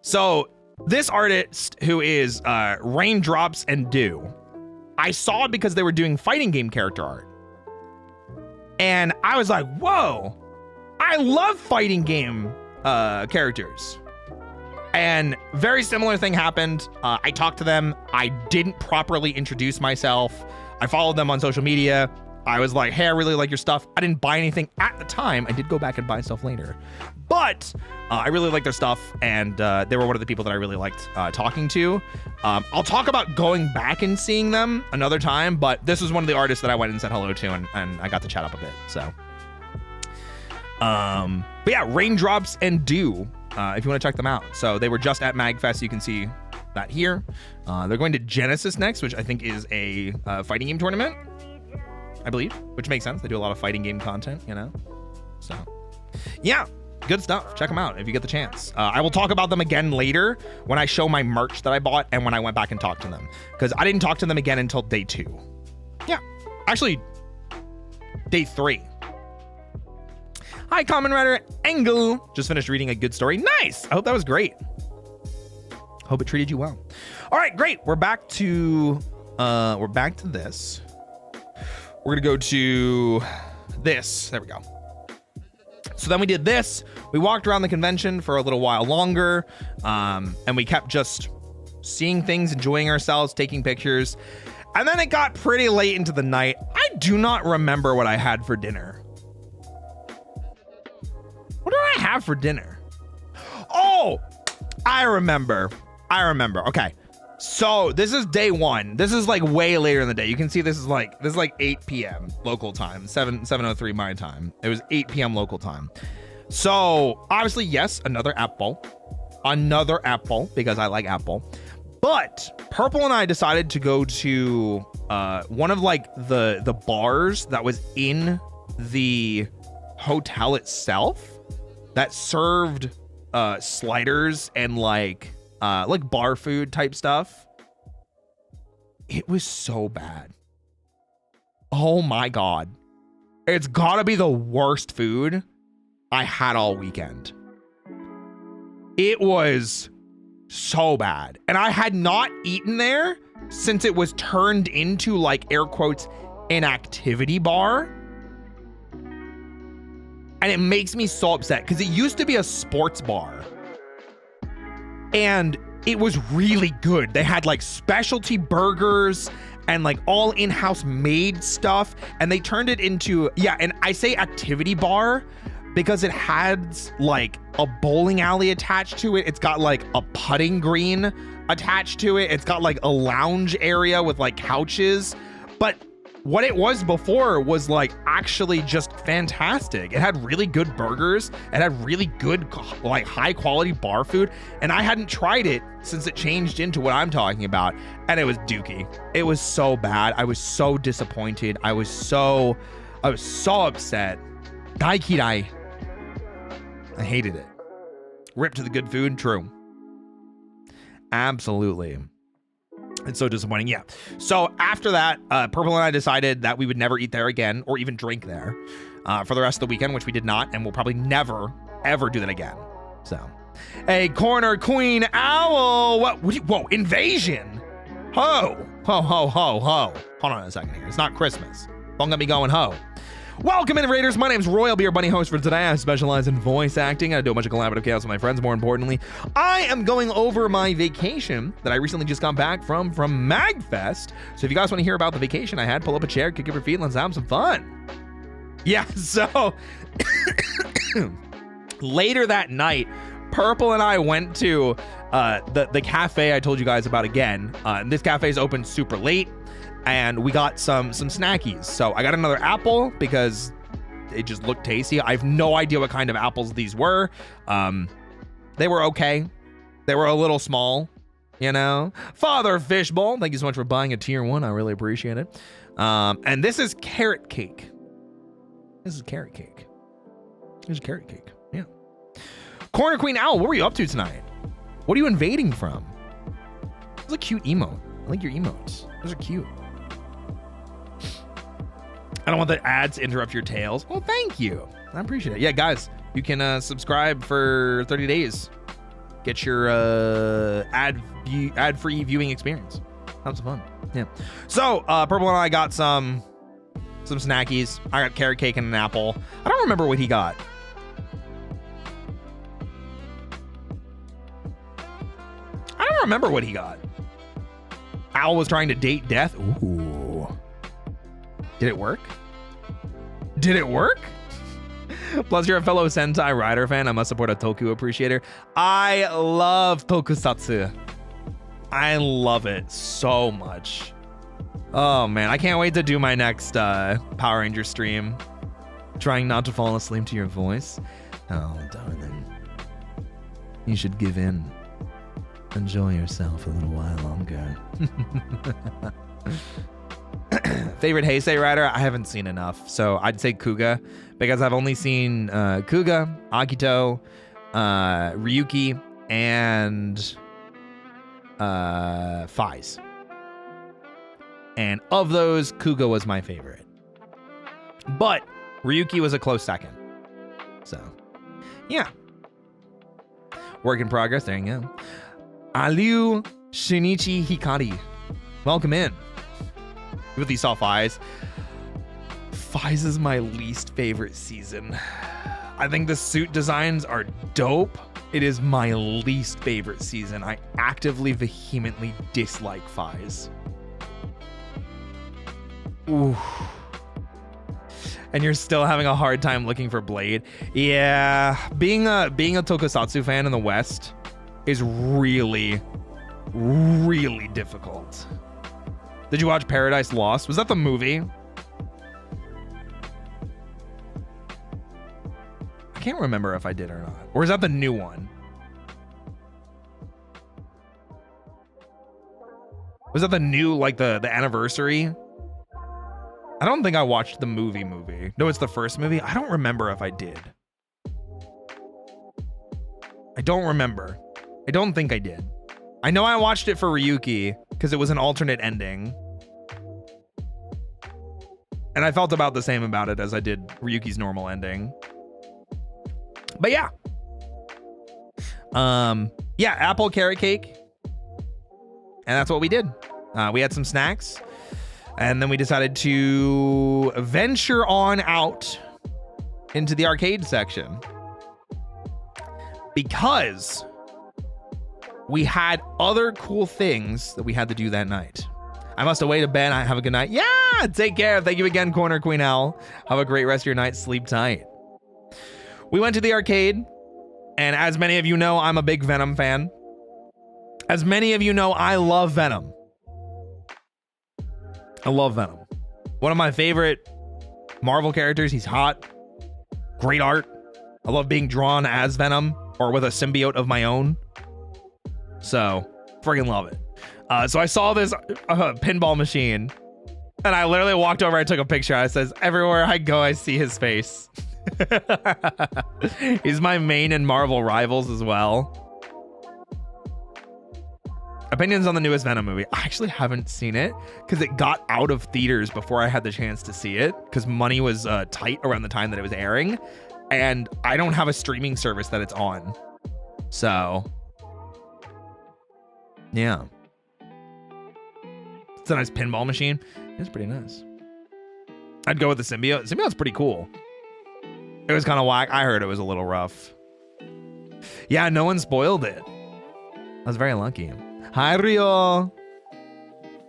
So this artist who is Raindrops and Dew, I saw it because they were doing fighting game character art. And I was like, whoa, I love fighting game characters. And very similar thing happened. I talked to them. I didn't properly introduce myself. I followed them on social media. I was like, hey, I really like your stuff. I didn't buy anything at the time. I did go back and buy stuff later. But I really like their stuff. And they were one of the people that I really liked talking to. I'll talk about going back and seeing them another time. But this was one of the artists that I went and said hello to. And I got to chat up a bit. So, but yeah, Raindrops and Dew, if you want to check them out. So they were just at MAGFest. You can see that here. They're going to Genesis next, which I think is a fighting game tournament, I believe, which makes sense. They do a lot of fighting game content, you know? So, yeah, good stuff. Check them out if you get the chance. I will talk about them again later when I show my merch that I bought and when I went back and talked to them, because I didn't talk to them again until day 2. Yeah, actually, day 3. Hi, Common Writer Engel. Just finished reading a good story. Nice. I hope that was great. Hope it treated you well. All right, great. We're back to this. We're gonna go to this. There we go. So then we did this. We walked around the convention for a little while longer, and we kept just seeing things, enjoying ourselves, taking pictures. And then it got pretty late into the night. I do not remember what I had for dinner. What did I have for dinner? Oh, I remember. Okay. So this is day 1. This is like way later in the day. You can see this is like 8 p.m. local time, 7:03 my time. It was 8 p.m. local time. So obviously, yes, another apple, because I like apple. But Purple and I decided to go to one of like the bars that was in the hotel itself that served sliders and like bar food type stuff. It was so bad. Oh my God. It's gotta be the worst food I had all weekend. It was so bad. And I had not eaten there since it was turned into, like, air quotes, an activity bar. And it makes me so upset because it used to be a sports bar. And it was really good. They had like specialty burgers and like all in-house made stuff. And they turned it into, yeah, and I say activity bar because it had like a bowling alley attached to it. It's got like a putting green attached to it. It's got like a lounge area with like couches. But what it was before was like actually just fantastic. It had really good burgers. It had really good, like high quality bar food. And I hadn't tried it since it changed into what I'm talking about. And it was dookie. It was so bad. I was so disappointed. I was so upset. Daikirai. I hated it. Rip to the good food. True. Absolutely. It's so disappointing. Yeah. So after that, Purple and I decided that we would never eat there again or even drink there for the rest of the weekend, which we did not. And we'll probably never, ever do that again. So, hey, Corner Queen Owl. What do you, whoa, invasion. Ho. Hold on a second here. It's not Christmas. Don't get me going ho. Welcome in, Raiders. My name's Roy. I'll be your bunny host for today. I specialize in voice acting. I do a bunch of collaborative chaos with my friends. More importantly, I am going over my vacation that I recently just got back from MAGFest. So if you guys want to hear about the vacation I had, pull up a chair, kick up your feet, let's have some fun. Yeah, so later that night, Purple and I went to the cafe I told you guys about again. And this cafe is open super late. And we got some snackies. So I got another apple because it just looked tasty. I have no idea what kind of apples these were. They were okay. They were a little small, you know. Father Fishbowl, thank you so much for buying a tier 1. I really appreciate it. And this is carrot cake. This is carrot cake. Yeah. Corner Queen Owl, what were you up to tonight? What are you invading from? That's a cute emote. I like your emotes. Those are cute. I don't want the ads to interrupt your tales. Well, thank you. I appreciate it. Yeah, guys, you can subscribe for 30 days. Get your ad-free viewing experience. Sounds fun. Yeah. So, Purple and I got some snackies. I got carrot cake and an apple. I don't remember what he got. Owl was trying to date death. Ooh. Did it work? Plus, you're a fellow Sentai Rider fan. I must support a Toku appreciator. I love Tokusatsu. I love it so much. Oh, man. I can't wait to do my next Power Ranger stream. Trying not to fall asleep to your voice. Oh, darling. You should give in. Enjoy yourself a little while longer. Favorite Heisei rider? I haven't seen enough, so I'd say Kuga because I've only seen Kuga, Akito, Ryuki, and Faiz. And of those, Kuga was my favorite, but Ryuki was a close second. So, yeah. Work in progress. There you go. Aliu Shinichi Hikari. Welcome in. With these soft eyes. Faiz is my least favorite season. I think the suit designs are dope. It is my least favorite season. I actively, vehemently dislike Faiz. Ooh. And you're still having a hard time looking for Blade. Yeah, being a Tokusatsu fan in the West is really, really difficult. Did you watch Paradise Lost? Was that the movie? I can't remember if I did or not. Or is that the new one? Was that the new, like the anniversary? I don't think I watched the movie. No, it's the first movie. I don't remember if I did. I don't remember. I don't think I did. I know I watched it for Ryuki because it was an alternate ending. And I felt about the same about it as I did Ryuki's normal ending. But yeah. Yeah, apple carrot cake. And that's what we did. We had some snacks. And then we decided to venture on out into the arcade section. Because we had other cool things that we had to do that night. I must away to bed. Have a good night. Yeah, take care. Thank you again, Corner Queen Owl. Have a great rest of your night. Sleep tight. We went to the arcade. And as many of you know, I'm a big Venom fan. As many of you know, I love Venom. I love Venom. One of my favorite Marvel characters. He's hot. Great art. I love being drawn as Venom or with a symbiote of my own. So, friggin' love it. So I saw this pinball machine, and I literally walked over, I took a picture. I says, everywhere I go, I see his face. He's my main and Marvel rivals as well. Opinions on the newest Venom movie. I actually haven't seen it because it got out of theaters before I had the chance to see it because money was tight around the time that it was airing, and I don't have a streaming service that it's on. So, yeah. It's a nice pinball machine. It's pretty nice. I'd go with the symbiote. Symbiote's pretty cool. It was kind of whack. I heard it was a little rough. Yeah, no one spoiled it. I was very lucky. Hi, Ryo.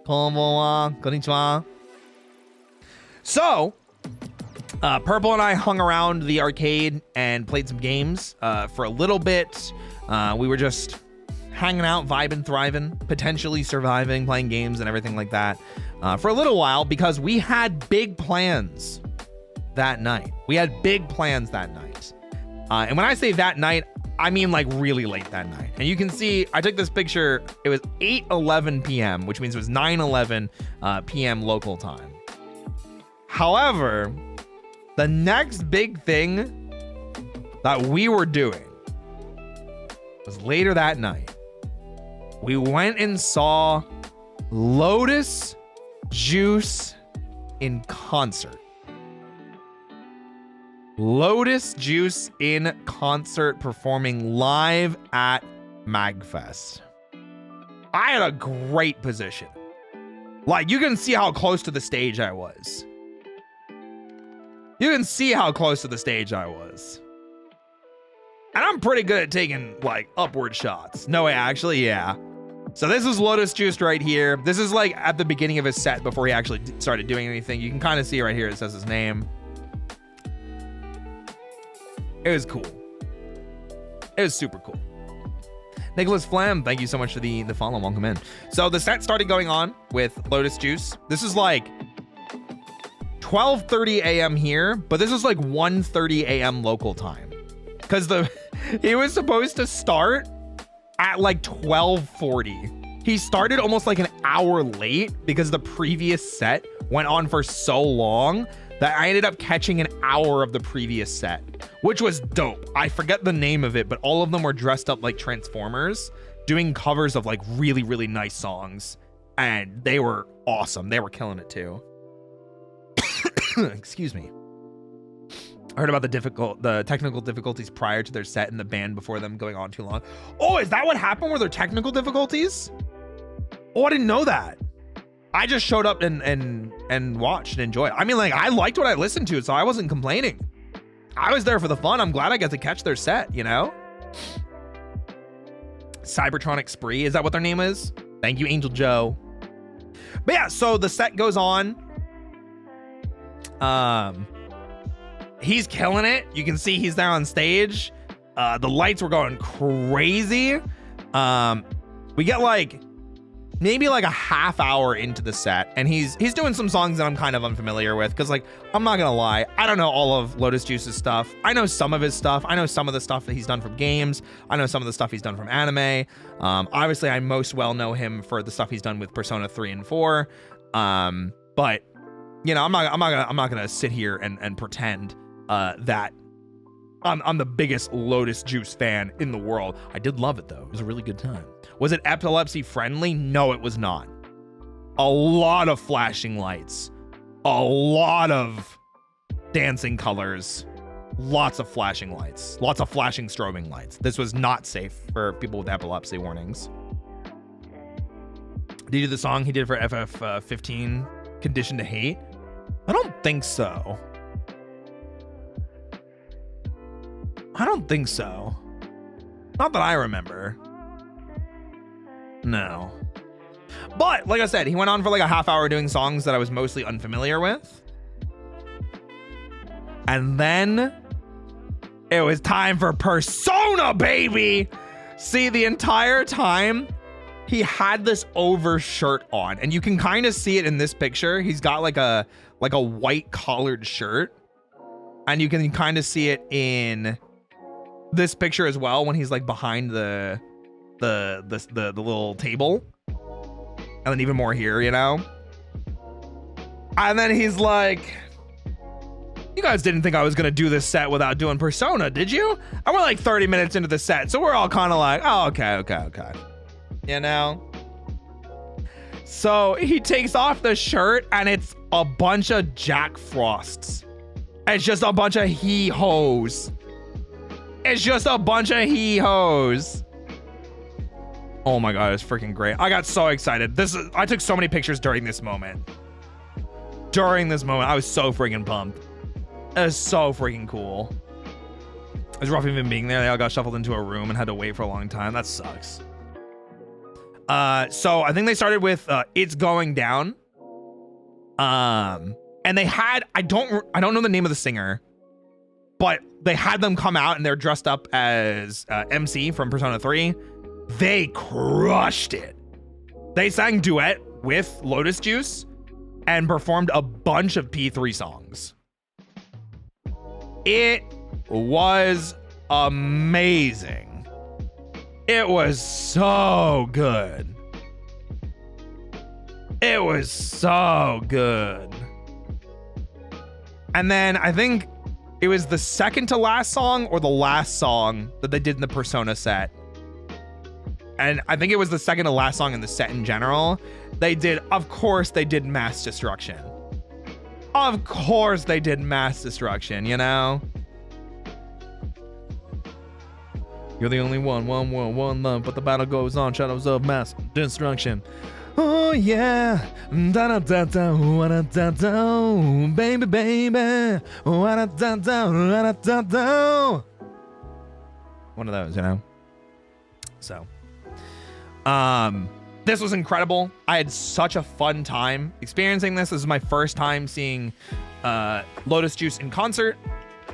Konbanwa. Konnichiwa. So, Purple and I hung around the arcade and played some games for a little bit. We were just hanging out, vibing, thriving, potentially surviving, playing games and everything like that for a little while because we had big plans that night. And when I say that night, I mean like really late that night. And you can see, I took this picture, it was 8:11 p.m., which means it was 9:11 p.m. local time. However, the next big thing that we were doing was later that night. We went and saw Lotus Juice in concert. Lotus Juice in concert performing live at MAGFest. I had a great position. Like, you can see how close to the stage I was. And I'm pretty good at taking, like, upward shots. No way, actually, yeah. So this is Lotus Juice right here. This is, like, at the beginning of his set before he actually started doing anything. You can kind of see right here, it says his name. It was cool. It was super cool. Nicholas Flam, thank you so much for the follow. Welcome in. So the set started going on with Lotus Juice. This is like 12:30 a.m. here, but this is like 1:30 a.m. local time. Because he was supposed to start at like 12:40. He started almost like an hour late because the previous set went on for so long that I ended up catching an hour of the previous set, which was dope. I forget the name of it, but all of them were dressed up like Transformers, doing covers of like really, really nice songs. And they were awesome. They were killing it too. Excuse me. I heard about the technical difficulties prior to their set and the band before them going on too long. Oh, is that what happened? Were there technical difficulties? Oh, I didn't know that. I just showed up and watched and enjoyed. I mean, like, I liked what I listened to, so I wasn't complaining. I was there for the fun. I'm glad I got to catch their set, you know? Cybertronic Spree, is that what their name is? Thank you, Angel Joe. But yeah, so the set goes on. He's killing it. You can see he's there on stage. The lights were going crazy. We get like maybe like a half hour into the set, and he's doing some songs that I'm kind of unfamiliar with because, like, I'm not gonna lie, I don't know all of Lotus Juice's stuff. I know some of his stuff. I know some of the stuff that he's done from games. I know some of the stuff he's done from anime. Obviously, I most well know him for the stuff he's done with Persona 3 and 4. But you know, I'm not gonna sit here and pretend that I'm the biggest Lotus Juice fan in the world. I did love it though. It was a really good time. Was it epilepsy friendly? No, it was not. A lot of flashing lights, a lot of dancing colors, lots of flashing lights, lots of flashing strobing lights. This was not safe for people with epilepsy warnings. Did he do the song he did for FF15, Condition to Hate? I don't think so. Not that I remember. No. But, like I said, he went on for like a half hour doing songs that I was mostly unfamiliar with. And then it was time for Persona, baby! See, the entire time, he had this over shirt on, and you can kind of see it in this picture. He's got like a white collared shirt, and you can kind of see it in this picture as well when he's like behind the little table, and then even more here, you know. And then he's like, you guys didn't think I was gonna do this set without doing Persona, did you? And we're like 30 minutes into the set, so we're all kind of like, oh, okay, you know. So he takes off the shirt, and it's a bunch of Jack Frosts. It's just a bunch of he-hos. It's just a bunch of he-hos. Oh my god, it's freaking great. I got so excited. I took so many pictures during this moment. I was so freaking pumped. It was so freaking cool. It was rough even being there. They all got shuffled into a room and had to wait for a long time. That sucks. So I think they started with It's Going Down. And they had, I don't know the name of the singer, but they had them come out and they're dressed up as MC from Persona 3. They crushed it. They sang duet with Lotus Juice and performed a bunch of P3 songs. It was amazing. It was so good. It was so good. And then I think it was the second to last song or the last song that they did in the Persona set. And I think it was the second to last song in the set in general. Of course they did Mass Destruction. Of course they did Mass Destruction, you know? You're the only one love, but the battle goes on, shadows of mass destruction. Oh yeah, da-da-da-da, wa-da-da-da, baby, baby, wa-da-da-da, da-da-da-da. One of those, you know? So, this was incredible. I had such a fun time experiencing this. This is my first time seeing Lotus Juice in concert.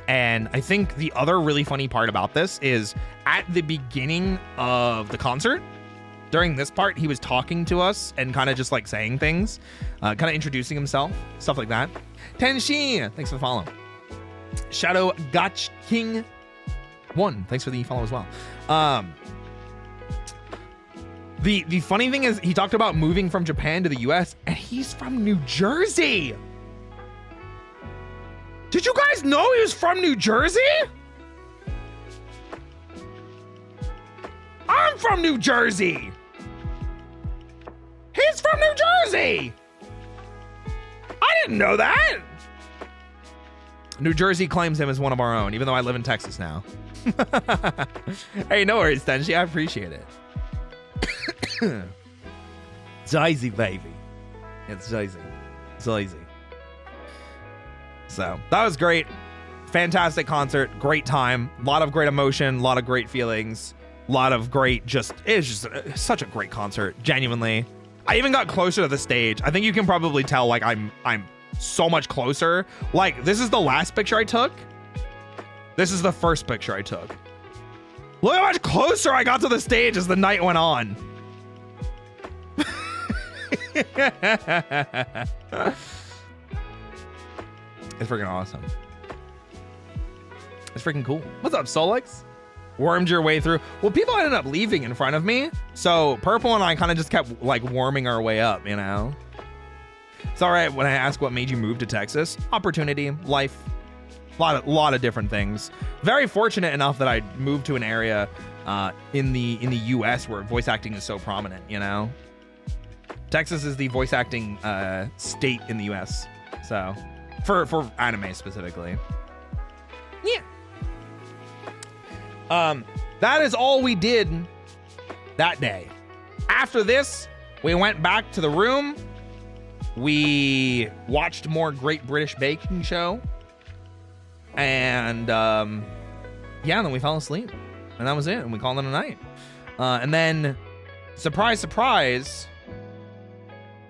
And I think the other really funny part about this is at the beginning of the concert, during this part, he was talking to us and kind of just like saying things, kind of introducing himself, stuff like that. Tenshi, thanks for the follow. Shadow Gotch King 1, thanks for the follow as well. The funny thing is he talked about moving from Japan to the US, and he's from New Jersey. Did you guys know he was from New Jersey? I'm from New Jersey. He's from New Jersey. I didn't know that. New Jersey claims him as one of our own, even though I live in Texas now. Hey, no worries, Tenshi. I appreciate it. It's easy, baby. It's easy. It's easy. So that was great. Fantastic concert. Great time. A lot of great emotion. A lot of great feelings. A lot of great it was just such a great concert. Genuinely. I even got closer to the stage. I think you can probably tell like I'm so much closer. Like this is the last picture I took. This is the first picture I took. Look how much closer I got to the stage as the night went on. It's freaking awesome. It's freaking cool. What's up, Solix? Wormed your way through. Well, people ended up leaving in front of me, so Purple and I kind of just kept like warming our way up, you know? It's all right when I ask what made you move to Texas. Opportunity, life, a lot of different things. Very fortunate enough that I moved to an area in the US where voice acting is so prominent, you know? Texas is the voice acting state in the US, so for anime specifically. Yeah. That is all we did that day. After this, we went back to the room. We watched more Great British Baking Show. And then we fell asleep. And that was it. And we called it a night. And then, surprise, surprise,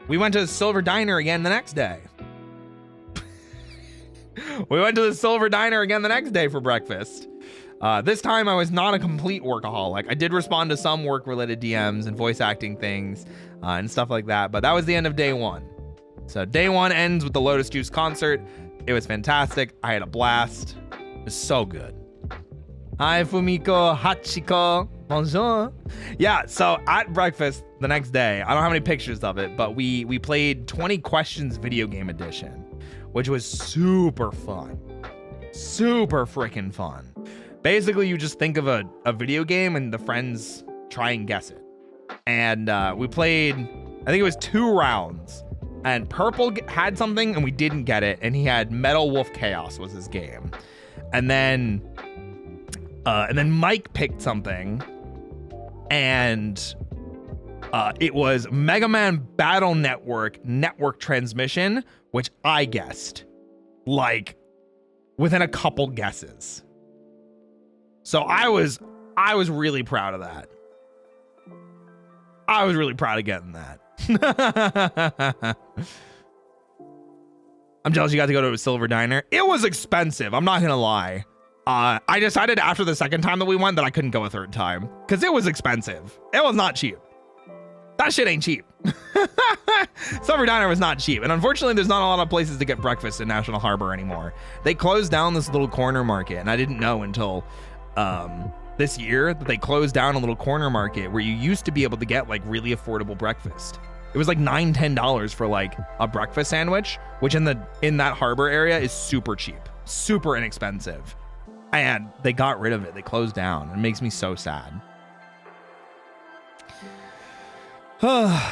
we went to the Silver Diner again the next day. We went to the Silver Diner again the next day for breakfast. This time I was not a complete workaholic. I did respond to some work-related DMs and voice acting things and stuff like that, but that was the end of day one. So day one ends with the Lotus Juice concert. It was fantastic. I had a blast. It was so good. Hi, Fumiko, Hachiko, bonjour. Yeah, so at breakfast the next day, I don't have any pictures of it, but we played 20 Questions video game edition, which was super fun. Super freaking fun. Basically, you just think of a video game and the friends try and guess it. And we played, I think it was 2 rounds. And Purple had something and we didn't get it. And he had Metal Wolf Chaos was his game. And then Mike picked something. And it was Mega Man Battle Network Transmission, which I guessed. Like, within a couple guesses. So I was really proud of that. I was really proud of getting that. I'm jealous you got to go to a Silver Diner. It was expensive. I'm not gonna lie. I decided after the second time that we went that I couldn't go a third time because it was expensive. It was not cheap. That shit ain't cheap. Silver Diner was not cheap. And unfortunately, there's not a lot of places to get breakfast in National Harbor anymore. They closed down this little corner market, and I didn't know until this year that they closed down a little corner market where you used to be able to get like really affordable breakfast. It was like $9-10 for like a breakfast sandwich, which in that harbor area is super cheap, super inexpensive. And they got rid of it. They closed down. It makes me so sad. I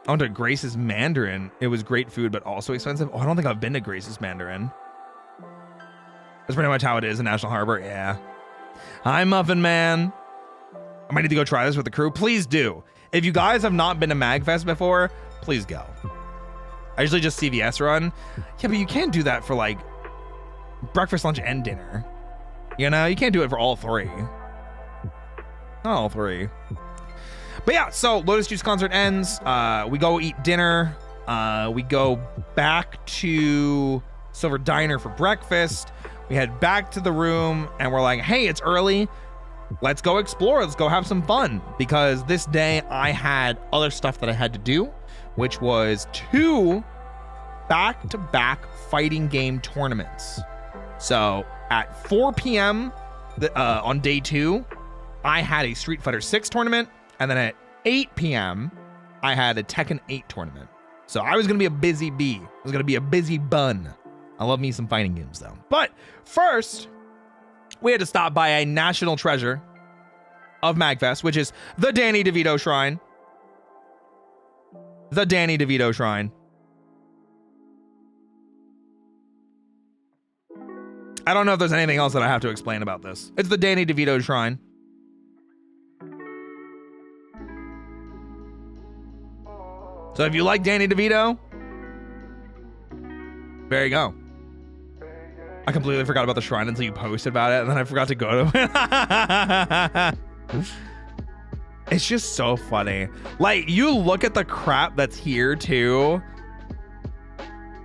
went to Grace's Mandarin. It was great food, but also expensive. Oh, I don't think I've been to Grace's Mandarin. That's pretty much how it is in National Harbor. Yeah. Hi, Muffin Man. I might need to go try this with the crew. Please do. If you guys have not been to MAGFest before, please go. I usually just CVS run. Yeah, but you can't do that for like breakfast, lunch, and dinner. You know, you can't do it for all three. Not all three. But yeah, so Lotus Juice concert ends. We go eat dinner. We go back to Silver Diner for breakfast. We head back to the room and we're like, hey, it's early. Let's go explore. Let's go have some fun. Because this day I had other stuff that I had to do, which was 2 back-to-back fighting game tournaments. So at 4 p.m. On day 2, I had a Street Fighter 6 tournament. And then at 8 p.m., I had a Tekken 8 tournament. So I was going to be a busy bee. I was going to be a busy bun. I love me some fighting games, though. But first, we had to stop by a national treasure of MAGFest, which is the Danny DeVito Shrine. The Danny DeVito Shrine. I don't know if there's anything else that I have to explain about this. It's the Danny DeVito Shrine. So if you like Danny DeVito, there you go. I completely forgot about the shrine until you posted about it, and then I forgot to go to it. It's just so funny. Like, you look at the crap that's here, too.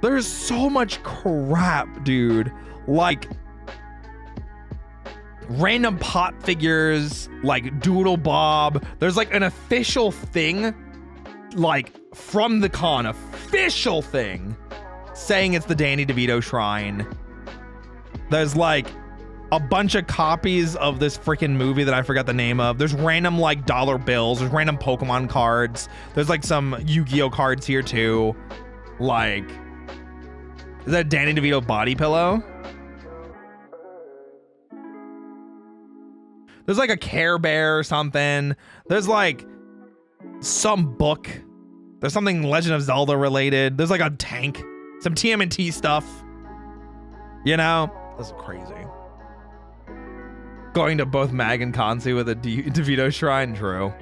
There's so much crap, dude. Like, random pop figures, like Doodle Bob. There's, like, an official thing, like, from the con, official thing, saying it's the Danny DeVito Shrine. There's like a bunch of copies of this freaking movie that I forgot the name of. There's random like dollar bills. There's random Pokemon cards. There's like some Yu-Gi-Oh cards here too. Like, is that a Danny DeVito body pillow? There's like a Care Bear or something. There's like some book. There's something Legend of Zelda related. There's like a tank. Some TMNT stuff. You know? This is crazy. Going to both Mag and Kansu with a DeVito Shrine, true.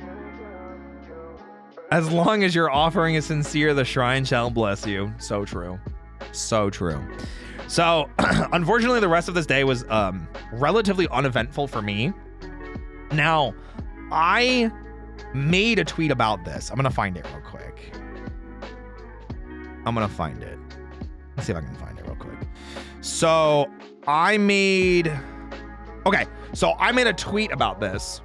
As long as your offering is sincere, the shrine shall bless you. So true. So true. So, unfortunately, the rest of this day was relatively uneventful for me. Now, I made a tweet about this. I'm going to find it real quick. I'm going to find it. Let's see if I can find it real quick. So, I made... Okay, So I made a tweet about this,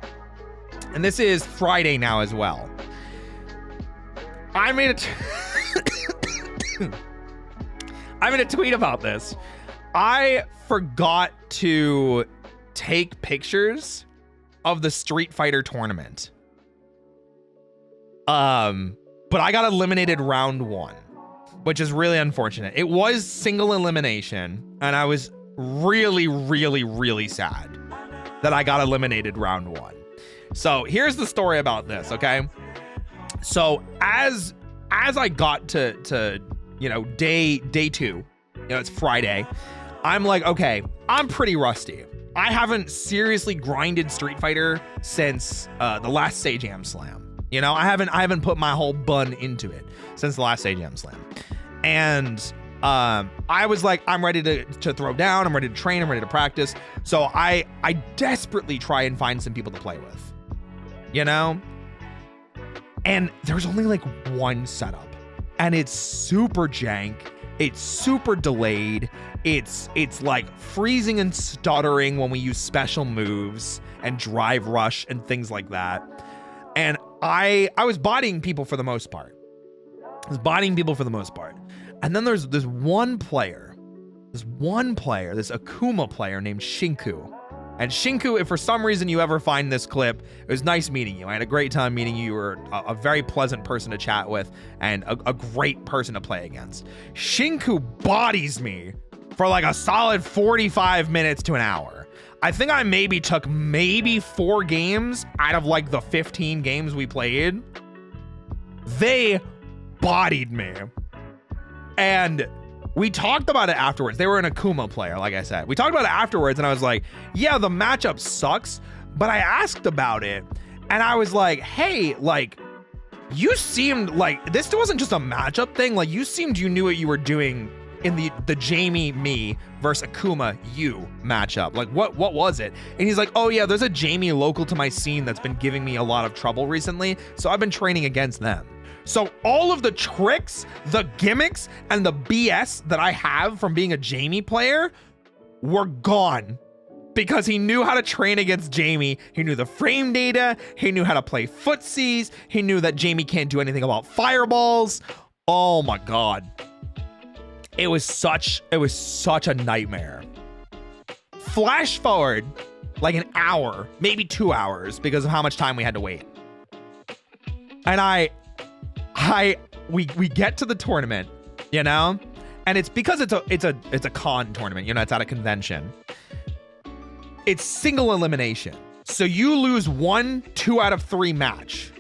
and this is Friday now as well. I made a tweet about this. I forgot to take pictures of the Street Fighter tournament. But I got eliminated round 1, which is really unfortunate. It was single elimination, and I was really, really, really sad that I got eliminated round 1. So here's the story about this, okay? So as I got to you know, day 2, you know, it's Friday, I'm like, okay, I'm pretty rusty. I haven't seriously grinded Street Fighter since the last Sage Jam Slam. You know, I haven't put my whole bun into it since the last Sage Jam Slam. And I was like, I'm ready to throw down, I'm ready to train, I'm ready to practice. So I desperately try and find some people to play with, you know? And there's only like one setup, and it's super jank. It's super delayed. It's like freezing and stuttering when we use special moves and drive rush and things like that. And I was bodying people for the most part. And then there's this one player, this Akuma player named Shinku. And Shinku, if for some reason you ever find this clip, it was nice meeting you. I had a great time meeting you. You were a very pleasant person to chat with and a great person to play against. Shinku bodies me for like a solid 45 minutes to an hour. I think I maybe took 4 games out of like the 15 games we played. They bodied me. And we talked about it afterwards. They were an Akuma player, like I said. We talked about it afterwards, and I was like, yeah, the matchup sucks, but I asked about it, and I was like, hey, like, you seemed like this wasn't just a matchup thing. Like, you seemed you knew what you were doing in the Jamie me versus Akuma you matchup. Like, what was it? And he's like, oh yeah, there's a Jamie local to my scene that's been giving me a lot of trouble recently, so I've been training against them. So all of the tricks, the gimmicks, and the BS that I have from being a Jamie player were gone because he knew how to train against Jamie. He knew the frame data. He knew how to play footsies. He knew that Jamie can't do anything about fireballs. Oh my God. It was such a nightmare. Flash forward like an hour, maybe 2 hours because of how much time we had to wait. And we get to the tournament, you know, and it's because it's a con tournament, you know, it's at a convention. It's single elimination. So you lose 1-2 out of 3 match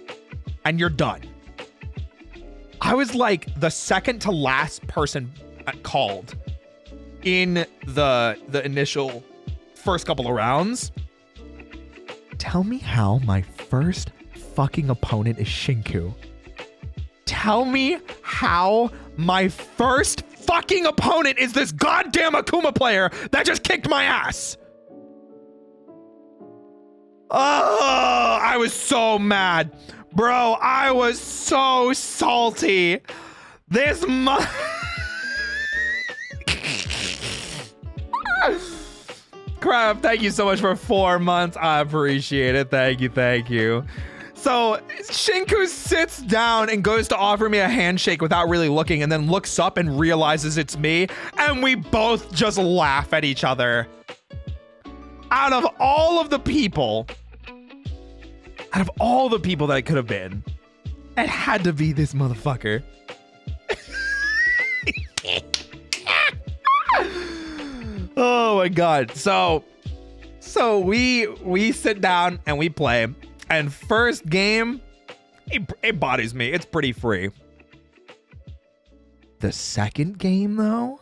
and you're done. I was like the second to last person called in the initial first couple of rounds. Tell me how my first fucking opponent is Shinku. Tell me how my first fucking opponent is this goddamn Akuma player that just kicked my ass. Oh, I was so mad. Bro, I was so salty. This Crap, thank you so much for 4 months. I appreciate it. Thank you. So Shinku sits down and goes to offer me a handshake without really looking, and then looks up and realizes it's me, and we both just laugh at each other. Out of all the people that it could have been, it had to be this motherfucker. Oh my God. So we sit down and we play. And first game, it bodies me. It's pretty free. The second game though,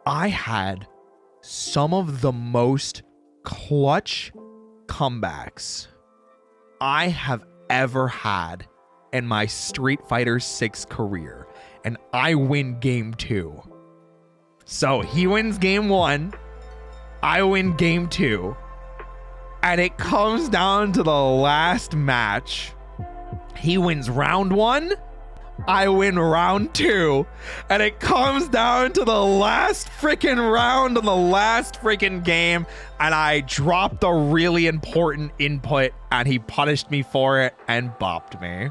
I had some of the most clutch comebacks I have ever had in my Street Fighter 6 career. And I win game 2. So he wins game 1. I win game 2, and it comes down to the last match. He wins round 1. I win round 2, and it comes down to the last freaking round of the last freaking game, and I dropped a really important input, and he punished me for it and bopped me.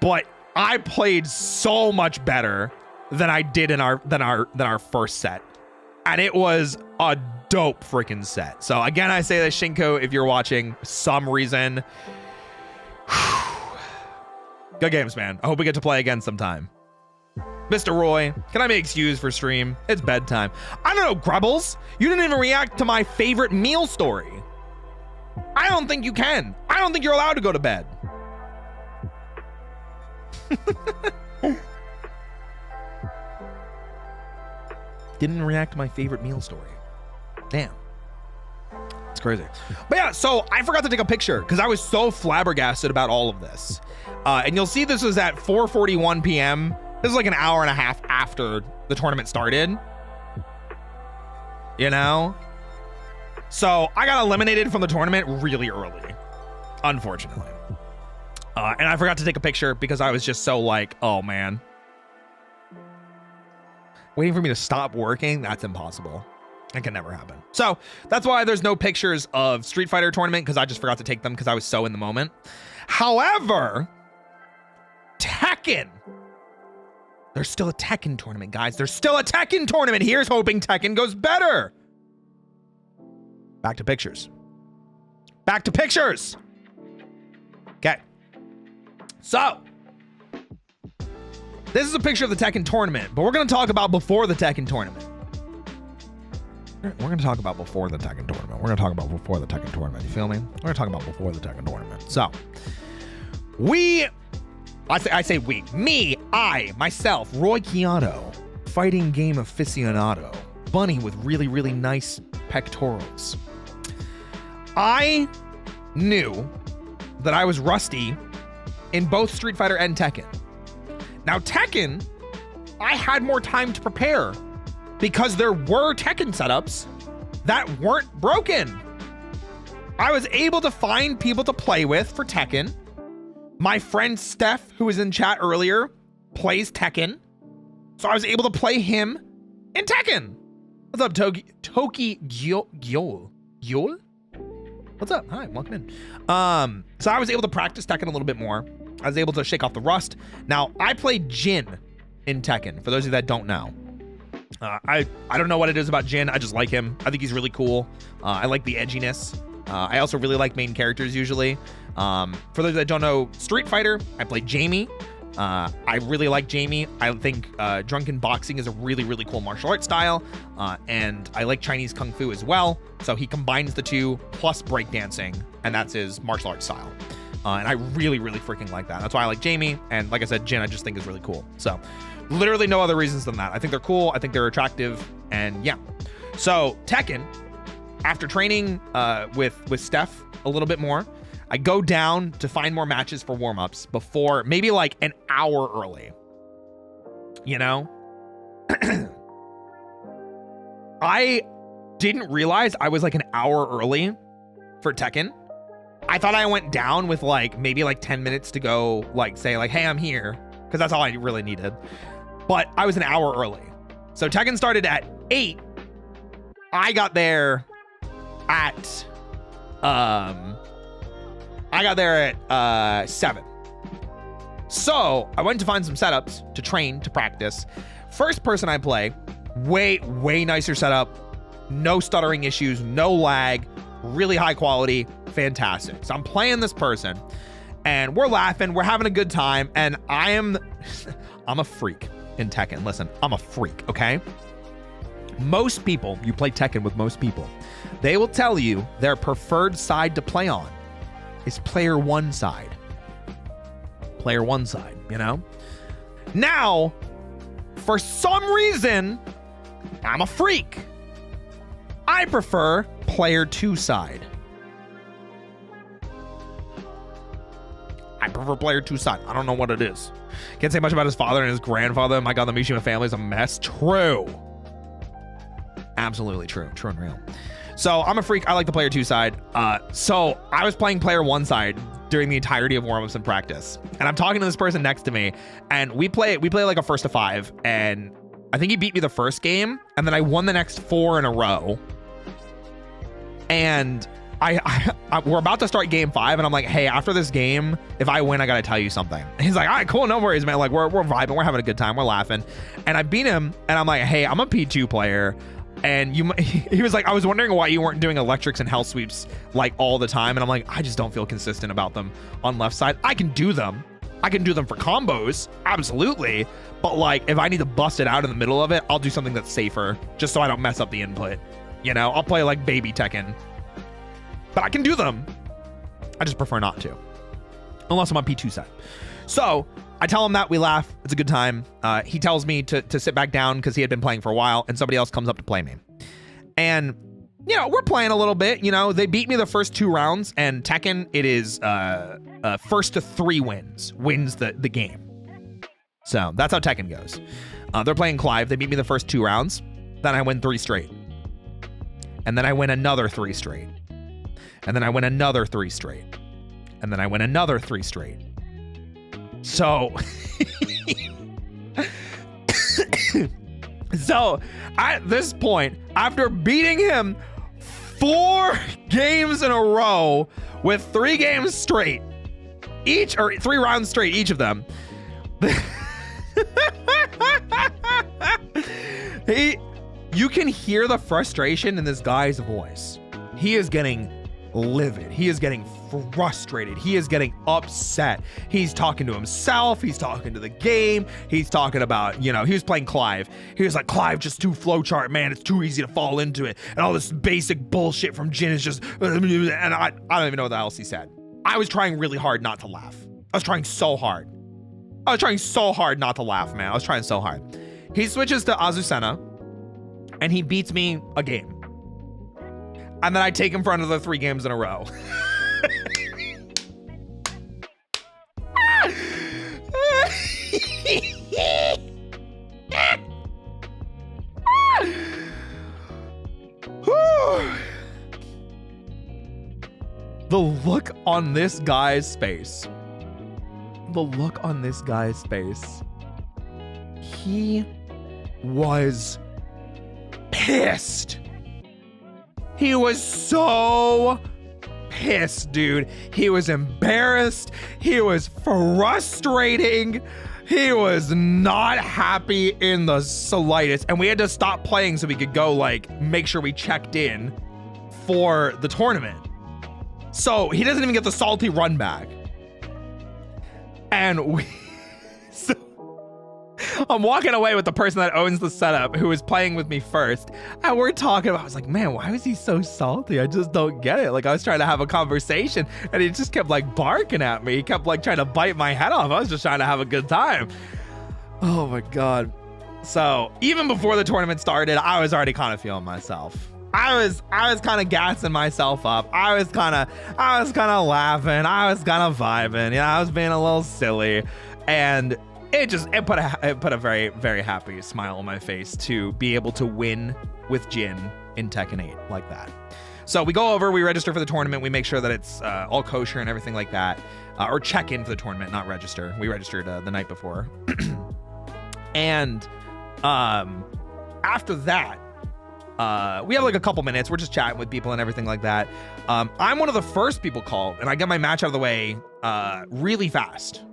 But I played so much better than I did in our first set, and it was a dope freaking set. So again, I say that, Shinko, if you're watching some reason. Good games, man. I hope we get to play again sometime. Mr. Roy, can I be excused for stream? It's bedtime. I don't know, Grubbles. You didn't even react to my favorite meal story. I don't think you can. I don't think you're allowed to go to bed. Didn't react to my favorite meal story. Damn. It's crazy. But yeah, so I forgot to take a picture because I was so flabbergasted about all of this. And you'll see this was at 4:41 p.m. This is like an hour and a half after the tournament started. You know? So I got eliminated from the tournament really early, unfortunately. And I forgot to take a picture because I was just so like, oh man. Waiting for me to stop working, that's impossible. It can never happen. So that's why there's no pictures of Street Fighter tournament, because I just forgot to take them because I was so in the moment. However, Tekken. There's still a Tekken tournament, guys. There's still a Tekken tournament. Here's hoping Tekken goes better. Back to pictures. Back to pictures. Okay. So, this is a picture of the Tekken tournament, but we're going to talk about before the Tekken tournament. We're going to talk about before the Tekken tournament. We're going to talk about before the Tekken tournament. You feel me? We're going to talk about before the Tekken tournament. So, I, myself, Roy Chiato, fighting game aficionado, bunny with really, really nice pectorals. I knew that I was rusty in both Street Fighter and Tekken. Now, Tekken, I had more time to prepare because there were Tekken setups that weren't broken. I was able to find people to play with for Tekken. My friend Steph, who was in chat earlier, plays Tekken. So I was able to play him in Tekken. What's up, Toki Gyol? What's up? Hi, welcome in. So I was able to practice Tekken a little bit more. I was able to shake off the rust. Now, I played Jin in Tekken, for those of you that don't know. I don't know what it is about Jin. I just like him. I think he's really cool. I like the edginess. I also really like main characters usually. For those that don't know Street Fighter, I played Jamie. I really like Jamie. I think drunken boxing is a really, really cool martial arts style. And I like Chinese Kung Fu as well. So he combines the two plus breakdancing, and that's his martial arts style. And I really, really freaking like that. That's why I like Jamie. And like I said, Jin, I just think is really cool. So literally no other reasons than that. I think they're cool. I think they're attractive. And yeah. So Tekken, after training with Steph a little bit more, I go down to find more matches for warm-ups before maybe like an hour early. You know? I didn't realize I was like an hour early for Tekken. I thought I went down with like maybe like 10 minutes to go, like say like, hey, I'm here. Because that's all I really needed. But I was an hour early. So Tekken started at 8. I got there at 7. So I went to find some setups to train, to practice. First person I play, way nicer setup. No stuttering issues, no lag, really high quality, fantastic. So I'm playing this person and we're laughing, we're having a good time. And I'm a freak in Tekken. Listen, I'm a freak, okay? Most people, you play Tekken with most people, they will tell you their preferred side to play on is player one side. Player one side, you know? Now, for some reason, I'm a freak. I prefer player two side. I prefer player two side. I don't know what it is. Can't say much about his father and his grandfather. My God, the Mishima family is a mess. True. Absolutely true. True and real. So I'm a freak. I like the player two side. So I was playing player one side. during the entirety of warm-ups and practice. And I'm talking to this person next to me, and we play like a first to 5, and I think he beat me the first game, and then I won the next 4 in a row. And we're about to start game 5, and I'm like, hey, after this game, if I win, I gotta tell you something. And he's like, all right, cool, no worries, man. Like, we're vibing, we're having a good time, we're laughing. And I beat him, and I'm like, hey, I'm a P2 player. And he was like, I was wondering why you weren't doing electrics and hell sweeps like all the time. And I'm like, I just don't feel consistent about them on left side. I can do them. I can do them for combos, absolutely. But like, if I need to bust it out in the middle of it, I'll do something that's safer, just so I don't mess up the input. You know, I'll play like baby Tekken, but I can do them. I just prefer not to, unless I'm on P2 side. So I tell him that, we laugh, it's a good time. He tells me to sit back down because he had been playing for a while, and somebody else comes up to play me. And, you know, we're playing a little bit. You know, they beat me the first 2 rounds, and Tekken, it is first to 3 wins the game. So that's how Tekken goes. They're playing Clive. They beat me the first 2 rounds. Then I win 3 straight. And then I win another 3 straight. And then I win another 3 straight. And then I win another 3 straight. So, so at this point, after beating him 4 games in a row with 3 games straight, each, or 3 rounds straight, each of them, you can hear the frustration in this guy's voice. He is getting livid. He is getting frustrated. He is getting upset. He's talking to himself. He's talking to the game. He's talking about, you know, he was playing Clive. He was like, Clive, just too flowchart, man. It's too easy to fall into it. And all this basic bullshit from Jin is just, and I don't even know what the else he said. I was trying really hard not to laugh. I was trying so hard. I was trying so hard not to laugh, man. I was trying so hard. He switches to Azucena, and he beats me a game. And then I take him for another 3 games in a row. The look on this guy's face. The look on this guy's face. He was pissed. He was so pissed, dude. He was embarrassed. He was frustrating. He was not happy in the slightest. And we had to stop playing so we could go, like, make sure we checked in for the tournament. So he doesn't even get the salty run back. And so I'm walking away with the person that owns the setup who was playing with me first. And we're talking about, I was like, man, why was he so salty? I just don't get it. Like, I was trying to have a conversation and he just kept like barking at me. He kept like trying to bite my head off. I was just trying to have a good time. Oh my God. So even before the tournament started, I was already kind of feeling myself. I was kind of gassing myself up. I was kind of laughing. I was kind of vibing. You know, I was being a little silly, and it put a very, very happy smile on my face to be able to win with Jin in Tekken 8 like that. So we go over, we register for the tournament, we make sure that it's all kosher and everything like that, or check in for the tournament, not register. We registered the night before, and after that. We have like a couple minutes. We're just chatting with people and everything like that. I'm one of the first people called, and I got my match out of the way really fast.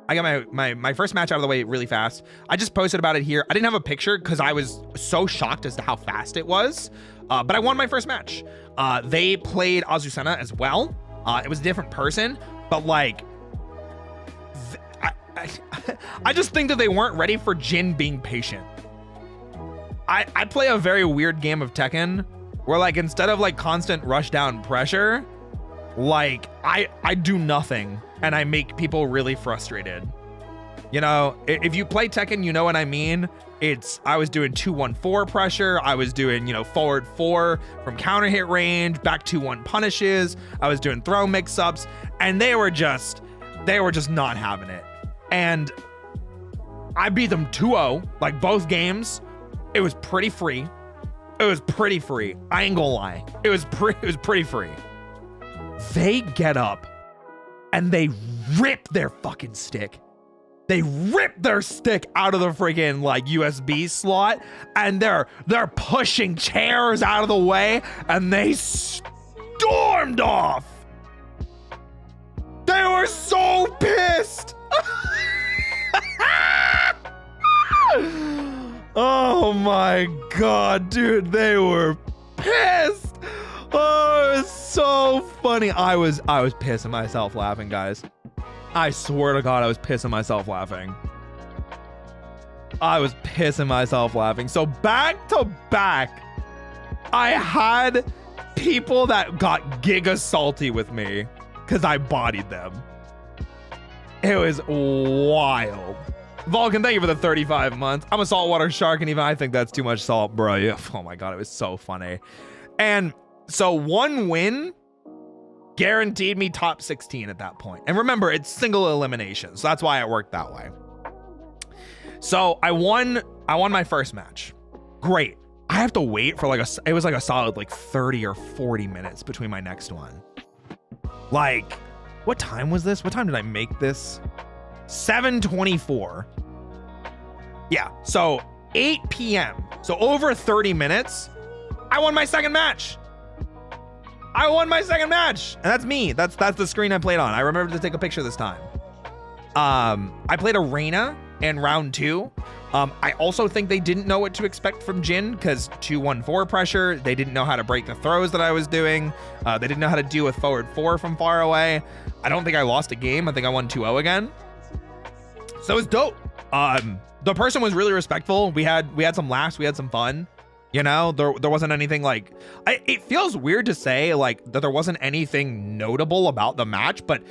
I got my first match out of the way really fast. I just posted about it here. I didn't have a picture because I was so shocked as to how fast it was. But I won my first match. They played Azucena as well. It was a different person, but like, I just think that they weren't ready for Jin being patient. I play a very weird game of Tekken where, like, instead of like constant rush down pressure, like I do nothing and I make people really frustrated. You know, if you play Tekken, you know what I mean. I was doing 2-1-4 pressure. I was doing, you know, forward 4 from counter hit range, back 2-1 punishes. I was doing throw mix-ups, and they were just not having it. And I beat them 2-0, like both games. It was pretty free. I ain't gonna lie. It was pretty free. They get up and they rip their fucking stick. They rip their stick out of the freaking like USB slot, and they're pushing chairs out of the way, and they stormed off. They were so pissed. Oh my god, dude, they were pissed. Oh, it's so funny. I was pissing myself laughing, guys. I swear to God, I was pissing myself laughing. I was pissing myself laughing. So back to back, I had people that got giga salty with me because I bodied them. It was wild. Vulcan, thank you for the 35 months. I'm a saltwater shark, and even I think that's too much salt, bro. Yeah. Oh my God, it was so funny. And so one win guaranteed me top 16 at that point. And remember, it's single elimination, so that's why it worked that way. So I won my first match. Great. I have to wait for it was like a solid like 30 or 40 minutes between my next one. Like, what time was this? What time did I make this? 7:24. Yeah, so 8 p.m. So over 30 minutes, I won my second match. And that's me. That's the screen I played on. I remember to take a picture this time. I played Arena in round 2. I also think they didn't know what to expect from Jin because 2-1-4 pressure. They didn't know how to break the throws that I was doing. They didn't know how to do a forward 4 from far away. I don't think I lost a game. I think I won 2-0 again. So it was dope. The person was really respectful. We had some laughs. We had some fun. You know, there wasn't anything like, it feels weird to say like that there wasn't anything notable about the match, but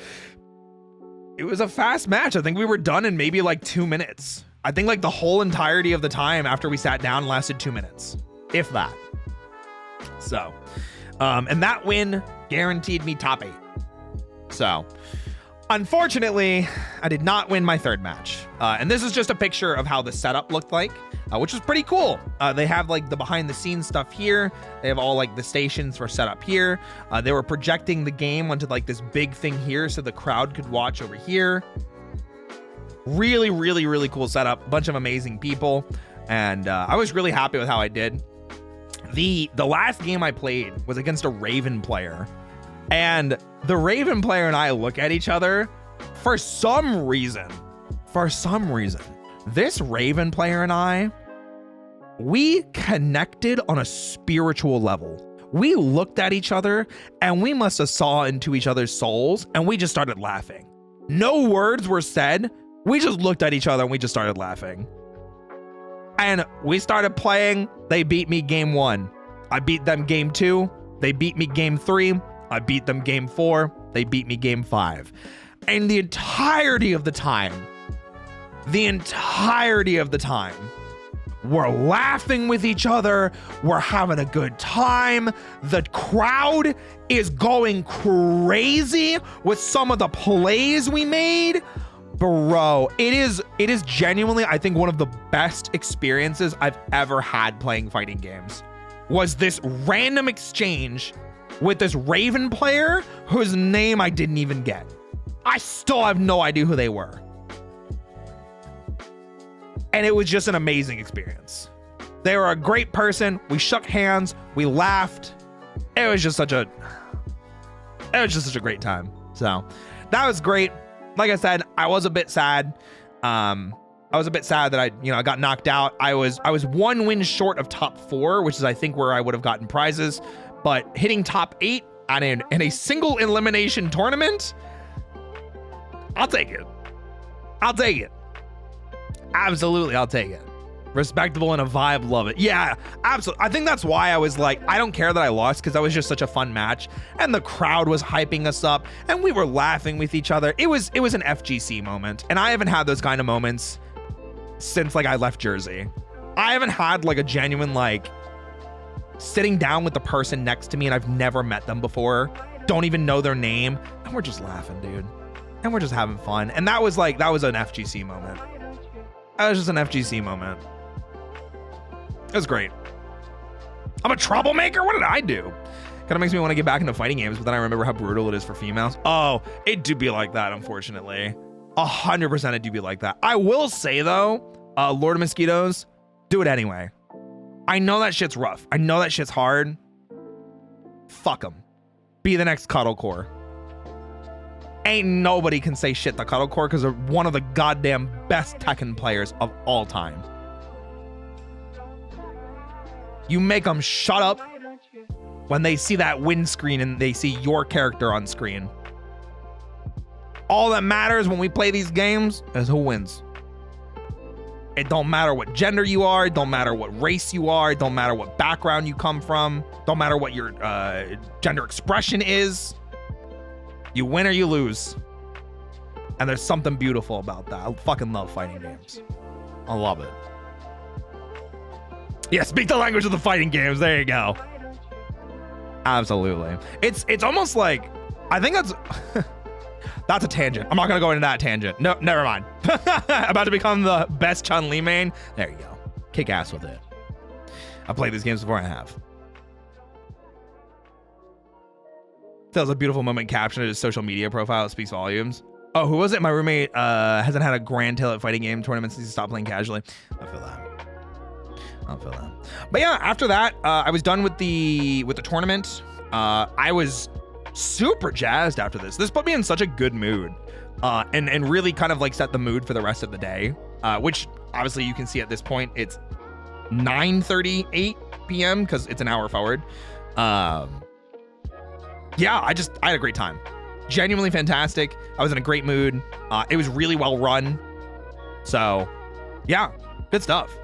it was a fast match. I think we were done in maybe like 2 minutes. I think like the whole entirety of the time after we sat down lasted 2 minutes, if that. So, and that win guaranteed me top 8. So, unfortunately, I did not win my third match. And this is just a picture of how the setup looked like, which was pretty cool. They have like the behind the scenes stuff here. They have all like the stations were set up here. They were projecting the game onto like this big thing here so the crowd could watch over here. Really, really, really cool setup. Bunch of amazing people. And I was really happy with how I did. The last game I played was against a Raven player. And the Raven player and I look at each other for some reason. This Raven player and I, we connected on a spiritual level. We looked at each other and we must have saw into each other's souls and we just started laughing. No words were said. We just looked at each other and we just started laughing. And we started playing. They beat me game 1. I beat them game 2. They beat me game 3. I beat them game 4. They beat me game 5. And the entirety of the time, we're laughing with each other. We're having a good time. The crowd is going crazy with some of the plays we made. Bro, it is genuinely, I think, one of the best experiences I've ever had playing fighting games. Was this random exchange with this Raven player whose name I didn't even get. I still have no idea who they were. And it was just an amazing experience. They were a great person. We shook hands. We laughed. It was just such a great time. So that was great. Like I said, I was a bit sad. I was a bit sad that I got knocked out. I was 1 win short of top 4, which is I think where I would have gotten prizes. But hitting top 8 in a single elimination tournament, I'll take it. Absolutely, I'll take it. Respectable and a vibe, love it. Yeah, absolutely. I think that's why I was like, I don't care that I lost because that was just such a fun match. And the crowd was hyping us up and we were laughing with each other. It was an FGC moment. And I haven't had those kind of moments since like I left Jersey. I haven't had like a genuine like sitting down with the person next to me and I've never met them before, don't even know their name, and we're just laughing, dude. And we're just having fun. And that was an FGC moment. That was just an FGC moment. It was great. I'm a troublemaker? What did I do? Kind of makes me want to get back into fighting games, but then I remember how brutal it is for females. Oh, it do be like that, unfortunately. 100% it do be like that. I will say though, Lord of Mosquitoes, do it anyway. I know that shit's rough. I know that shit's hard. Fuck them. Be the next Cuddlecore. Ain't nobody can say shit to Cuddlecore because they're one of the goddamn best Tekken players of all time. You make them shut up when they see that win screen and they see your character on screen. All that matters when we play these games is who wins. It don't matter what gender you are. It don't matter what race you are. It don't matter what background you come from. Don't matter what your gender expression is. You win or you lose. And there's something beautiful about that. I fucking love fighting games. I love it. Yeah, speak the language of the fighting games. There you go. Absolutely. It's almost like, I think that's that's a tangent. I'm not gonna go into that tangent. No, never mind. About to become the best Chun-Li main. There you go. Kick ass with it. I've played these games before. I have. That was a beautiful moment captioned at his social media profile. It speaks volumes. Oh, who was it? My roommate hasn't had a grand tail at fighting game tournaments since he stopped playing casually. I feel that. But yeah, after that, I was done with the tournament. I was super jazzed after this. This put me in such a good mood, and really kind of like set the mood for the rest of the day. Which obviously you can see at this point it's 9:38 p.m. because it's an hour forward. Yeah, I had a great time. Genuinely fantastic. I was in a great mood. It was really well run. So yeah, good stuff.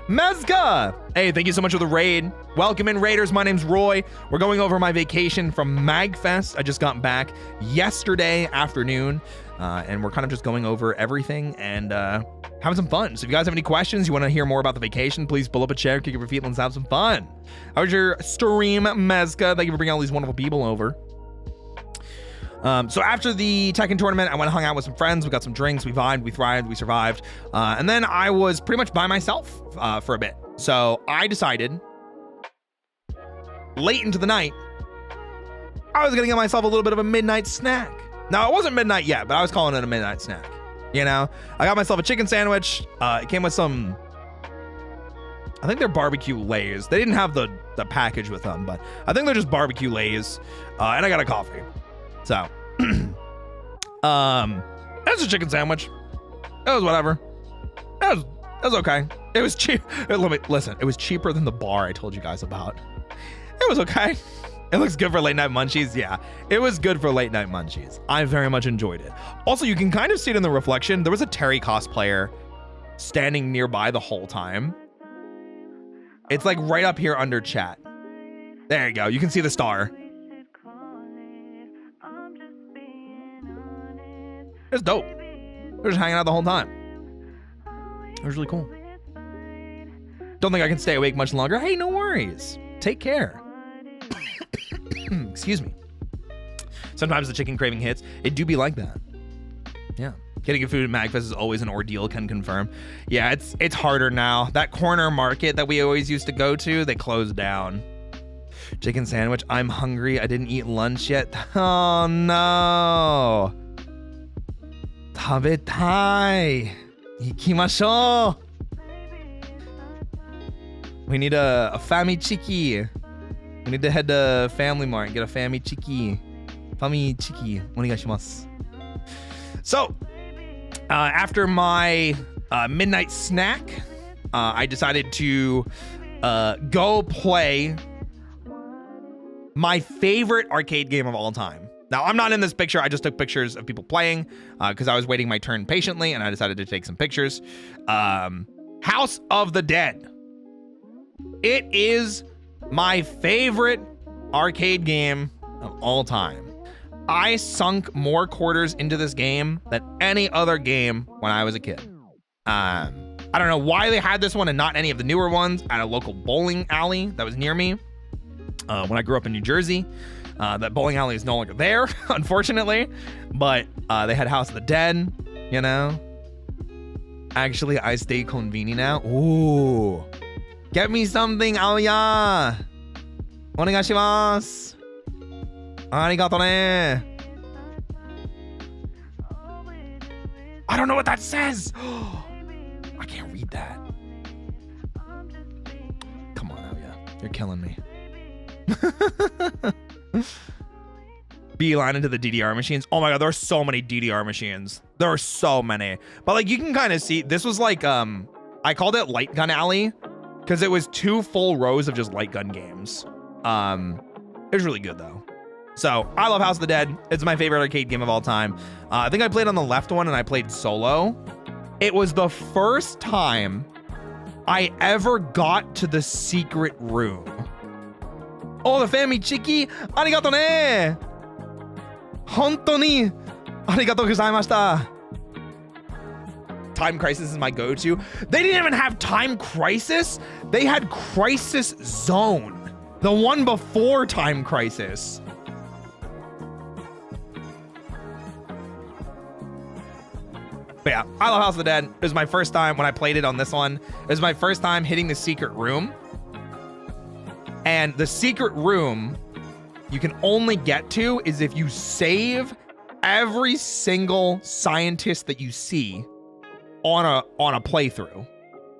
Mezga! Hey, thank you so much for the raid. Welcome in, Raiders. My name's Roy. We're going over my vacation from MAGFest. I just got back yesterday afternoon, and we're kind of just going over everything and having some fun. So if you guys have any questions, you want to hear more about the vacation, please pull up a chair, kick up your feet, and let's have some fun. How was your stream, Mezga? Thank you for bringing all these wonderful people over. So after the Tekken tournament, I went and hung out with some friends. We got some drinks, we vibed, we thrived, we survived. And then I was pretty much by myself for a bit. So I decided late into the night, I was gonna get myself a little bit of a midnight snack. Now, it wasn't midnight yet, but I was calling it a midnight snack. You know, I got myself a chicken sandwich. It came with some, I think they're barbecue Lays. They didn't have the package with them, but I think they're just barbecue Lays. And I got a coffee. So, that's a chicken sandwich. It was whatever. It was okay. It was cheap. Listen, it was cheaper than the bar I told you guys about. It was okay. It looks good for late night munchies. Yeah, it was good for late night munchies. I very much enjoyed it. Also, you can kind of see it in the reflection. There was a Terry cosplayer standing nearby the whole time. It's like right up here under chat. There you go. You can see the star. It's dope. They're just hanging out the whole time. It was really cool. Don't think I can stay awake much longer. Hey, no worries. Take care. Excuse me. Sometimes the chicken craving hits. It do be like that. Yeah. Getting good food at MAGFest is always an ordeal, can confirm. Yeah, it's harder now. That corner market that we always used to go to, they closed down. Chicken sandwich. I'm hungry. I didn't eat lunch yet. Oh, no. 食べたい. 行きましょう. We need a family chiki. We need to head to Family Mart and get a family chiki. Family chiki. お願いします. So, after my midnight snack, I decided to go play my favorite arcade game of all time. Now, I'm not in this picture. I just took pictures of people playing because I was waiting my turn patiently, and I decided to take some pictures. House of the Dead. It is my favorite arcade game of all time. I sunk more quarters into this game than any other game when I was a kid. I don't know why they had this one and not any of the newer ones at a local bowling alley that was near me. When I grew up in New Jersey, that bowling alley is no longer there, unfortunately, but they had House of the Dead, you know. Actually, I stay convenient now. Ooh, get me something, Aoya. Onegashimasu. Arigato ne. I don't know what that says. I can't read that. Come on, Aoya. You're killing me. Beeline into the DDR machines. Oh my god, there are so many DDR machines. There are so many. But like you can kind of see, this was like I called it Light Gun Alley because it was 2 full rows of just light gun games. It was really good though. So I love House of the Dead. It's my favorite arcade game of all time. I think I played on the left one and I played solo. It was the first time I ever got to the secret room. Oh, the family chiki. Arigato ne. Honto ni arigatou gozaimashita. Time Crisis is my go-to. They didn't even have Time Crisis. They had Crisis Zone, the one before Time Crisis. But yeah, I love House of the Dead. It was my first time when I played it on this one. It was my first time hitting the secret room. And the secret room you can only get to is if you save every single scientist that you see on a playthrough.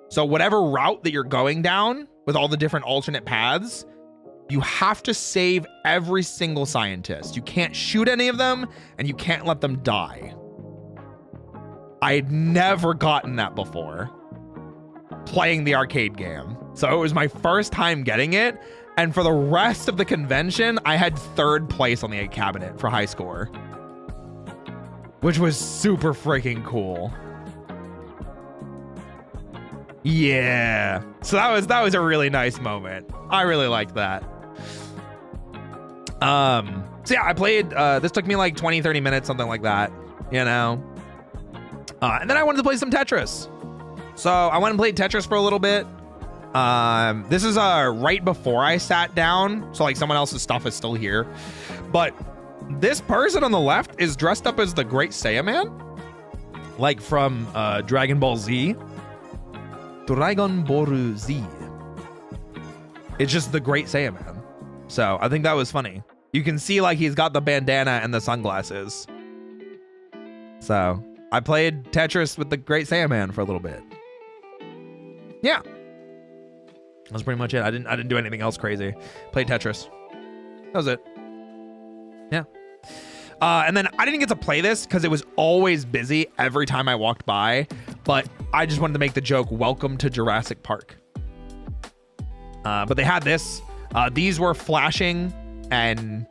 So whatever route that you're going down with all the different alternate paths, you have to save every single scientist. You can't shoot any of them and you can't let them die. I had never gotten that before playing the arcade game. So it was my first time getting it. And for the rest of the convention, I had 3rd place on the 8 cabinet for high score, which was super freaking cool. Yeah. So that was a really nice moment. I really liked that. So yeah, I played, this took me like 20, 30 minutes, something like that, you know? And then I wanted to play some Tetris. So I went and played Tetris for a little bit. This is right before I sat down, so like someone else's stuff is still here. But this person on the left is dressed up as the Great Saiyaman, like from Dragon Ball Z. Dragon Ball Z. It's just the Great Saiyaman. So I think that was funny. You can see like he's got the bandana and the sunglasses. So I played Tetris with the Great Saiyaman for a little bit. Yeah. That's pretty much it. I didn't do anything else crazy. Played Tetris. That was it. Yeah. And then I didn't get to play this because it was always busy every time I walked by. But I just wanted to make the joke, welcome to Jurassic Park. But they had this. These were flashing and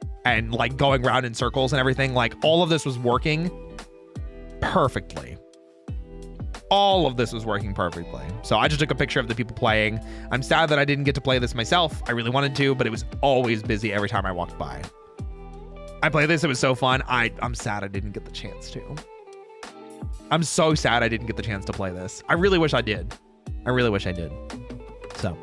like going around in circles and everything. Like all of this was working perfectly. All of this was working perfectly. So I just took a picture of the people playing. I'm sad that I didn't get to play this myself. I really wanted to, but it was always busy every time I walked by. I played this. It was so fun. I'm sad I didn't get the chance to. I'm so sad I didn't get the chance to play this. I really wish I did. I really wish I did. So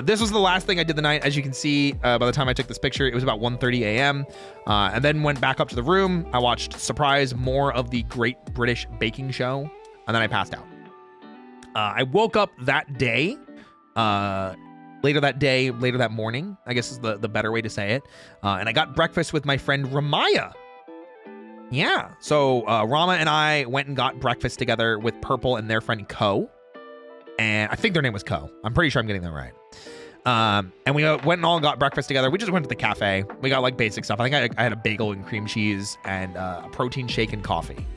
this was the last thing I did the night. As you can see, by the time I took this picture, it was about 1:30 a.m. And then went back up to the room. I watched, surprise, more of the Great British Baking Show. And then I passed out. I woke up that day, later that morning, I guess is the better way to say it. And I got breakfast with my friend Ramaya. Yeah. So Rama and I went and got breakfast together with Purple and their friend Ko. And I think their name was Ko. I'm pretty sure I'm getting that right. And we went and all got breakfast together. We just went to the cafe. We got like basic stuff. I think I had a bagel and cream cheese and a protein shake and coffee.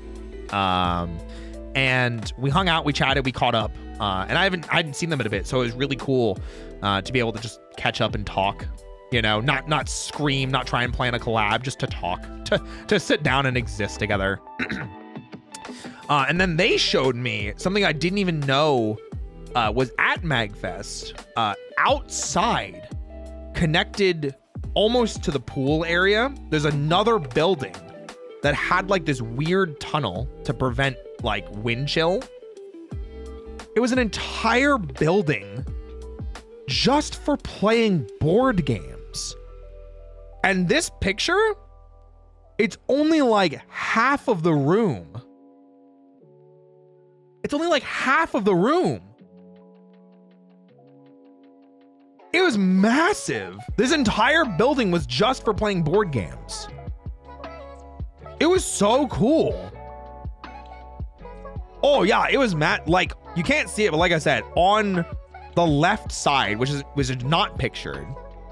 And we hung out, we chatted, we caught up, and I hadn't seen them in a bit, so it was really cool to be able to just catch up and talk, you know, not scream, not try and plan a collab, just to talk, to sit down and exist together. And then they showed me something I didn't even know was at MAGFest, outside, connected almost to the pool area. There's another building that had like this weird tunnel to prevent like wind chill. It was an entire building just for playing board games. And this picture, it's only like half of the room. It's only like half of the room. It was massive. This entire building was just for playing board games. It was so cool. Oh yeah, it was like, you can't see it, but like I said, on the left side, which is not pictured.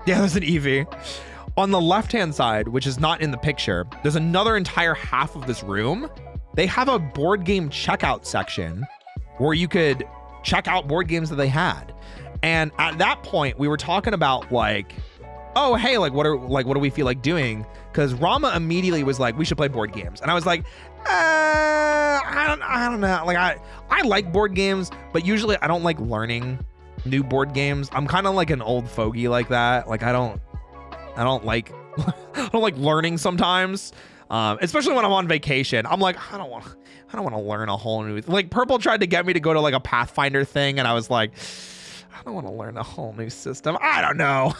Yeah, there's an Eevee. On the left-hand side, which is not in the picture, there's another entire half of this room. They have a board game checkout section where you could check out board games that they had. And at that point, we were talking about like, oh, hey, like what do we feel like doing? Because Rama immediately was like, we should play board games. And I was like, I don't know. Like I like board games, but usually I don't like learning new board games. I'm kind of like an old fogey like that. Like I don't like I don't like learning sometimes. Especially when I'm on vacation. I'm like, I don't want to learn a whole new, like Purple tried to get me to go to like a Pathfinder thing, and I was like, I don't want to learn a whole new system. I don't know.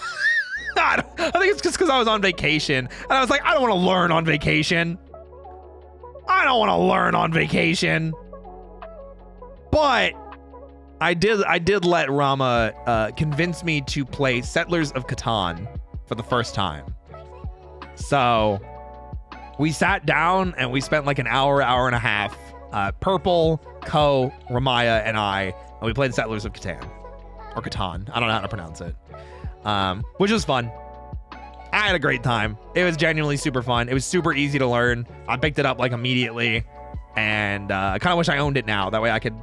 I think it's just because I was on vacation, and I was like, I don't want to learn on vacation. I don't want to learn on vacation. But I did let Rama convince me to play Settlers of Catan for the first time. So we sat down and we spent like an hour and a half. Purple, Ko, Ramaya, and I, and we played Settlers of Catan. Or Catan. I don't know how to pronounce it. Which was fun. I had a great time. It was genuinely super fun. It was super easy to learn. I picked it up like immediately. And I kind of wish I owned it now. That way I could,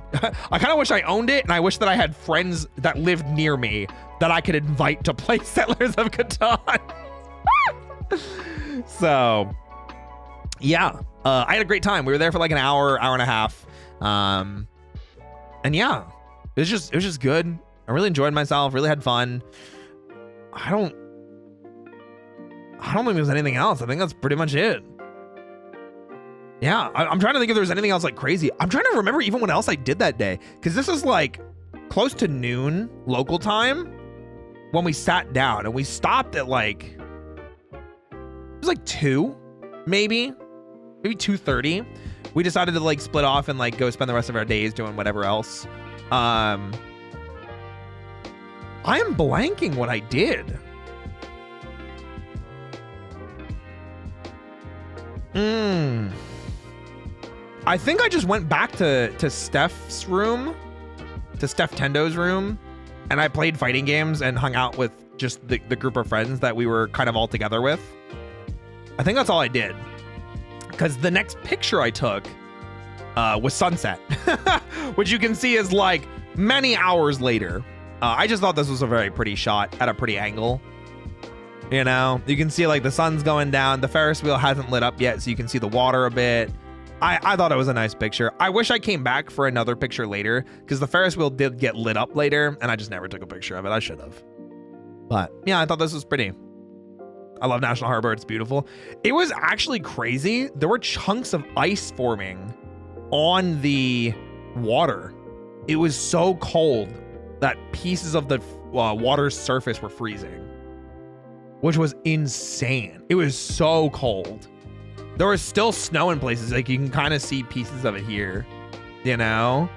I kind of wish I owned it, and I wish that I had friends that lived near me that I could invite to play Settlers of Catan. So, yeah, I had a great time. We were there for like an hour and a half. And yeah, it was just good. I really enjoyed myself, really had fun. I don't think there's anything else. I think that's pretty much it. Yeah, I'm trying to think if there's anything else like crazy. I'm trying to remember even what else I did that day, because this is like close to noon local time when we sat down, and we stopped at like, it was like 2, maybe 2:30. We decided to like split off and like go spend the rest of our days doing whatever else. I am blanking what I did. I think I just went back to Steph's room, to Steph Tendo's room, and I played fighting games and hung out with just the group of friends that we were kind of all together with. I think that's all I did. Because the next picture I took was sunset, which you can see is like many hours later. I just thought this was a very pretty shot at a pretty angle. You know, you can see like the sun's going down. The Ferris wheel hasn't lit up yet, so you can see the water a bit. I thought it was a nice picture. I wish I came back for another picture later, because the Ferris wheel did get lit up later, and I just never took a picture of it. I should have. But yeah, I thought this was pretty. I love National Harbor. It's beautiful. It was actually crazy. There were chunks of ice forming on the water. It was so cold that pieces of the water's surface were freezing, which was insane. It was so cold. There was still snow in places. Like you can kind of see pieces of it here, you know?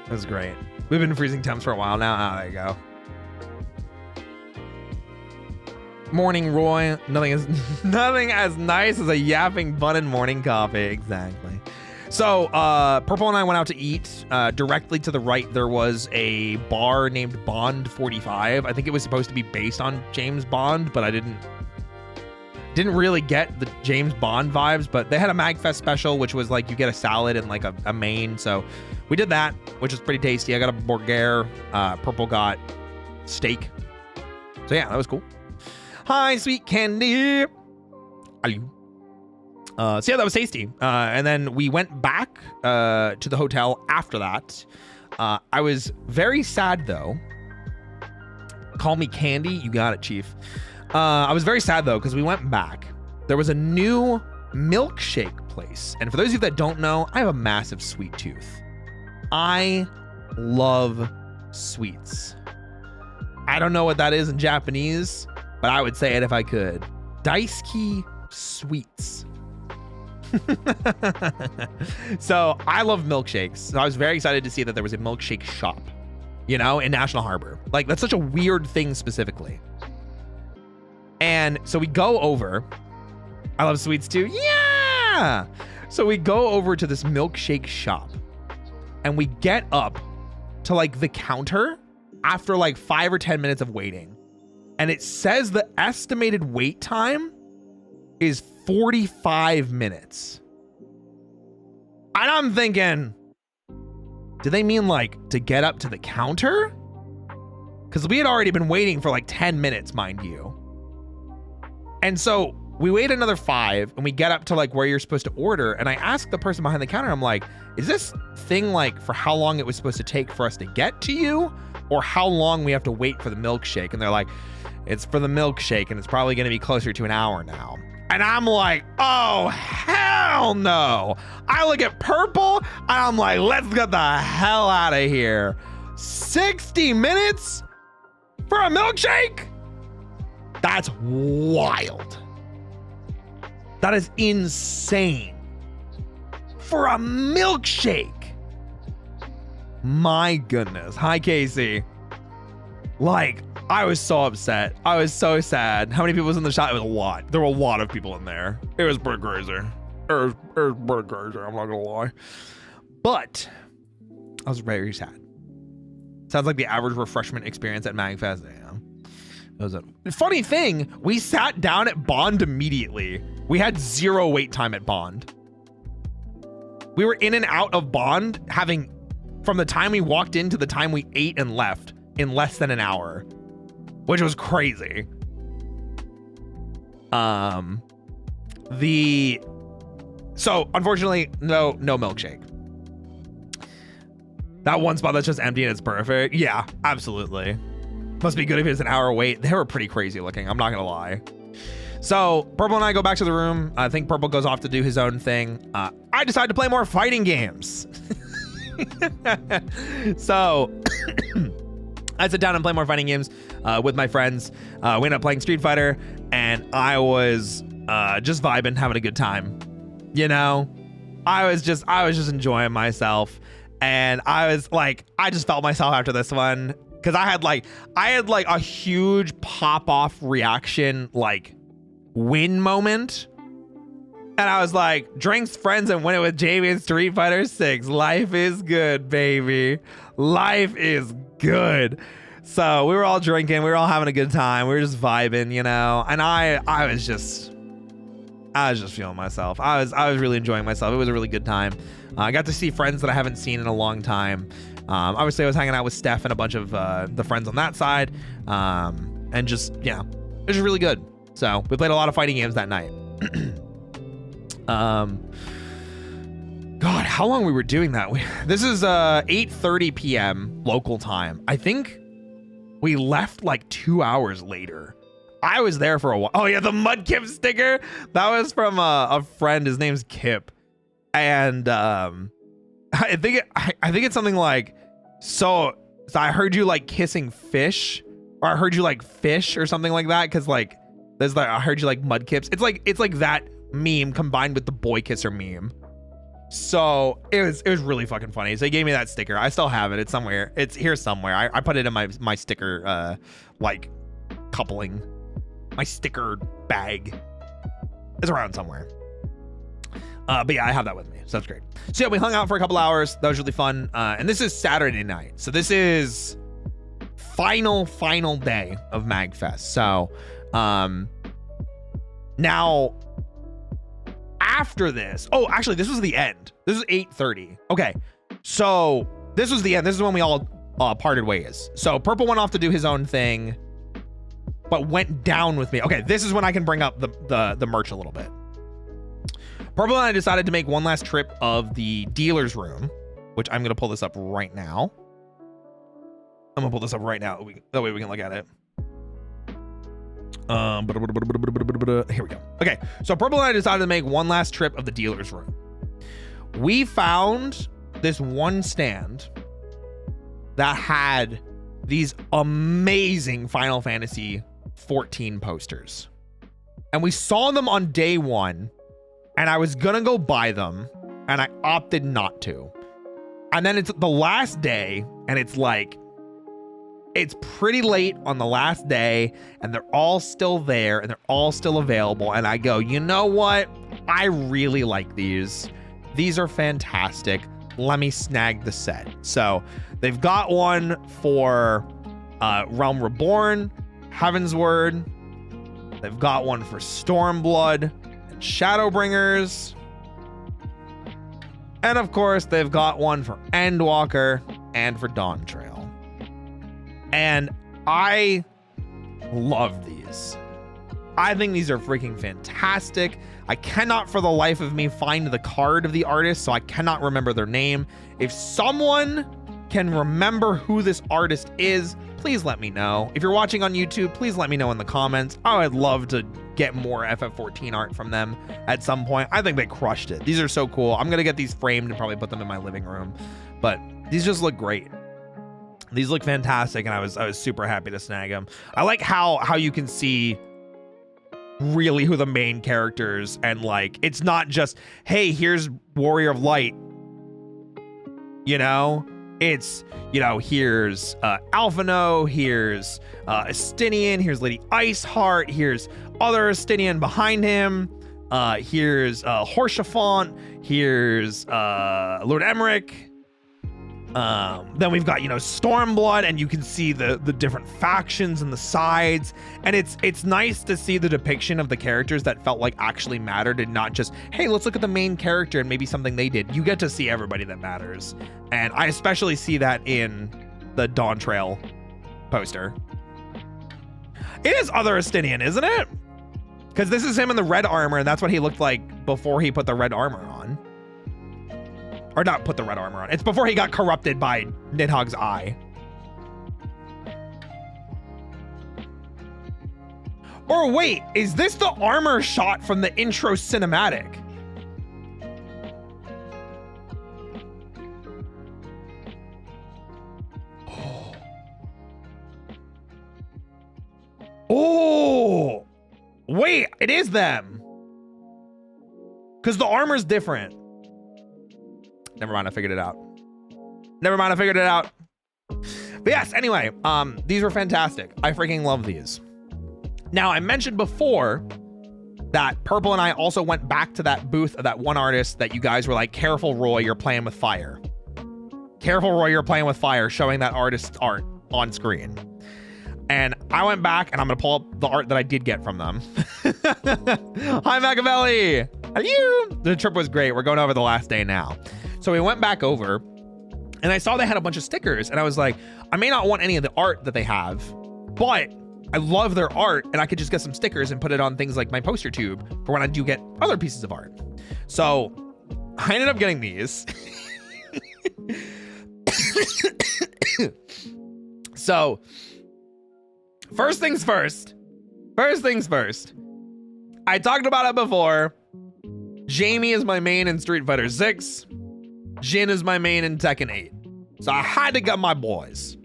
It was great. We've been freezing temps for a while now. Oh, there you go. Morning, Roy. Nothing as nice as a yapping bun and morning coffee. Exactly. So Purple and I went out to eat. Directly to the right, there was a bar named Bond 45. I think it was supposed to be based on James Bond, but I didn't really get the James Bond vibes. But they had a MAGFest special, which was like you get a salad and like a main. So we did that, which was pretty tasty. I got a burger. Purple got steak. So yeah, that was cool. Hi, sweet candy. Hello. So yeah, that was tasty. And then we went back to the hotel after that. I was very sad though. Call me Candy. You got it, Chief. I was very sad though, because we went back. There was a new milkshake place. And for those of you that don't know, I have a massive sweet tooth. I love sweets. I don't know what that is in Japanese, but I would say it if I could. Daisuki sweets. So I love milkshakes. So I was very excited to see that there was a milkshake shop you know, in National Harbor. Like, that's such a weird thing specifically. And so we go over. I love sweets too. Yeah. So we go over to this milkshake shop and we get up to like the counter after like 5 or 10 minutes of waiting. And it says the estimated wait time is 45 minutes. And I'm thinking, do they mean like to get up to the counter? Because we had already been waiting for like 10 minutes, mind you. And so we wait another 5 and we get up to like where you're supposed to order. And I asked the person behind the counter, I'm like, is this thing like for how long it was supposed to take for us to get to you, or how long we have to wait for the milkshake? And they're like, it's for the milkshake and it's probably going to be closer to an hour now. And I'm like, oh, hell no. I look at purple and I'm like, let's get the hell out of here. 60 minutes for a milkshake? That's wild. That is insane. For a milkshake. My goodness. Hi, Casey. Like, I was so upset. I was so sad. How many people was in the shop? It was a lot. There were a lot of people in there. It was pretty crazy. It was pretty crazy. I'm not gonna lie. But I was very sad. Sounds like the average refreshment experience at MAGFest. Yeah. It was a funny thing. We sat down at Bond immediately. We had 0 wait time at Bond. We were in and out of Bond having, from the time we walked in to the time we ate and left, in less than an hour, which was crazy. So unfortunately, no milkshake. That one spot that's just empty and it's perfect. Yeah, absolutely. Must be good if it's an hour wait. They were pretty crazy looking, I'm not gonna lie. So Purple and I go back to the room. I think Purple goes off to do his own thing. I decide to play more fighting games. So I sit down and play more fighting games with my friends. We ended up playing Street Fighter, and I was just vibing, having a good time. You know, I was just enjoying myself, and I just felt myself after this one, because I had like a huge pop off reaction, like win moment. And I was like, drinks friends and win it with Jamie in Street Fighter 6. Life is good, baby. Life is good. So we were all drinking. We were all having a good time. We were just vibing, you know. And I was just feeling myself. I was really enjoying myself. It was a really good time. I got to see friends that I haven't seen in a long time. Obviously, I was hanging out with Steph and a bunch of the friends on that side. And just, yeah, it was really good. So we played a lot of fighting games that night. God, how long we were doing that? This is 8:30 p.m. local time. I think we left like 2 hours later. I was there for a while. Oh yeah, the Mudkip sticker. That was from a friend. His name's Kip, and I think it's something like, so I heard you like kissing fish, or I heard you like fish or something like that. Because like there's like, I heard you like Mudkips. It's like that meme combined with the boy kisser meme. So it was really fucking funny. So he gave me that sticker. I still have it. It's somewhere. It's here somewhere. I put it in my sticker like coupling, my sticker bag. It's around somewhere. But yeah, I have that with me. So that's great. So yeah, we hung out for a couple hours. That was really fun. And this is Saturday night. So this is final day of MAGFest. So now after this, oh, actually, this was the end. This is 8:30. Okay, so this was the end. This is when we all parted ways. So Purple went off to do his own thing, but went down with me. Okay, this is when I can bring up the merch a little bit. Purple and I decided to make one last trip of the dealer's room, which I'm gonna pull this up right now. I'm gonna pull this up right now. That way we can look at it. Here we go. Okay, so Purple and I decided to make one last trip of the dealer's room. We found this one stand that had these amazing Final Fantasy 14 posters, and we saw them on day one, and I was gonna go buy them, and I opted not to. And then it's the last day, and it's like it's pretty late on the last day and they're all still there and they're all still available. And I go, you know what? I really like these. These are fantastic. Let me snag the set. So they've got one for Realm Reborn, Heaven's Word. They've got one for Stormblood and Shadowbringers. And of course, they've got one for Endwalker and for Dawn Trail. And I love these. I think these are freaking fantastic. I cannot for the life of me find the card of the artist, so I cannot remember their name. If someone can remember who this artist is, please let me know. If you're watching on YouTube, please let me know in the comments. I would love to get more FF14 art from them at some point. I think they crushed it. These are so cool. I'm gonna get these framed and probably put them in my living room, but these just look great. These look fantastic, and I was super happy to snag them. I like how you can see really who the main characters, and like it's not just, hey, here's Warrior of Light. You know, it's, you know, here's Alphino, here's Estinian, here's Lady Iceheart, here's other Estinian behind him, here's Horshaphant, here's Lord Emmerich. Then we've got, you know, Stormblood, and you can see the different factions and the sides, and it's nice to see the depiction of the characters that felt like actually mattered, and not just, hey, let's look at the main character and maybe something they did. You get to see everybody that matters, and I especially see that in the Dawn Trail poster. It is other Estinian, isn't it? Because this is him in the red armor, and that's what he looked like before he put the red armor on. Or not put the red armor on. It's before he got corrupted by Nidhogg's eye. Or wait, is this the armor shot from the intro cinematic? Oh, wait, it is them. Because the armor's different. Never mind, I figured it out. But yes, anyway, these were fantastic. I freaking love these. Now, I mentioned before that Purple and I also went back to that booth of that one artist that you guys were like, careful, Roy, you're playing with fire. Careful, Roy, you're playing with fire, showing that artist's art on screen. And I went back, and I'm going to pull up the art that I did get from them. Hi, Machiavelli. Hello. The trip was great. We're going over the last day now. So we went back over, and I saw they had a bunch of stickers, and I was like, I may not want any of the art that they have, but I love their art, and I could just get some stickers and put it on things like my poster tube for when I do get other pieces of art. So I ended up getting these. So first things first. I talked about it before. Jamie is my main in Street Fighter 6. Jin is my main in Tekken 8. So I had to get my boys.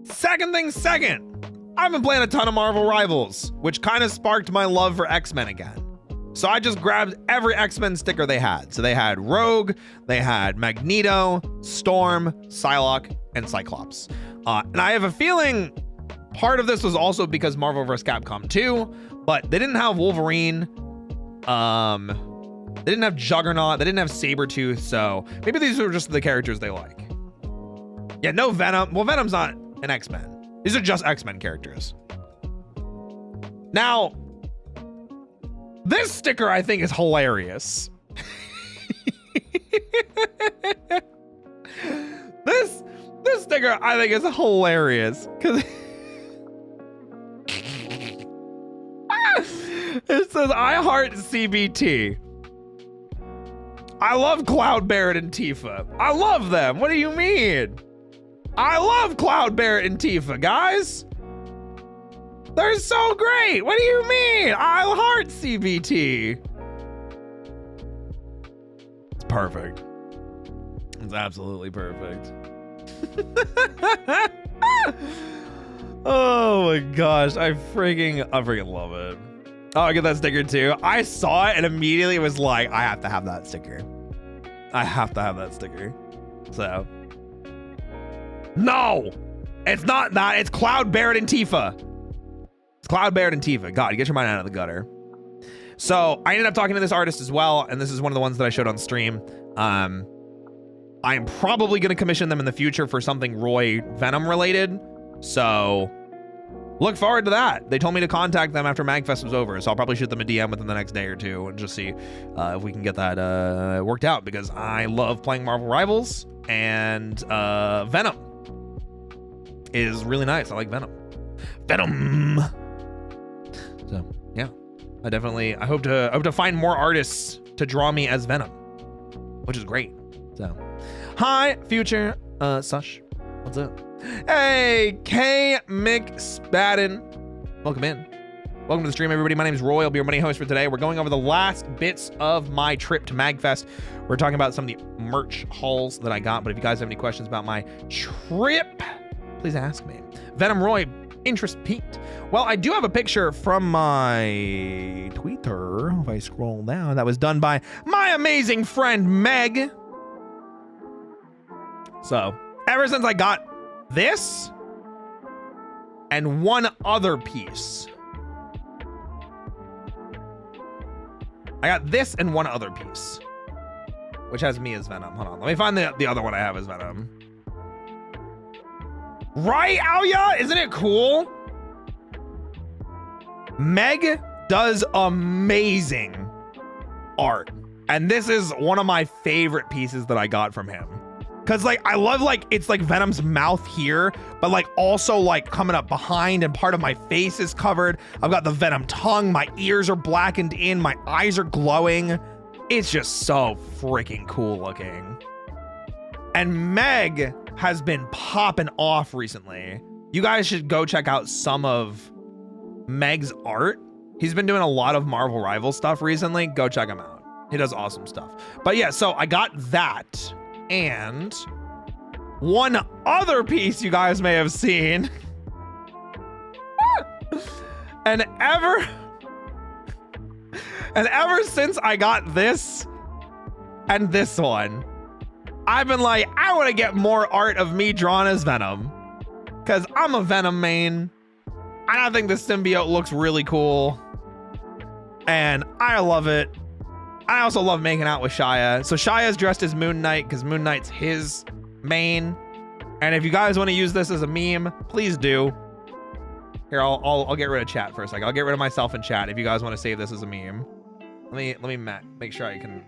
Second thing second, I've been playing a ton of Marvel Rivals, which kind of sparked my love for X-Men again. So I just grabbed every X-Men sticker they had. So they had Rogue, they had Magneto, Storm, Psylocke, and Cyclops. And I have a feeling part of this was also because Marvel vs. Capcom 2, but they didn't have Wolverine. They didn't have Juggernaut. They didn't have Sabretooth. So maybe these were just the characters they like. Yeah, no Venom. Well, Venom's not an X-Men. These are just X-Men characters. Now, this sticker I think is hilarious. This sticker I think is hilarious because it says, I heart CBT. I love Cloud Barrett and Tifa. I love them. What do you mean? I love Cloud Barrett and Tifa, guys. They're so great. What do you mean? I heart CBT. It's perfect. It's absolutely perfect. Oh my gosh, I freaking love it. Oh, I get that sticker too. I saw it and immediately was like, I have to have that sticker. So No, it's not that. It's Cloud Barrett and Tifa. It's Cloud Barrett and Tifa. God, get your mind out of the gutter. So I ended up talking to this artist as well, and this is one of the ones that I showed on stream. I am probably going to commission them in the future for something Roy Venom related. So look forward to that. They told me to contact them after MAGFest was over, so I'll probably shoot them a DM within the next day or two and just see if we can get that worked out, because I love playing Marvel Rivals, and Venom is really nice. I like Venom. So yeah, I hope to find more artists to draw me as Venom, which is great. So hi future Sush, what's up? Hey K McSpadden, welcome in. Welcome to the stream, everybody. My name is Roy. I'll be your money host for today. We're going over the last bits of my trip to MAGFest. We're talking about some of the merch hauls that I got, but if you guys have any questions about my trip, please ask me. Venom Roy, interest peaked. Well, I do have a picture from my Twitter, if I scroll down, that was done by my amazing friend Meg. So ever since I got this and one other piece, I got this and one other piece, which has me as Venom. Hold on, let me find the other one I have as Venom. Right, Aoya? Isn't it cool? Meg does amazing art, and this is one of my favorite pieces that I got from him. Cause like I love, like, it's like Venom's mouth here, but like also like coming up behind, and part of my face is covered. I've got the Venom tongue, my ears are blackened in, my eyes are glowing. It's just so freaking cool looking. And Meg has been popping off recently. You guys should go check out some of Meg's art. He's been doing a lot of Marvel Rivals stuff recently. Go check him out. He does awesome stuff. But yeah, so I got that. And one other piece you guys may have seen. and ever since I got this and this one, I've been like, I want to get more art of me drawn as Venom, because I'm a Venom main. I think the symbiote looks really cool, and I love it. I also love making out with Shia. So Shia's dressed as Moon Knight because Moon Knight's his main. And if you guys want to use this as a meme, please do. Here, I'll get rid of chat for a second. I'll get rid of myself in chat if you guys want to save this as a meme. Let me make sure I can.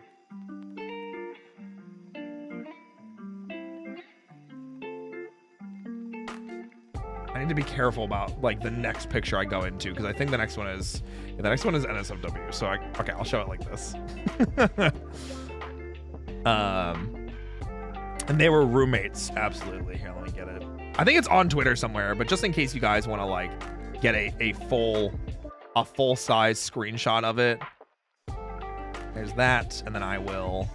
I need to be careful about like the next picture I go into, because I think the next one is NSFW. So okay, I'll show it like this. And they were roommates. Absolutely. Here, let me get it. I think it's on Twitter somewhere, but just in case you guys want to like get a full size screenshot of it. There's that, and then I will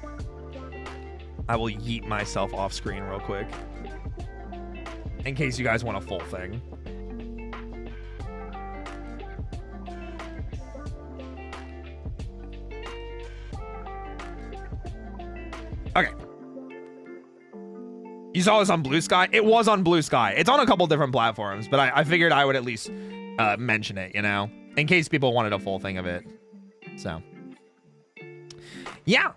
yeet myself off screen real quick, in case you guys want a full thing. Okay. You saw this on Blue Sky? It was on Blue Sky. It's on a couple different platforms, but I figured I would at least mention it, you know, in case people wanted a full thing of it. So, yeah.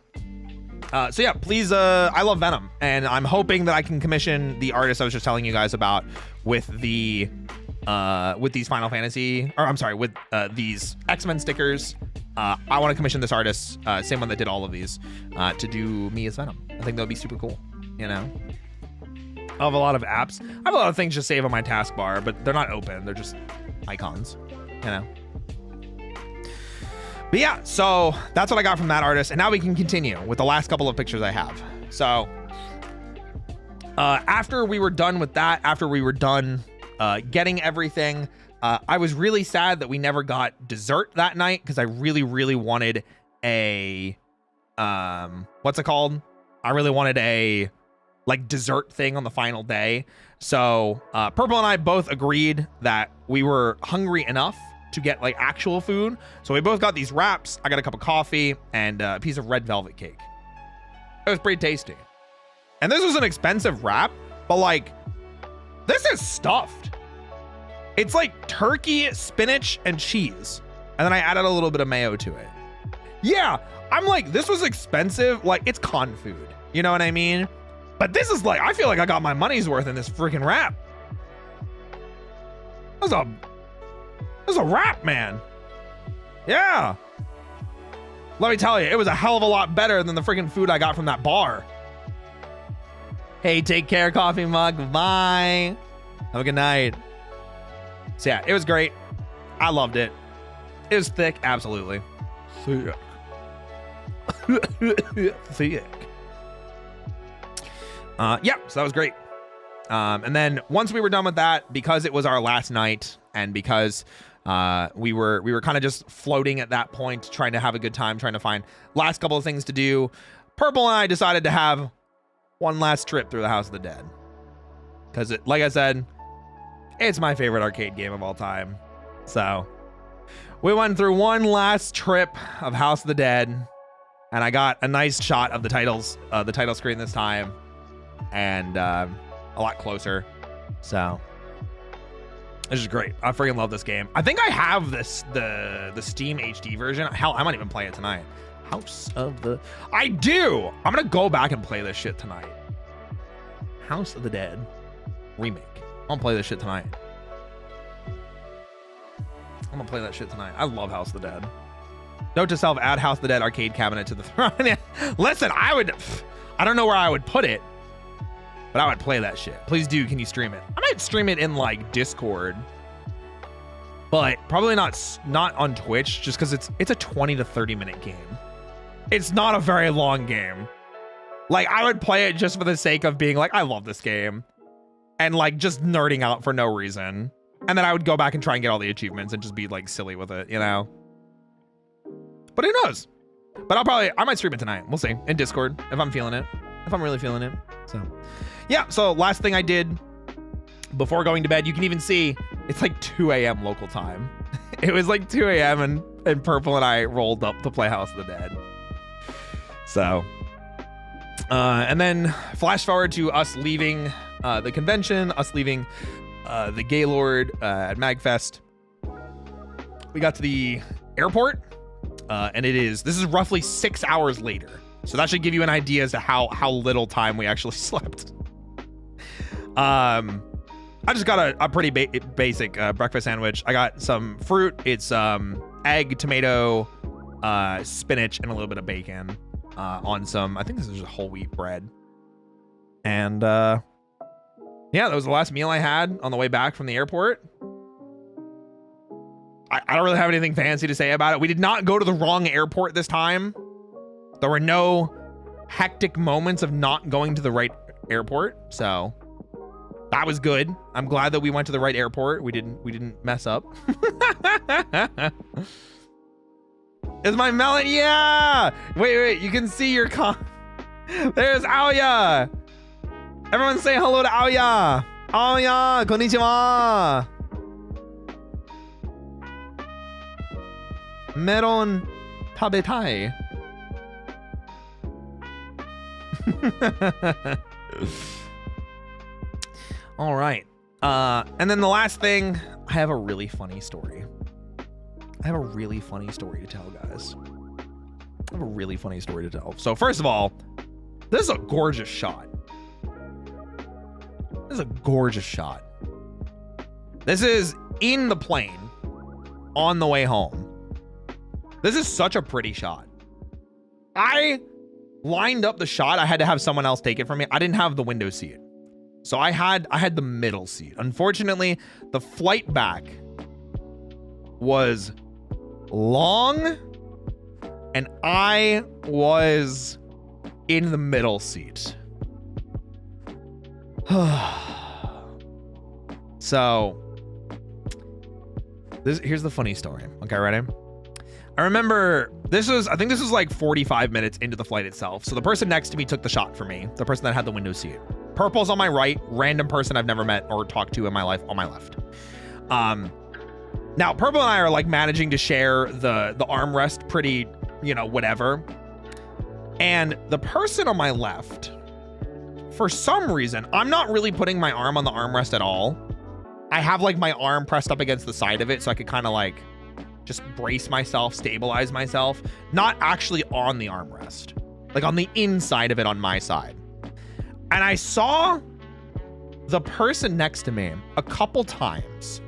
So yeah, please, I love Venom, and I'm hoping that I can commission the artist I was just telling you guys about with the with these Final Fantasy, or I'm sorry, with these X-Men stickers. I want to commission this artist, same one that did all of these, to do me as Venom. I think that would be super cool, you know? I have a lot of apps. I have a lot of things to save on my taskbar, but they're not open. They're just icons, you know? But yeah, so that's what I got from that artist. And now we can continue with the last couple of pictures I have. So after we were done with that, after we were done getting everything, I was really sad that we never got dessert that night, because I really, really wanted a, what's it called? I really wanted a like dessert thing on the final day. So Purple and I both agreed that we were hungry enough to get like actual food. So we both got these wraps. I got a cup of coffee and a piece of red velvet cake. It was pretty tasty. And this was an expensive wrap, but like This is stuffed. It's like turkey, spinach, and cheese. And then I added a little bit of mayo to it. Yeah, I'm like, this was expensive. Like, it's con food. You know what I mean? But this is like, I feel like I got my money's worth in this freaking wrap. That's a wrap, man. Yeah. Let me tell you, it was a hell of a lot better than the freaking food I got from that bar. Hey, take care, coffee mug. Bye. Have a good night. So yeah, it was great. I loved it. It was thick, absolutely. Thick. Thick. Yeah, so that was great. And then once we were done with that, because it was our last night, and because we were kind of just floating at that point, trying to have a good time, trying to find last couple of things to do, Purple and I decided to have one last trip through the House of the Dead. Because, like I said, it's my favorite arcade game of all time. So we went through one last trip of House of the Dead, and I got a nice shot of the title screen this time, and a lot closer. So this is great. I freaking love this game. I think I have the Steam HD version. Hell, I might even play it tonight. House of the... I do! I'm gonna go back and play this shit tonight. House of the Dead remake. I'm gonna play this shit tonight. I'm gonna play that shit tonight. I love House of the Dead. Note to self, add House of the Dead arcade cabinet to the front. Listen, I don't know where I would put it, but I would play that shit. Please do, can you stream it? I might stream it in like Discord, but probably not on Twitch, just because it's a 20 to 30 minute game. It's not a very long game. Like, I would play it just for the sake of being like, I love this game, and like just nerding out for no reason. And then I would go back and try and get all the achievements and just be like silly with it, you know? But who knows? But I might stream it tonight. We'll see. In Discord, if I'm feeling it. If I'm really feeling it. So, yeah. So last thing I did before going to bed, you can even see it's like 2 a.m. local time. It was like 2 a.m. and Purple and I rolled up to play House of the Dead. So, and then flash forward to us leaving the convention, us leaving the Gaylord at MAGFest. We got to the airport, and this is roughly 6 hours later. So that should give you an idea as to how little time we actually slept. I just got a pretty basic breakfast sandwich. I got some fruit. It's egg, tomato, spinach, and a little bit of bacon on some, I think this is just whole wheat bread. And yeah, that was the last meal I had on the way back from the airport. I don't really have anything fancy to say about it. We did not go to the wrong airport this time. There were no hectic moments of not going to the right airport, so that was good. I'm glad that we went to the right airport. We didn't mess up. Is my melon? Yeah. Wait. You can see your There's Aoya. Everyone say hello to Aoya. Aoya, konnichiwa. Meron tabetai. All right. And then the last thing, I have a really funny story. I have a really funny story to tell, guys. I have a really funny story to tell. So first of all, this is a gorgeous shot. This is a gorgeous shot. This is in the plane on the way home. This is such a pretty shot. I lined up the shot. I had to have someone else take it from me. I didn't have the window seat. So I had the middle seat. Unfortunately, the flight back was long and I was in the middle seat. So here's the funny story. Okay, ready? I remember I think this was like 45 minutes into the flight itself. So the person next to me took the shot for me, the person that had the window seat. Purple's on my right, random person I've never met or talked to in my life on my left. Now Purple and I are like managing to share the armrest pretty, whatever. And the person on my left, for some reason, I'm not really putting my arm on the armrest at all. I have like my arm pressed up against the side of it so I could kind of like just brace myself, stabilize myself, not actually on the armrest, like on the inside of it on my side. And I saw the person next to me a couple times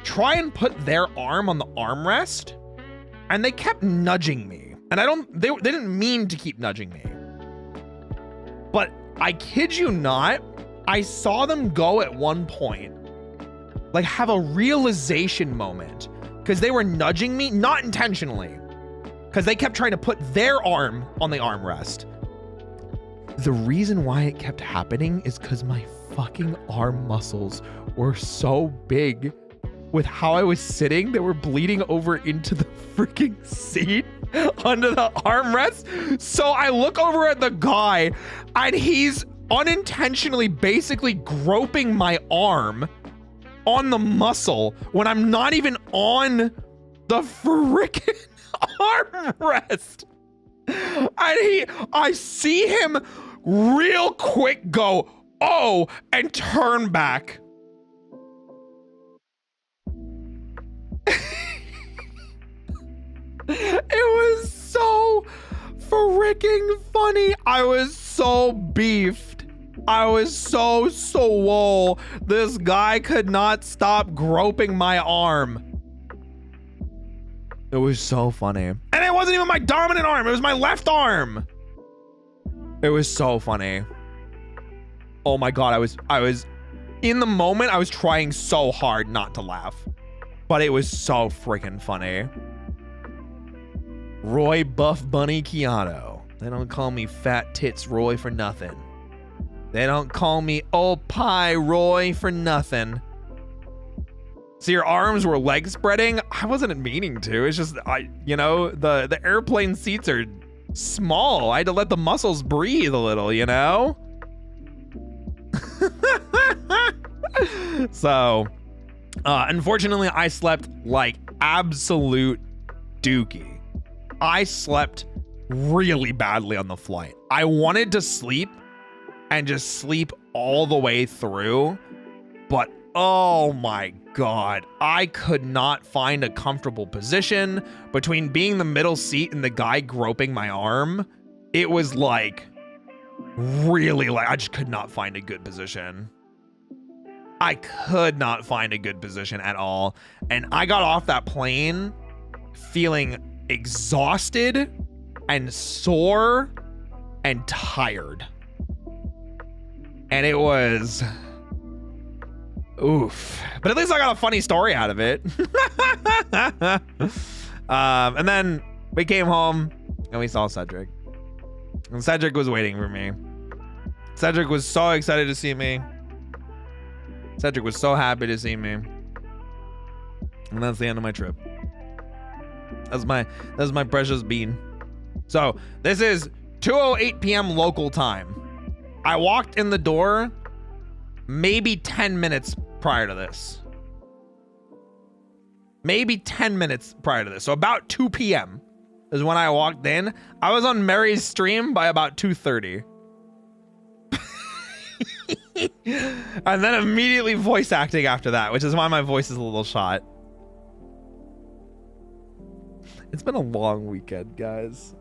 try and put their arm on the armrest, and they kept nudging me. And they didn't mean to keep nudging me. But I kid you not, I saw them go at one point, like have a realization moment, because they were nudging me, not intentionally, because they kept trying to put their arm on the armrest. The reason why it kept happening is because my fucking arm muscles were so big with how I was sitting. They were bleeding over into the freaking seat under the armrest. So I look over at the guy and he's unintentionally basically groping my arm on the muscle when I'm not even on the freaking armrest. And I see him real quick go, oh, and turn back. It was so freaking funny. I was so beefed. I was so swole. This guy could not stop groping my arm. It was so funny. And it wasn't even my dominant arm. It was my left arm. It was so funny. Oh my God. I was in the moment, I was trying so hard not to laugh, but it was so freaking funny. Roy Buff Bunny Chiato. They don't call me Fat Tits Roy for nothing. They don't call me Old Pie Roy for nothing. So your arms were leg spreading? I wasn't meaning to. It's just, you know, the airplane seats are small. I had to let the muscles breathe a little, you know? So, unfortunately, I slept like absolute dookie. I slept really badly on the flight. I wanted to sleep and just sleep all the way through, but oh my God, I could not find a comfortable position between being the middle seat and the guy groping my arm. It was like really like I just could not find a good position. I could not find a good position at all. And I got off that plane feeling exhausted and sore and tired. And it was oof. But at least I got a funny story out of it. And then we came home and we saw Cedric. And Cedric was waiting for me. Cedric was so excited to see me. Cedric was so happy to see me. And that's the end of my trip. That's my precious bean. So this is 2:08 p.m. local time. I walked in the door maybe 10 minutes prior to this. Maybe 10 minutes prior to this. So about 2 p.m. is when I walked in. I was on Mary's stream by about 2:30. And then immediately voice acting after that, which is why my voice is a little shot. It's been a long weekend, guys.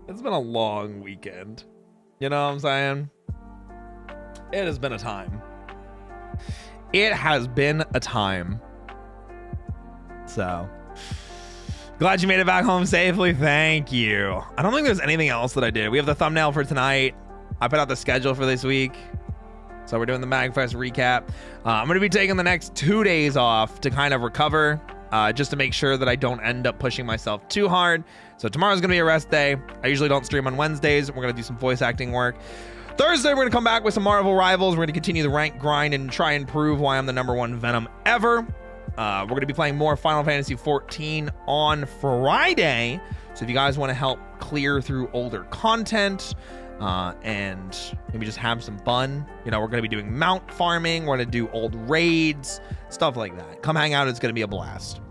It's been a long weekend. You know what I'm saying? It has been a time. It has been a time. So, glad you made it back home safely. Thank you. I don't think there's anything else that I did. We have the thumbnail for tonight. I put out the schedule for this week. So we're doing the MAGFest recap. I'm going to be taking the next 2 days off to kind of recover. Just to make sure that I don't end up pushing myself too hard. So tomorrow's gonna be a rest day. I usually don't stream on Wednesdays. We're gonna do some voice acting work. Thursday, we're gonna come back with some Marvel Rivals. We're gonna continue the rank grind and try and prove why I'm the #1 Venom ever. We're gonna be playing more Final Fantasy 14 on Friday. So if you guys wanna help clear through older content, and maybe just have some fun, you know, we're gonna be doing mount farming. We're gonna do old raids, stuff like that. Come hang out. It's gonna be a blast.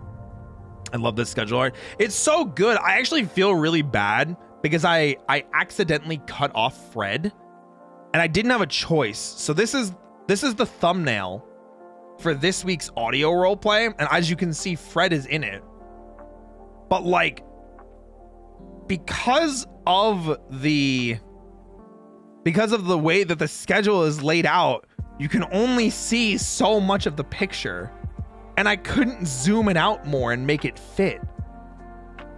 I love this schedule art. It's so good. I actually feel really bad because I accidentally cut off Fred and I didn't have a choice. So this is the thumbnail for this week's audio roleplay, and as you can see, Fred is in it. But like, because of the way that the schedule is laid out, you can only see so much of the picture, and I couldn't zoom it out more and make it fit,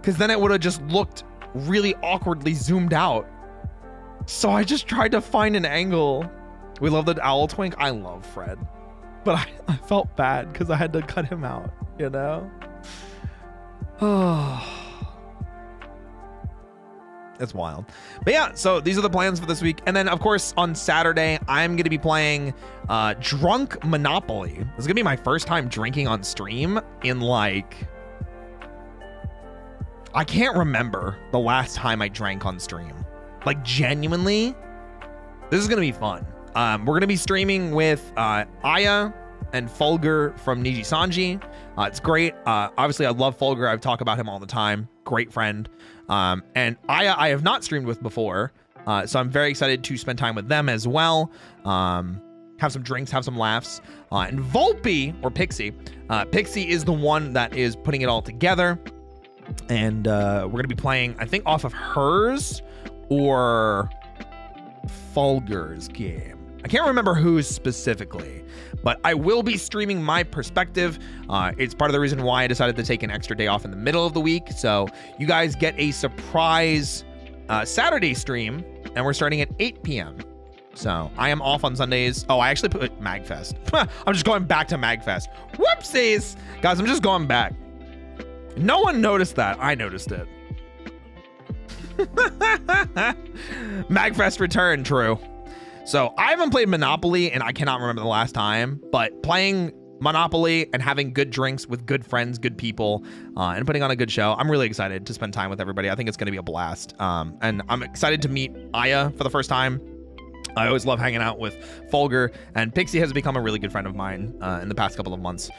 because then it would have just looked really awkwardly zoomed out. So I just tried to find an angle. We love the owl twink. I love Fred, but I felt bad because I had to cut him out, you know? Oh, it's wild. But yeah, so these are the plans for this week. And then of course on Saturday, I'm going to be playing Drunk Monopoly. This is gonna be my first time drinking on stream in like, I can't remember the last time I drank on stream. Like genuinely, this is gonna be fun. We're gonna be streaming with Aya and Fulgur from Niji Sanji. It's great. Obviously I love Fulgur. I talk about him all the time. Great friend. And Aya I have not streamed with before. So I'm very excited to spend time with them as well. Have some drinks, have some laughs. And Volpe, or Pixie. Pixie is the one that is putting it all together. And we're gonna be playing, I think, off of hers or Fulgur's game. I can't remember whose specifically, but I will be streaming my perspective. It's part of the reason why I decided to take an extra day off in the middle of the week. So you guys get a surprise Saturday stream, and we're starting at 8 p.m. So I am off on Sundays. Oh, I actually put MAGFest. I'm just going back to MAGFest. Whoopsies. Guys, I'm just going back. No one noticed that. I noticed it. MAGFest return, true. So I haven't played Monopoly and I cannot remember the last time, but playing Monopoly and having good drinks with good friends, good people, and putting on a good show, I'm really excited to spend time with everybody. I think it's going to be a blast. And I'm excited to meet Aya for the first time. I always love hanging out with Fulgur, and Pixie has become a really good friend of mine in the past couple of months.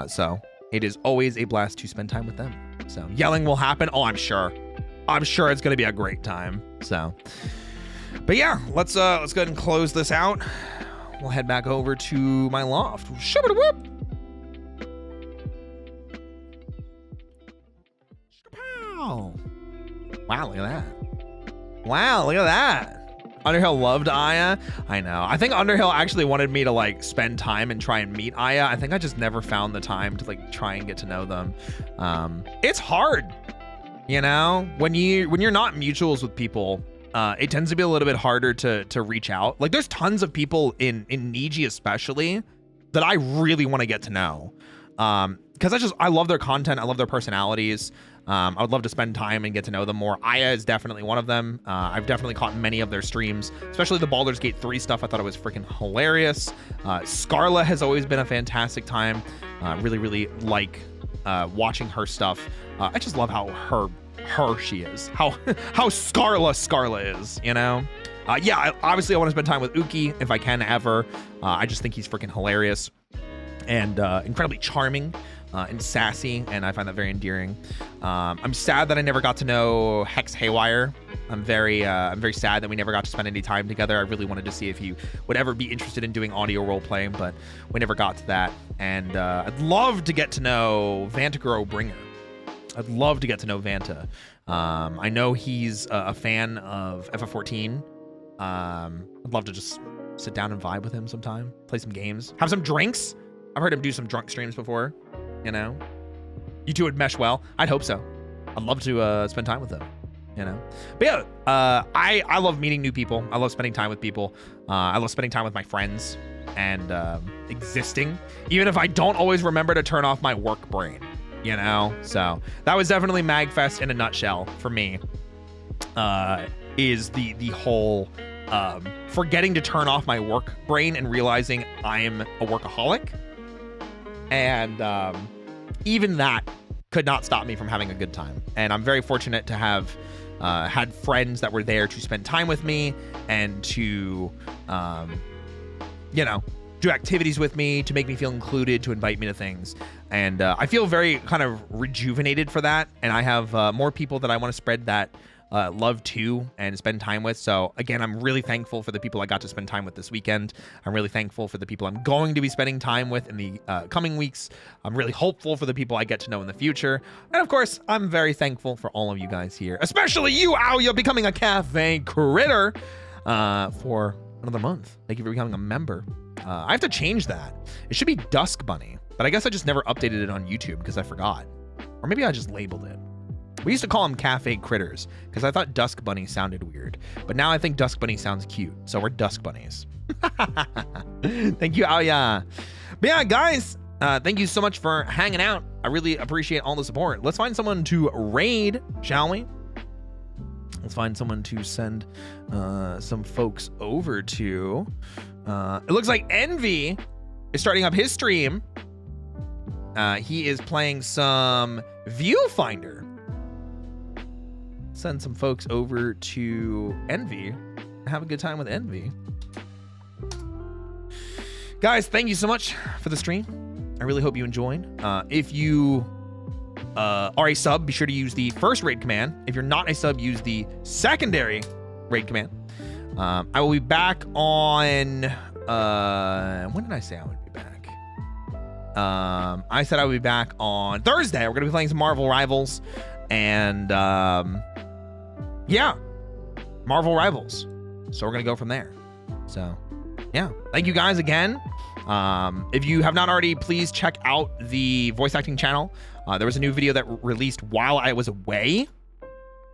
So it is always a blast to spend time with them. So yelling will happen. Oh, I'm sure it's going to be a great time. So, but yeah, let's go ahead and close this out. We'll head back over to my loft. Shoo-ba-da-whoop. Wow, look at that. Wow, look at that. Underhill loved Aya. I know. I think Underhill actually wanted me to like spend time and try and meet Aya. I think I just never found the time to like try and get to know them. It's hard, you know, when you're not mutuals with people. It tends to be a little bit harder to reach out. Like there's tons of people in Niji especially that I really want to get to know. Because I love their content. I love their personalities. I would love to spend time and get to know them more. Aya is definitely one of them. I've definitely caught many of their streams, especially the Baldur's Gate 3 stuff. I thought it was freaking hilarious. Scarla has always been a fantastic time. Really like watching her stuff. I just love how her she is. How Scarla is, you know? Yeah, obviously I want to spend time with Uki if I can ever. I just think he's freaking hilarious and incredibly charming. And sassy, and I find that very endearing. I'm sad that I never got to know Hex Haywire. I'm very sad that we never got to spend any time together. I really wanted to see if he would ever be interested in doing audio role playing, but we never got to that. And I'd love to get to know Vantagro Bringer. I'd love to get to know Vanta. I know he's a fan of FF14. I'd love to just sit down and vibe with him sometime, play some games, have some drinks. I've heard him do some drunk streams before. You know, you two would mesh well. I'd hope so. I'd love to spend time with them, you know. But yeah, I love meeting new people. I love spending time with people. I love spending time with my friends and existing, even if I don't always remember to turn off my work brain, you know. So that was definitely MAGFest in a nutshell for me. Is the whole forgetting to turn off my work brain and realizing I'm a workaholic. And even that could not stop me from having a good time. And I'm very fortunate to have had friends that were there to spend time with me and to, you know, do activities with me, to make me feel included, to invite me to things. And I feel very kind of rejuvenated for that. And I have more people that I want to spread that love to and spend time with. So again, I'm really thankful for the people I got to spend time with this weekend. I'm really thankful for the people I'm going to be spending time with in the coming weeks. I'm really hopeful for the people I get to know in the future. And of course, I'm very thankful for all of you guys here, especially you, Aoya, becoming a cafe critter for another month. Thank you for becoming a member. I have to change that. It should be Dusk Bunny, but I guess I just never updated it on YouTube because I forgot. Or maybe I just labeled it. We used to call them cafe critters because I thought Dusk Bunny sounded weird. But now I think Dusk Bunny sounds cute. So we're Dusk Bunnies. Thank you, Aoya. But yeah, guys, thank you so much for hanging out. I really appreciate all the support. Let's find someone to raid, shall we? Let's find someone to send some folks over to. It looks like Envy is starting up his stream. He is playing some Viewfinder. Send some folks over to Envy. Have a good time with Envy. Guys, thank you so much for the stream. I really hope you enjoyed. If you are a sub, be sure to use the first raid command. If you're not a sub, use the secondary raid command. I will be back on... when did I say I would be back? I said I would be back on Thursday. We're going to be playing some Marvel Rivals. And, yeah. Marvel Rivals. So we're going to go from there. So, yeah. Thank you guys again. If you have not already, please check out the voice acting channel. There was a new video that released while I was away.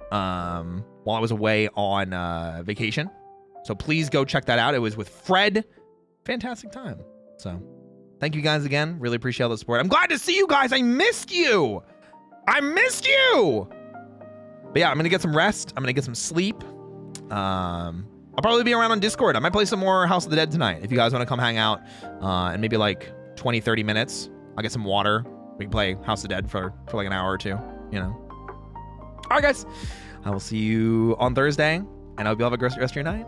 While I was away on vacation. So please go check that out. It was with Fred. Fantastic time. So thank you guys again. Really appreciate all the support. I'm glad to see you guys. I missed you. I missed you. But yeah, I'm going to get some rest. I'm going to get some sleep. I'll probably be around on Discord. I might play some more House of the Dead tonight. If you guys want to come hang out in maybe like 20, 30 minutes, I'll get some water. We can play House of the Dead for like an hour or two, you know. All right, guys. I will see you on Thursday, and I hope you have a great rest of your night.